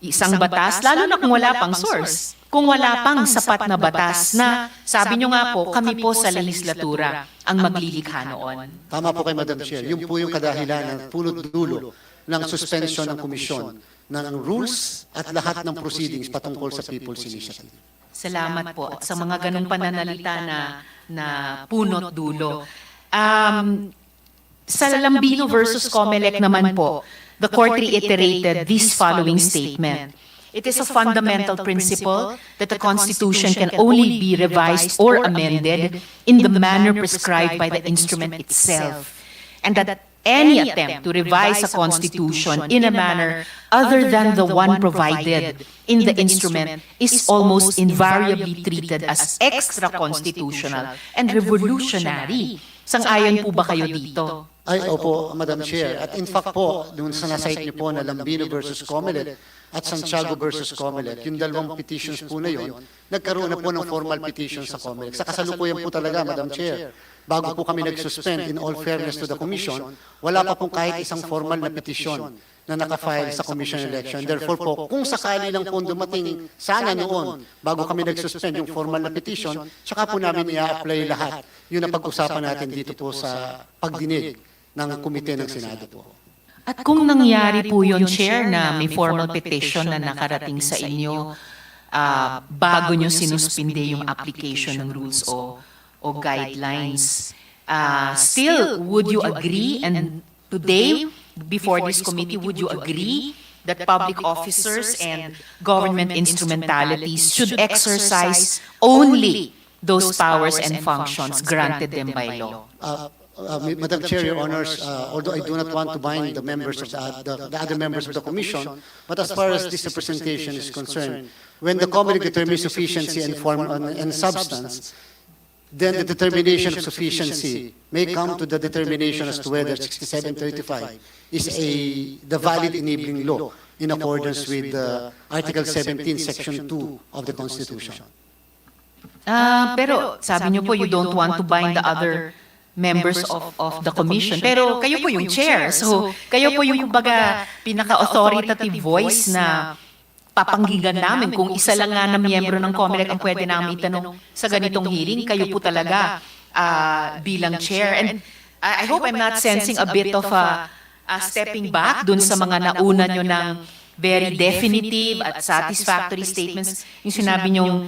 Isang batas, lalo na kung wala pang source. Kung wala pang sapat na batas na, sabi nyo nga po, kami po sa legislatura ang maglilikha noon. Tama po kay Madam Chair. Yun po yung kadahilanan, punot dulo ng suspension ng komisyon ng rules at lahat ng proceedings patungkol sa People's Initiative. Salamat po. At sa mga ganong pananalita na punot dulo. Sa Lambino versus COMELEC naman po, the court reiterated this following statement. It is a fundamental principle that the Constitution can only be revised or amended in the manner prescribed by the instrument itself, and that any attempt to revise a Constitution in a manner other than the one provided in the instrument is almost invariably treated as extra-constitutional and revolutionary. Sang-ayon po ba kayo dito? Ay, opo, Madam Chair. At in fact po, dun sa nasite niyo po na Lambino versus COMELEC at Santiago versus COMELEC, yung dalawang petitions po na yun, nagkaroon na po ng formal petition sa COMELEC. Sa kasalukuyan po talaga, Madam Chair, bago po kami nag-suspend, in all fairness to the Commission, wala pa pong kahit isang formal na petition na nakafile sa Commission Election. Therefore po, kung sakali lang po dumating sana noon, bago kami nag-suspend yung formal na petition, tsaka po namin i-apply lahat. Yun ang pag-usapan natin dito po sa pagdinig ng komite ng Senado po. At kung nangyari po yun, Chair, na may formal petition na nakarating sa inyo bago nyo sinuspinde yung application ng rules o guidelines, still, would you agree, and today, before this committee, would you agree that public officers and government instrumentalities should exercise only those powers and functions granted them by law? Madam Chair, Your Honors, although I do not want to bind the members of the other members of the Commission, but as far as this representation is concerned, when the COMELEC determines sufficiency and form and substance, then the determination of sufficiency may come to the determination as to whether 6735 is the valid enabling law in accordance with Article 17, Section 2 of the Constitution. Pero sabi niyo po, you don't want to bind the other members of the commission. Pero kayo po yung chair. So, kayo po yung kumbaga pinaka-authoritative voice na papanggigan namin. Kung isa lang nga na miyembro ng COMELEC ang pwede namin itanong sa ganitong hearing, kayo po talaga bilang chair. And I hope I'm not sensing a bit of stepping back dun sa mga nauna nyo ng very definitive at satisfactory statements. Yung sinabi nyo,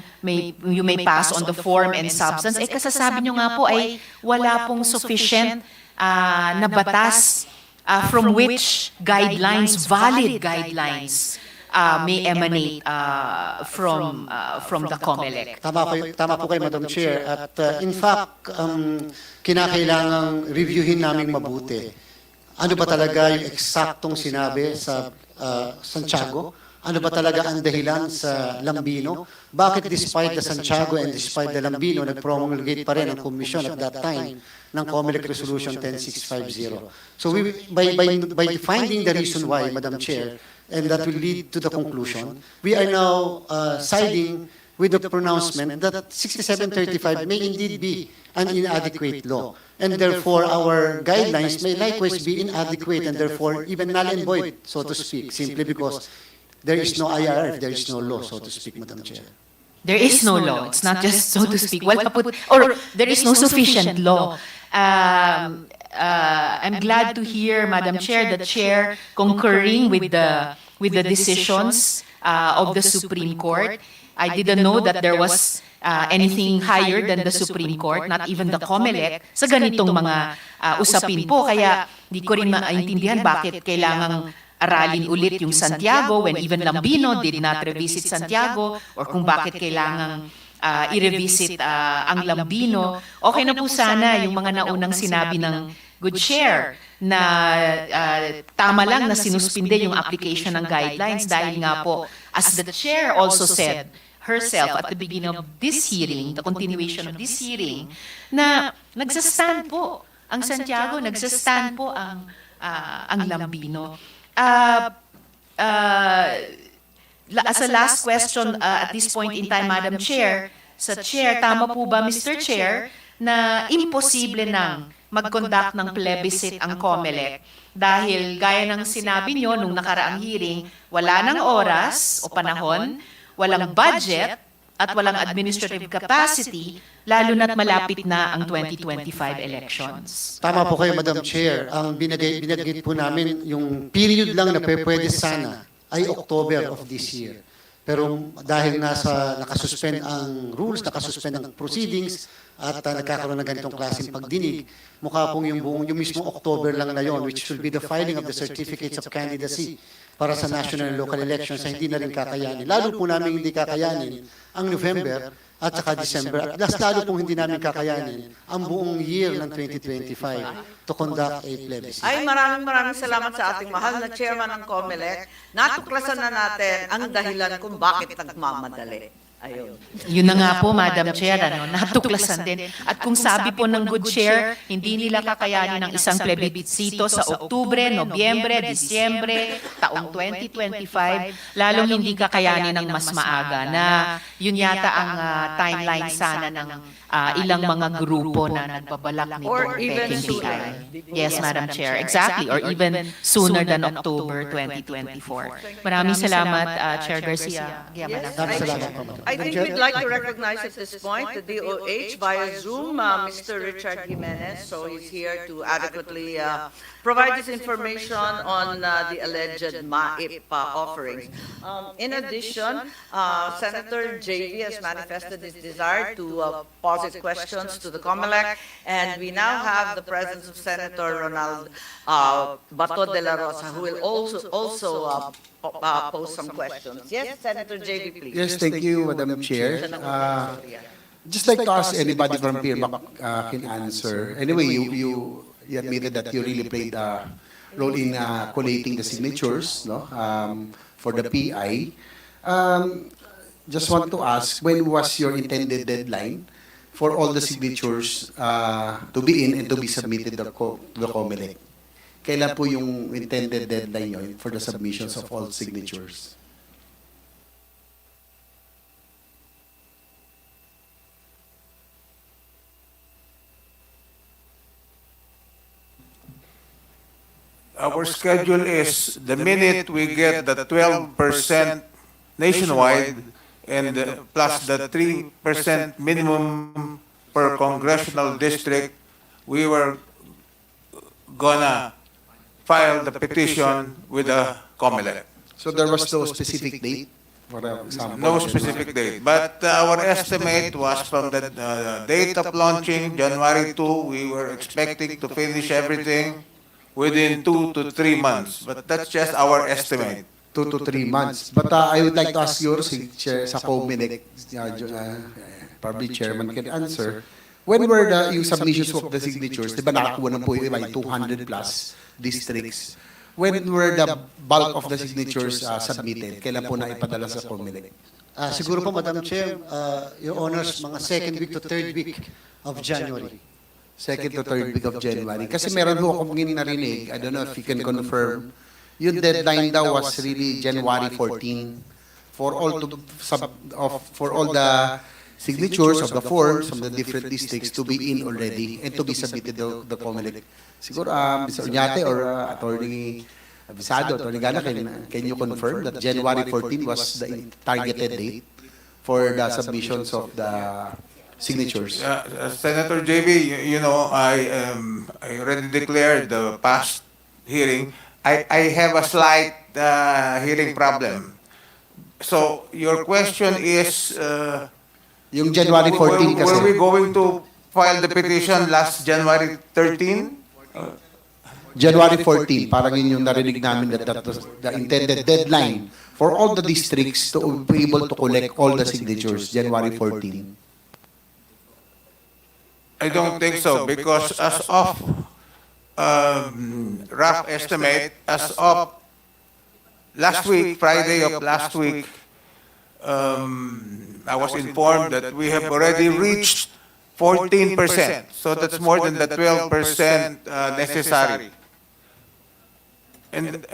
you may pass on the form and substance. Kasasabi nyo nga po ay wala pong sufficient na batas from which guidelines, valid guidelines, may emanate from the COMELEC. Tama po kayo, Madam Chair. At in fact, kinakailangang reviewin namin mabuti. Ano ba talaga yung eksaktong sinabi sa Santiago? Ano ba talaga ang dahilan sa Lambino? Bakit despite the Santiago and despite the Lambino, nag-promulgate pa rin ang komisyon at that time ng COMELEC Resolution 10650? So by finding the reason why, Madam Chair, and that will lead to the conclusion. We are now siding with the pronouncement that 6735 may indeed be an inadequate law, and therefore our guidelines may likewise be inadequate and therefore even null and void, so to speak, simply because there is no IRR if there is no law, so to speak, Madam Chair. There is no law. It's not just so to speak. Well, or there is no sufficient law. I'm glad to hear, Madam Chair, the Chair concurring with the decisions of the Supreme Court. I didn't know that there was anything higher than the Supreme Court, not even the COMELEC, sa ganitong mga usapin po. Kaya di ko rin maintindihan bakit kailangang aralin ulit yung Santiago when even Lambino did not revisit Santiago, or kung bakit kailangang i-revisit ang Lambino. Okay na po sana yung mga naunang sinabi ng Good Chair na tama lang na sinuspinde yung application ng guidelines dahil nga po, as the Chair also said herself at the beginning of this hearing, the continuation of this hearing, na nagsastand po ang Santiago, nagsastand po ang Lambino. As a last question at this point in time, Madam Chair, sa Chair, tama po ba, Mr. Chair, na imposible nang mag-conduct ng plebiscite ang COMELEC dahil gaya ng sinabi nyo nung nakaraang hearing, wala ng oras o panahon, walang budget, at walang administrative capacity, lalo na't malapit na ang 2025 elections. Tama po kayo, Madam Chair. Ang binagit po namin, yung period lang na pwede sana ay October of this year. Pero dahil nakasuspend ang rules, nakasuspend ang proceedings, at nagkakaroon ng ganitong klaseng pagdinig, mukha pong yung mismo October lang na yon, which will be the filing of the certificates of candidacy para sa national and local elections, ay hindi na rin kakayanin. Lalo po namin hindi kakayanin ang November at saka December. At lalo pong hindi namin kakayanin ang buong year ng 2025 to conduct a plebiscite. Ay, maraming salamat sa ating mahal na chairman ng COMELEC. Natuklasan na natin ang dahilan kung bakit nagmamadali. Ayun. Yun na nga po, Madam Chair, natuklasan din. At kung sabi po ng Good Chair, hindi nila kakayanin ng isang plebiscito sa Oktubre, Nobyembre, Disyembre, taong 2025, lalong hindi kakayanin ng mas maaga na yun yata ang timeline sana ng ilang mga grupo na nagbabalak nitong peking PI. Yes, Madam Chair, exactly. Or even sooner than October 2024. Maraming salamat, Chair Garcia. I think we'd like to recognize at this point the DOH via Zoom, Mr. Richard Jimenez. So he's here to adequately provide this information on the alleged MAIP offerings. In addition, Senator JV has manifested his desire to posit questions to the COMELEC, and we now have the presence of Senator Ronald Bato de la Rosa, who will also pose some questions. Yes, Senator JV, please. Yes, thank you, Madam Chair. Just like to ask anybody from PIRMAC can answer. Anyway, you admitted that you really played a role in collating the signatures, no, for the PI. Just want to ask, when was your intended deadline for all the signatures to be in and to be submitted to the COMELEC? Kailan po yung intended deadline yun for the submissions of all signatures? Our schedule is the minute we get the 12% nationwide and plus the 3% minimum per congressional district, we were gonna file the petition with the COMELEC. So there was no specific date? For example? No specific date. But our estimate was from the date of launching, January 2, we were expecting to finish everything within 2 to 3 months. But that's just our estimate. 2 to 3 months. But I would like to ask yours, Chair, sa COMELEC, probably Chairman can answer. When were yung submissions of the signatures? Di ba nakakuha na po yung 200 plus districts? When were the bulk of the signatures submitted? Kailan po na ipadala sa COMELEC? Siguro po, Madam Chair, Your Honors, mga second week to third week of January. Second to third week of January. Kasi meron po akong narinig, I don't know if you can confirm, yung deadline daw was really January 14 for all to for all the signatures of the forms from the different districts to be in already and to be submitted to the COMELEC. Siguro, Mr. Uñate or Attorney Abisado, Attorney Gana, can you confirm that January 14 was the targeted date for the submissions of the signatures? Senator JB, you know, I already declared the past hearing. I have a slight hearing problem. So your question is, yung January 14 kasi. were we going to file the petition last January 13? January 14, parang yun yung narinig namin that was the intended deadline for all the districts to be able to collect all the signatures, January 14. I don't think so, because as of rough estimate, as of last week, Friday of last week, I was informed that we have already reached 14%. So that's more than the 12% necessary. And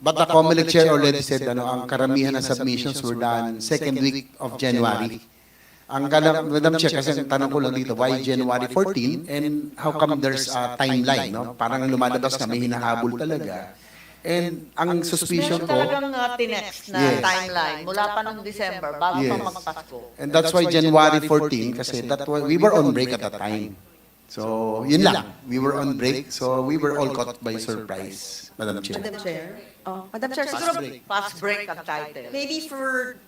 But the COMELEC chair already said ang karamihan ng submissions were done second week of January. Madam Chair, kasi ang tanong ko lang dito, why January 14 and how come there's a timeline, no? Parang lumalabas na may hinahabol talaga. And ang suspicion ko, Meron talagang tinext na timeline mula pa ng December bago pa magpasko. and that's why January 14 kasi we were on break at that time. So, yun lang. We were on break, so we were all caught by surprise, Madam Chair. Madam Chair? Madam Chair, siguro Past break ang title. maybe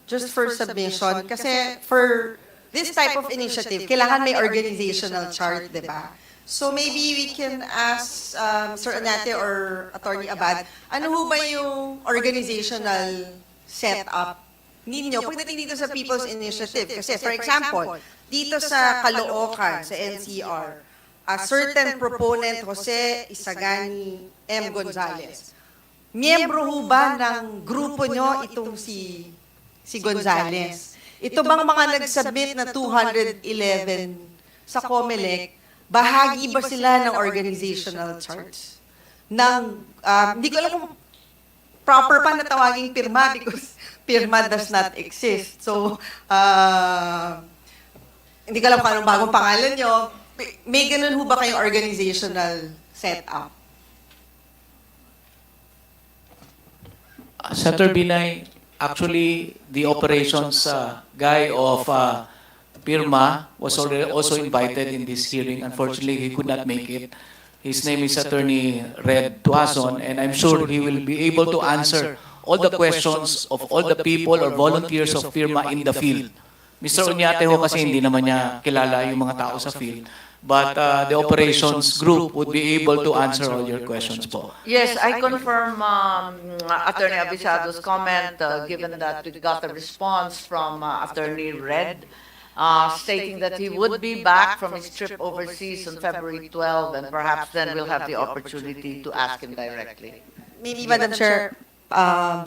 just for submission, kasi for this type of initiative, kailangan may organizational chart, di ba? So maybe we can ask Sir Anate or Attorney Abad, ano ho ba yung organizational setup ninyo pagdating dito sa People's Initiative? Kasi for example, dito sa Caloocan, sa NCR, a certain proponent, Jose Isagani M. Gonzales. Miyembro ho ba ng grupo nyo itong si Gonzales? Ito bang mga nag-submit na 211 sa COMELEC, bahagi ba sila ng organizational charts? Hindi ko alam kung proper pa na tawaging pirma because pirma does not exist. So, hindi ko alam kung anong bagong pangalan nyo. May ganun ho ba kayong organizational setup? Senator Binay, actually, the operations guy of Pirma was also invited in this hearing. Unfortunately, he could not make it. His name is Attorney Red Tuason, and I'm sure he will be able to answer all the questions of all the people or volunteers of Pirma in the field. Mr. Uñate ho kasi hindi naman niya kilala yung mga tao sa field. But the operations group would be able to answer all your questions po. Yes, I confirm Attorney Abisado's comment, given that we got a response from Attorney Red, stating that he would be back from his trip overseas on February 12, and perhaps then we'll have the opportunity to ask him directly. Maybe, Madam Chair,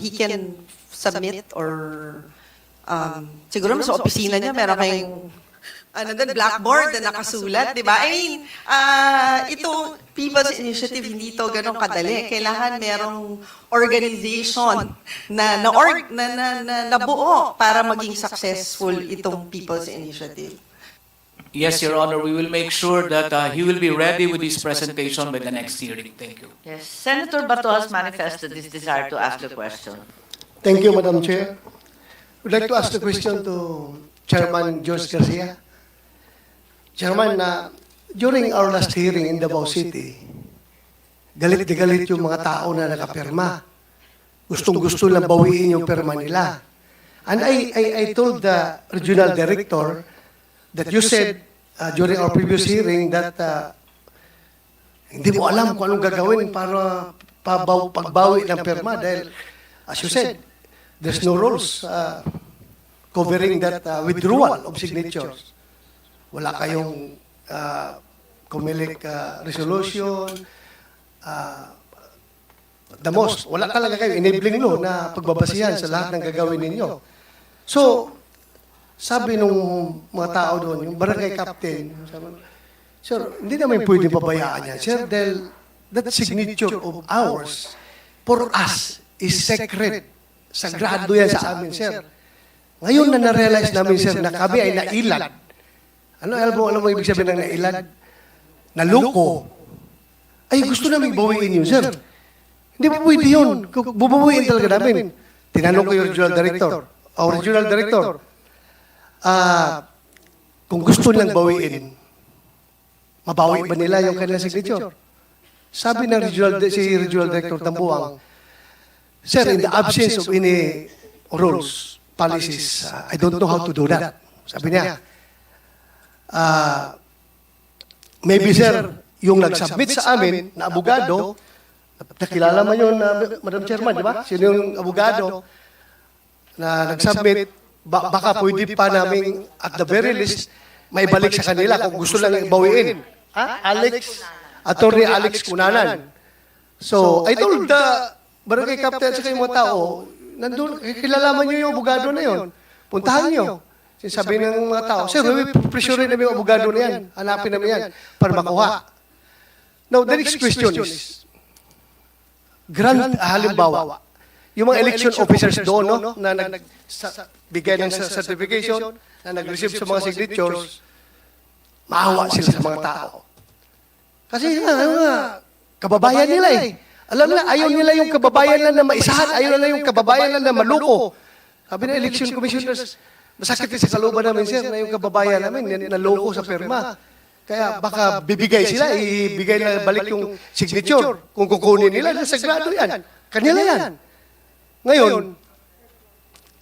he can submit or siguro sa opisina niya meron kayong blackboard na nakasulat, di ba? I mean, ito, People's Initiative, hindi ito ganun kadali. Kailangan merong organization na nabuo para maging successful itong People's Initiative. Yes, Your Honor, we will make sure that he will be ready with his presentation by the next hearing. Thank you. Yes, Senator Bato has manifested his desire to ask the question. Thank you, Madam Chair. Would like to ask the question to Chairman George Garcia. Chairman, during our last hearing in Davao City, galit na galit yung mga tao na nakapirma. Gustong-gusto lang bawiin yung pirma nila. And I told the regional director that you said during our previous hearing that hindi mo alam kung anong gagawin para pagbawi ng pirma dahil, as you said, there's no rules covering that withdrawal of signatures. Wala kayong COMELEC resolution, the most, wala talaga kayo enabling law na pagbabasihan sa lahat ng gagawin ninyo. So, sabi nung mga tao doon, yung barangay captain, sabi, sir, hindi naman pwede pabayaan yan, sir, dahil that signature of ours, for us, is sacred. Sagrado yan sa amin, sir. Ngayon na na-realize namin, sir, na kami ay nailad. Alam mo ibig sabihin ng nailad? Naluko. Ay, gusto namin bawiin yun, sir. Hindi pa pwede yun. Bubawiin talaga namin. Tinanong ko yung regional director, kung gusto nilang bawiin, mabawi ba nila yung kanilang signature? Sabi ng regional director Tambuang, sir, in the absence of any rules, policies, I don't know how to do that. Sabi niya, maybe sir, yung nag-submit sa amin na abogado, nakilala man yun, Madam Chairman, di ba? Sino yung abogado na nag-submit, baka pwede pa namin at the very least, may balik sa kanila kung gusto lang ibawiin. Attorney Alex Cunanan. So, I told the barangay captain sa kayong mga tao, nandun, kilalaman nyo yung abogado na yun. Puntahan nyo. Sinasabi ng mga tao, sir, pressure namin yung abogado na yan. Hanapin namin yan para makuha. Now, the next question is, halimbawa, yung mga election officers doon, no, na nagbigay ng certification, na nag-receive sa mga signatures, maawa sila sa mga tao. Kasi kababayan nila eh. Alam na, ayaw nila yung kababayan lang na maisahan, ayaw nila yung kababayan lang na maluko. Sabi na election commissioners, masakit sa kaluban namin, sir, na yung kababayan namin naloko sa perma. Kaya baka bibigay sila, ibigay na balik yung signature. Kung kukunin nila, sagrado yan. Kanila yan. Ngayon,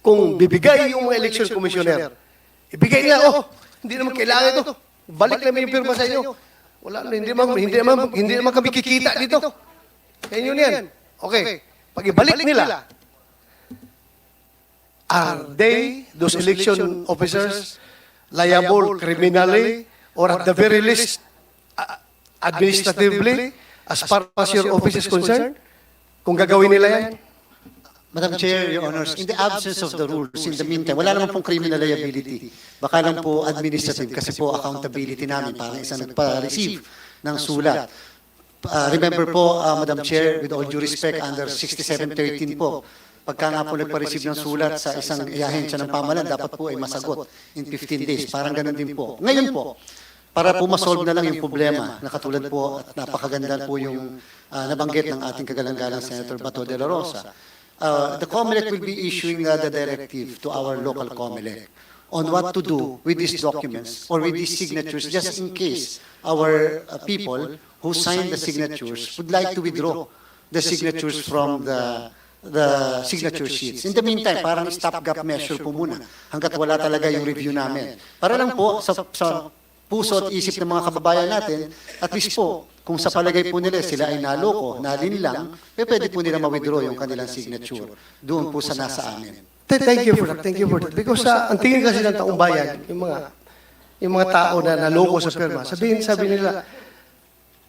kung bibigay yung mga election commissioner, ibigay nila, hindi naman kailangan ito. Balik namin yung perma sa inyo. Wala, hindi naman kami kikita dito. Kaya yun yan. Okay. Pag ibalik nila, are they, those election officers, liable criminally, or at the very least, administratively, as far as your office is concerned? Kung gagawin nila yan? Madam Chair, Your Honors, in the absence of the rules, in the meantime, wala naman pong criminal liability. Baka lang po administrative kasi po accountability namin parang isang nagpa-receive ng sulat. Remember po, Madam Chair, with all due respect, under 6713 po, pagka nga po nagpa-receive ng sulat sa isang ahensya ng pamahalaan, dapat po ay masagot in 15 days. Parang ganun din po. Ngayon po, para po masolve na lang yung problema, na katulad po at napakaganda po yung nabanggit ng ating kagalang-galang Senator Bato de la Rosa, the COMELEC will be issuing the directive to our local COMELEC on what to do with these documents or with these signatures just in case our people who signed the signatures would like to withdraw the signatures from the signature sheets. In the meantime, parang stopgap measure po muna hanggat wala talaga yung review namin. Para lang po sa puso at isip ng mga kababayan natin, at least po, kung sa palagay po nila sila ay naloko, nalinlang, pwede po nila ma-withdraw yung kanilang signature doon po sa nasa amin. Thank you for that. Thank you for that. Because ang tingin kasi ng taong bayan, yung mga tao na naloko sa perma, sabi nila,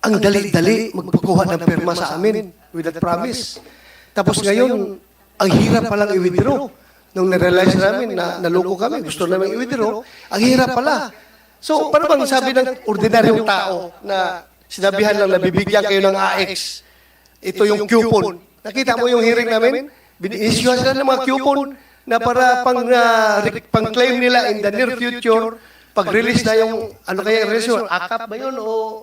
ang dali-dali magpakuha ng perma sa amin with that promise. Tapos ngayon, ang hirap palang i-withdraw. Nung na-realize namin na naloko kami, gusto namin i-withdraw, ang hirap pala. So, paano bang sabi ng ordinaryong tao na sinabihan lang na bibigyan kayo ng AX, ito yung coupon. Nakita mo yung hearing namin? Inisyuhan sila ng mga coupon na para pang-claim nila in the near future, pag-release na yung, ano kaya yung resolution, AKAP ba yun o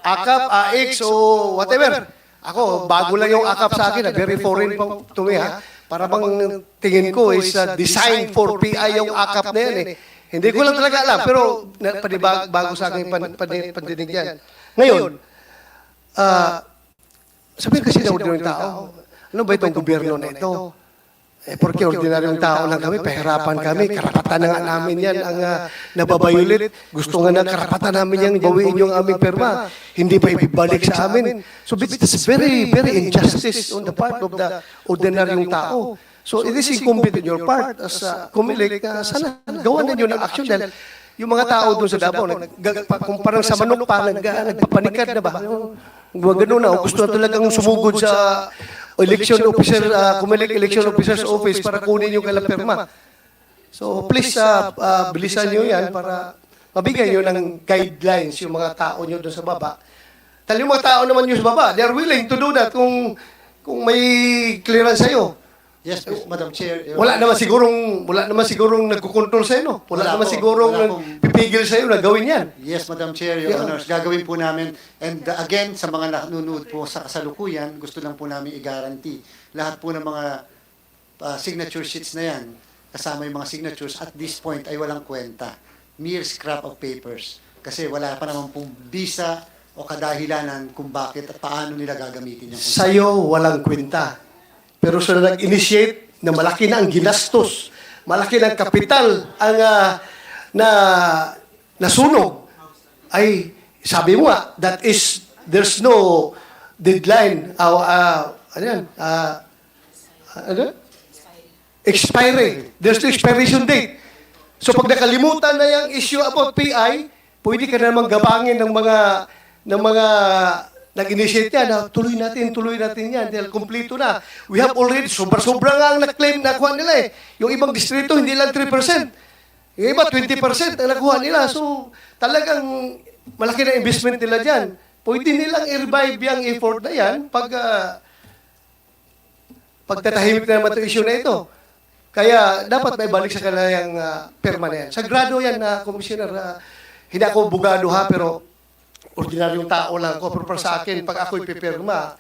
AKAP, AX o whatever. Ako, bago lang yung AKAP sa akin, very foreign to me ha. Para bang tingin ko is designed for PI yung AKAP na yan eh. Hindi ko lang talaga alam, pero bago sa akin pandinig yan. Ngayon, sabihin kasi na ordinaryong tao, ano ba itong gobyerno na ito? Porque ordinaryong tao lang kami, pahirapan kami, karapatan na nga namin yan ang nababayulit. Gusto nga na karapatan namin yan, bawiin yung aming perma. Hindi pa ibibalik sa amin. So it's very, very injustice on the part of the ordinaryong tao. So it is incumbent on your part as COMELEC, sana gawa ninyo ng action dahil yung mga tao doon sa Davao, kung parang sa manok pa, nagpapanikad na ba? Gano'n na, gusto na talagang sumugod sa election officer, COMELEC election officer's office para kunin yung kailang perma. So please, bilisan nyo yan para mabigyan nyo ng guidelines yung mga tao nyo doon sa baba Tali yung mga tao naman yung sa baba, they are willing to do that kung may clearance sa'yo. Yes, Madam Chair. Wala naman sigurong nagkukontrol sa'yo, no? Wala naman sigurong pipigil sa'yo na gawin yan. Yes, Madam Chair, Your Honors, gagawin po namin. And again, sa mga nanonood po sa kasalukuyan, gusto lang po namin i-guarantee lahat po ng mga signature sheets na yan, kasama yung mga signatures, at this point ay walang kwenta. Mere scrap of papers. Kasi wala pa naman pong visa o kadahilanan kung bakit at paano nila gagamitin yung Sa'yo, walang kwenta. Pero sa nag-initiate na malaki na ang ginastos, malaki na ang kapital ang nasunog, ay sabi mo nga, there's no deadline, expiry. There's no expiration date. So pag nakalimutan na yung issue about PI, pwede ka na naman gabangin ng mga nag-initiate yan, tuloy natin yan, dahil kompleto na. We have already, sobra-sobra nga ang na-claim, nakuha nila eh. Yung ibang distrito, hindi lang 3%. Yung iba, 20% ang nakuha nila. So, talagang malaki na investment nila dyan. Pwede nilang i-revive yung effort na yan pagtatahimik na naman ito issue na ito. Kaya, dapat may balik sa kanilang perma na yan. Sagrado yan, Commissioner. Hindi ako bugado ha, pero ordinaryong tao lang ako, pero para sa akin, pag ako'y pipirma,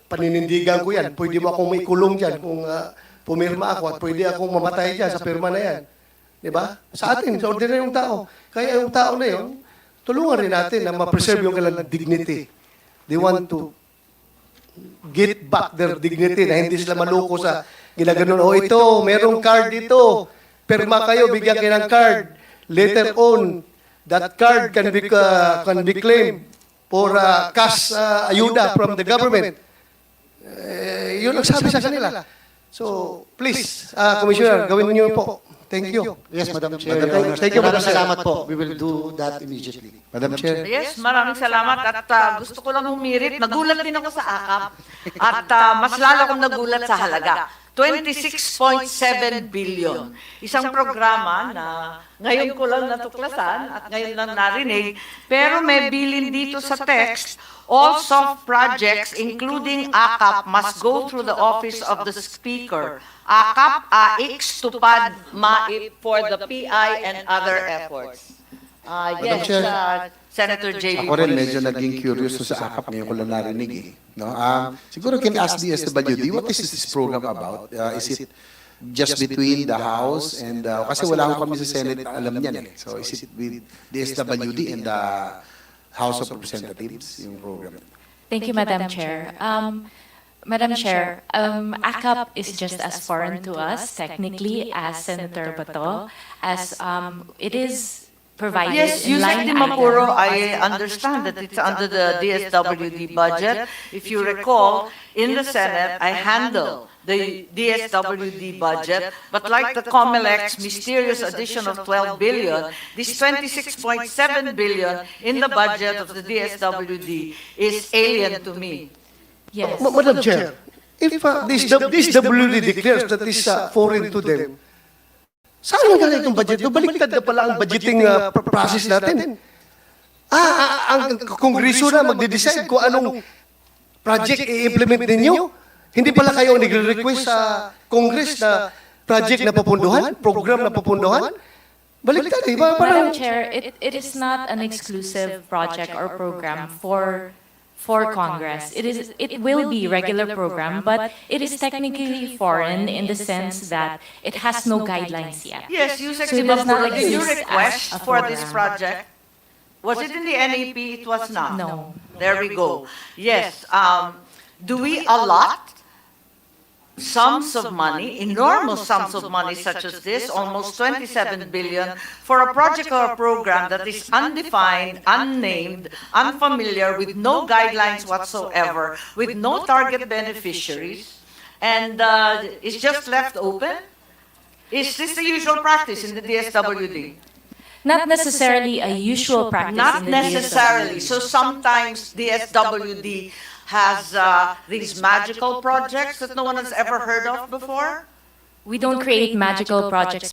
paninindigan ko yan. Pwede mo akong maikulong dyan kung pumirma ako at pwede akong mamatay dyan sa pirma na yan. Diba? Sa atin, sa ordinaryong tao. Kaya yung tao na yun, tulungan rin natin na ma-preserve yung kanilang dignity. They want to get back their dignity na hindi sila maloko sa ginaganon. O ito, merong card dito. Pirma kayo, bigyan kayo ng card. Later on, that card can be claimed for cash ayuda from the government. Yun ang sabi sa kanila. So, please, Commissioner, gawin niyo po. Thank you. Yes, Madam Chair. Thank you, Madam Chair. Salamat po. We will do that immediately. Madam Chair. Yes, maraming salamat at gusto ko lang humirit. Nagulat din ako sa AKAP at mas lalo akong nagulat sa halaga. 26.7 billion. Isang programa na ngayon ko lang natuklasan at ngayon lang narinig, pero may bilin dito sa text, all soft projects including AKAP must go through the office of the Speaker. AKAP, AX, tupad, MAIP for the PI and other efforts. Yes, Chair. Senator J.B. Ako rin medyo naging curious sa AKAP, ngayon ko lang narinig eh. No? Siguro can ask the SWD, what is this program about? Is it just between the House and, kasi wala akong kami sa Senate, alam niyan eh. So is it with the SWD and the House of Representatives, yung program? Thank you, Madam Chair. Madam Chair, ACAP is just as foreign to us, technically, as Senator Bato, as it is provided Yes, in Yusek line Dimapuro, item. I understand that it's under the DSWD budget. If you recall, in the Senate, I handle the DSWD budget, but like the COMELEC's mysterious addition of 12 billion, this 26.7 billion in the budget of the DSWD is alien to me. Yes. Madam Chair, if this WD declares that is foreign to them, saan ang galing itong budget? Baliktad na pala ang budgeting process natin. Ang Kongreso na magde-decide kung anong project i-implement ninyo. Hindi pala kayo nagre-request sa Congress na project na papunduhan, program na papunduhan. Baliktad, eh. Madam Chair, it is not an exclusive project or program for Congress. It will be regular program, but it is technically foreign in the sense that it has no guidelines yet. Yes, Yusek So it does not Dimapuro, did you exist request as a for this program. project? Was it in the NEP? It was not. No. There we go. Yes, do we allot sums of money, enormous sums of money such as this, almost 27 billion, for a project or a program that is undefined, unnamed, unfamiliar, with no guidelines whatsoever, with no target beneficiaries, and is just left open? Is this the usual practice in the DSWD? Not necessarily a usual practice Not in the necessarily. DSWD. So sometimes DSWD has these magical projects that no one has ever heard of before? We don't create magical projects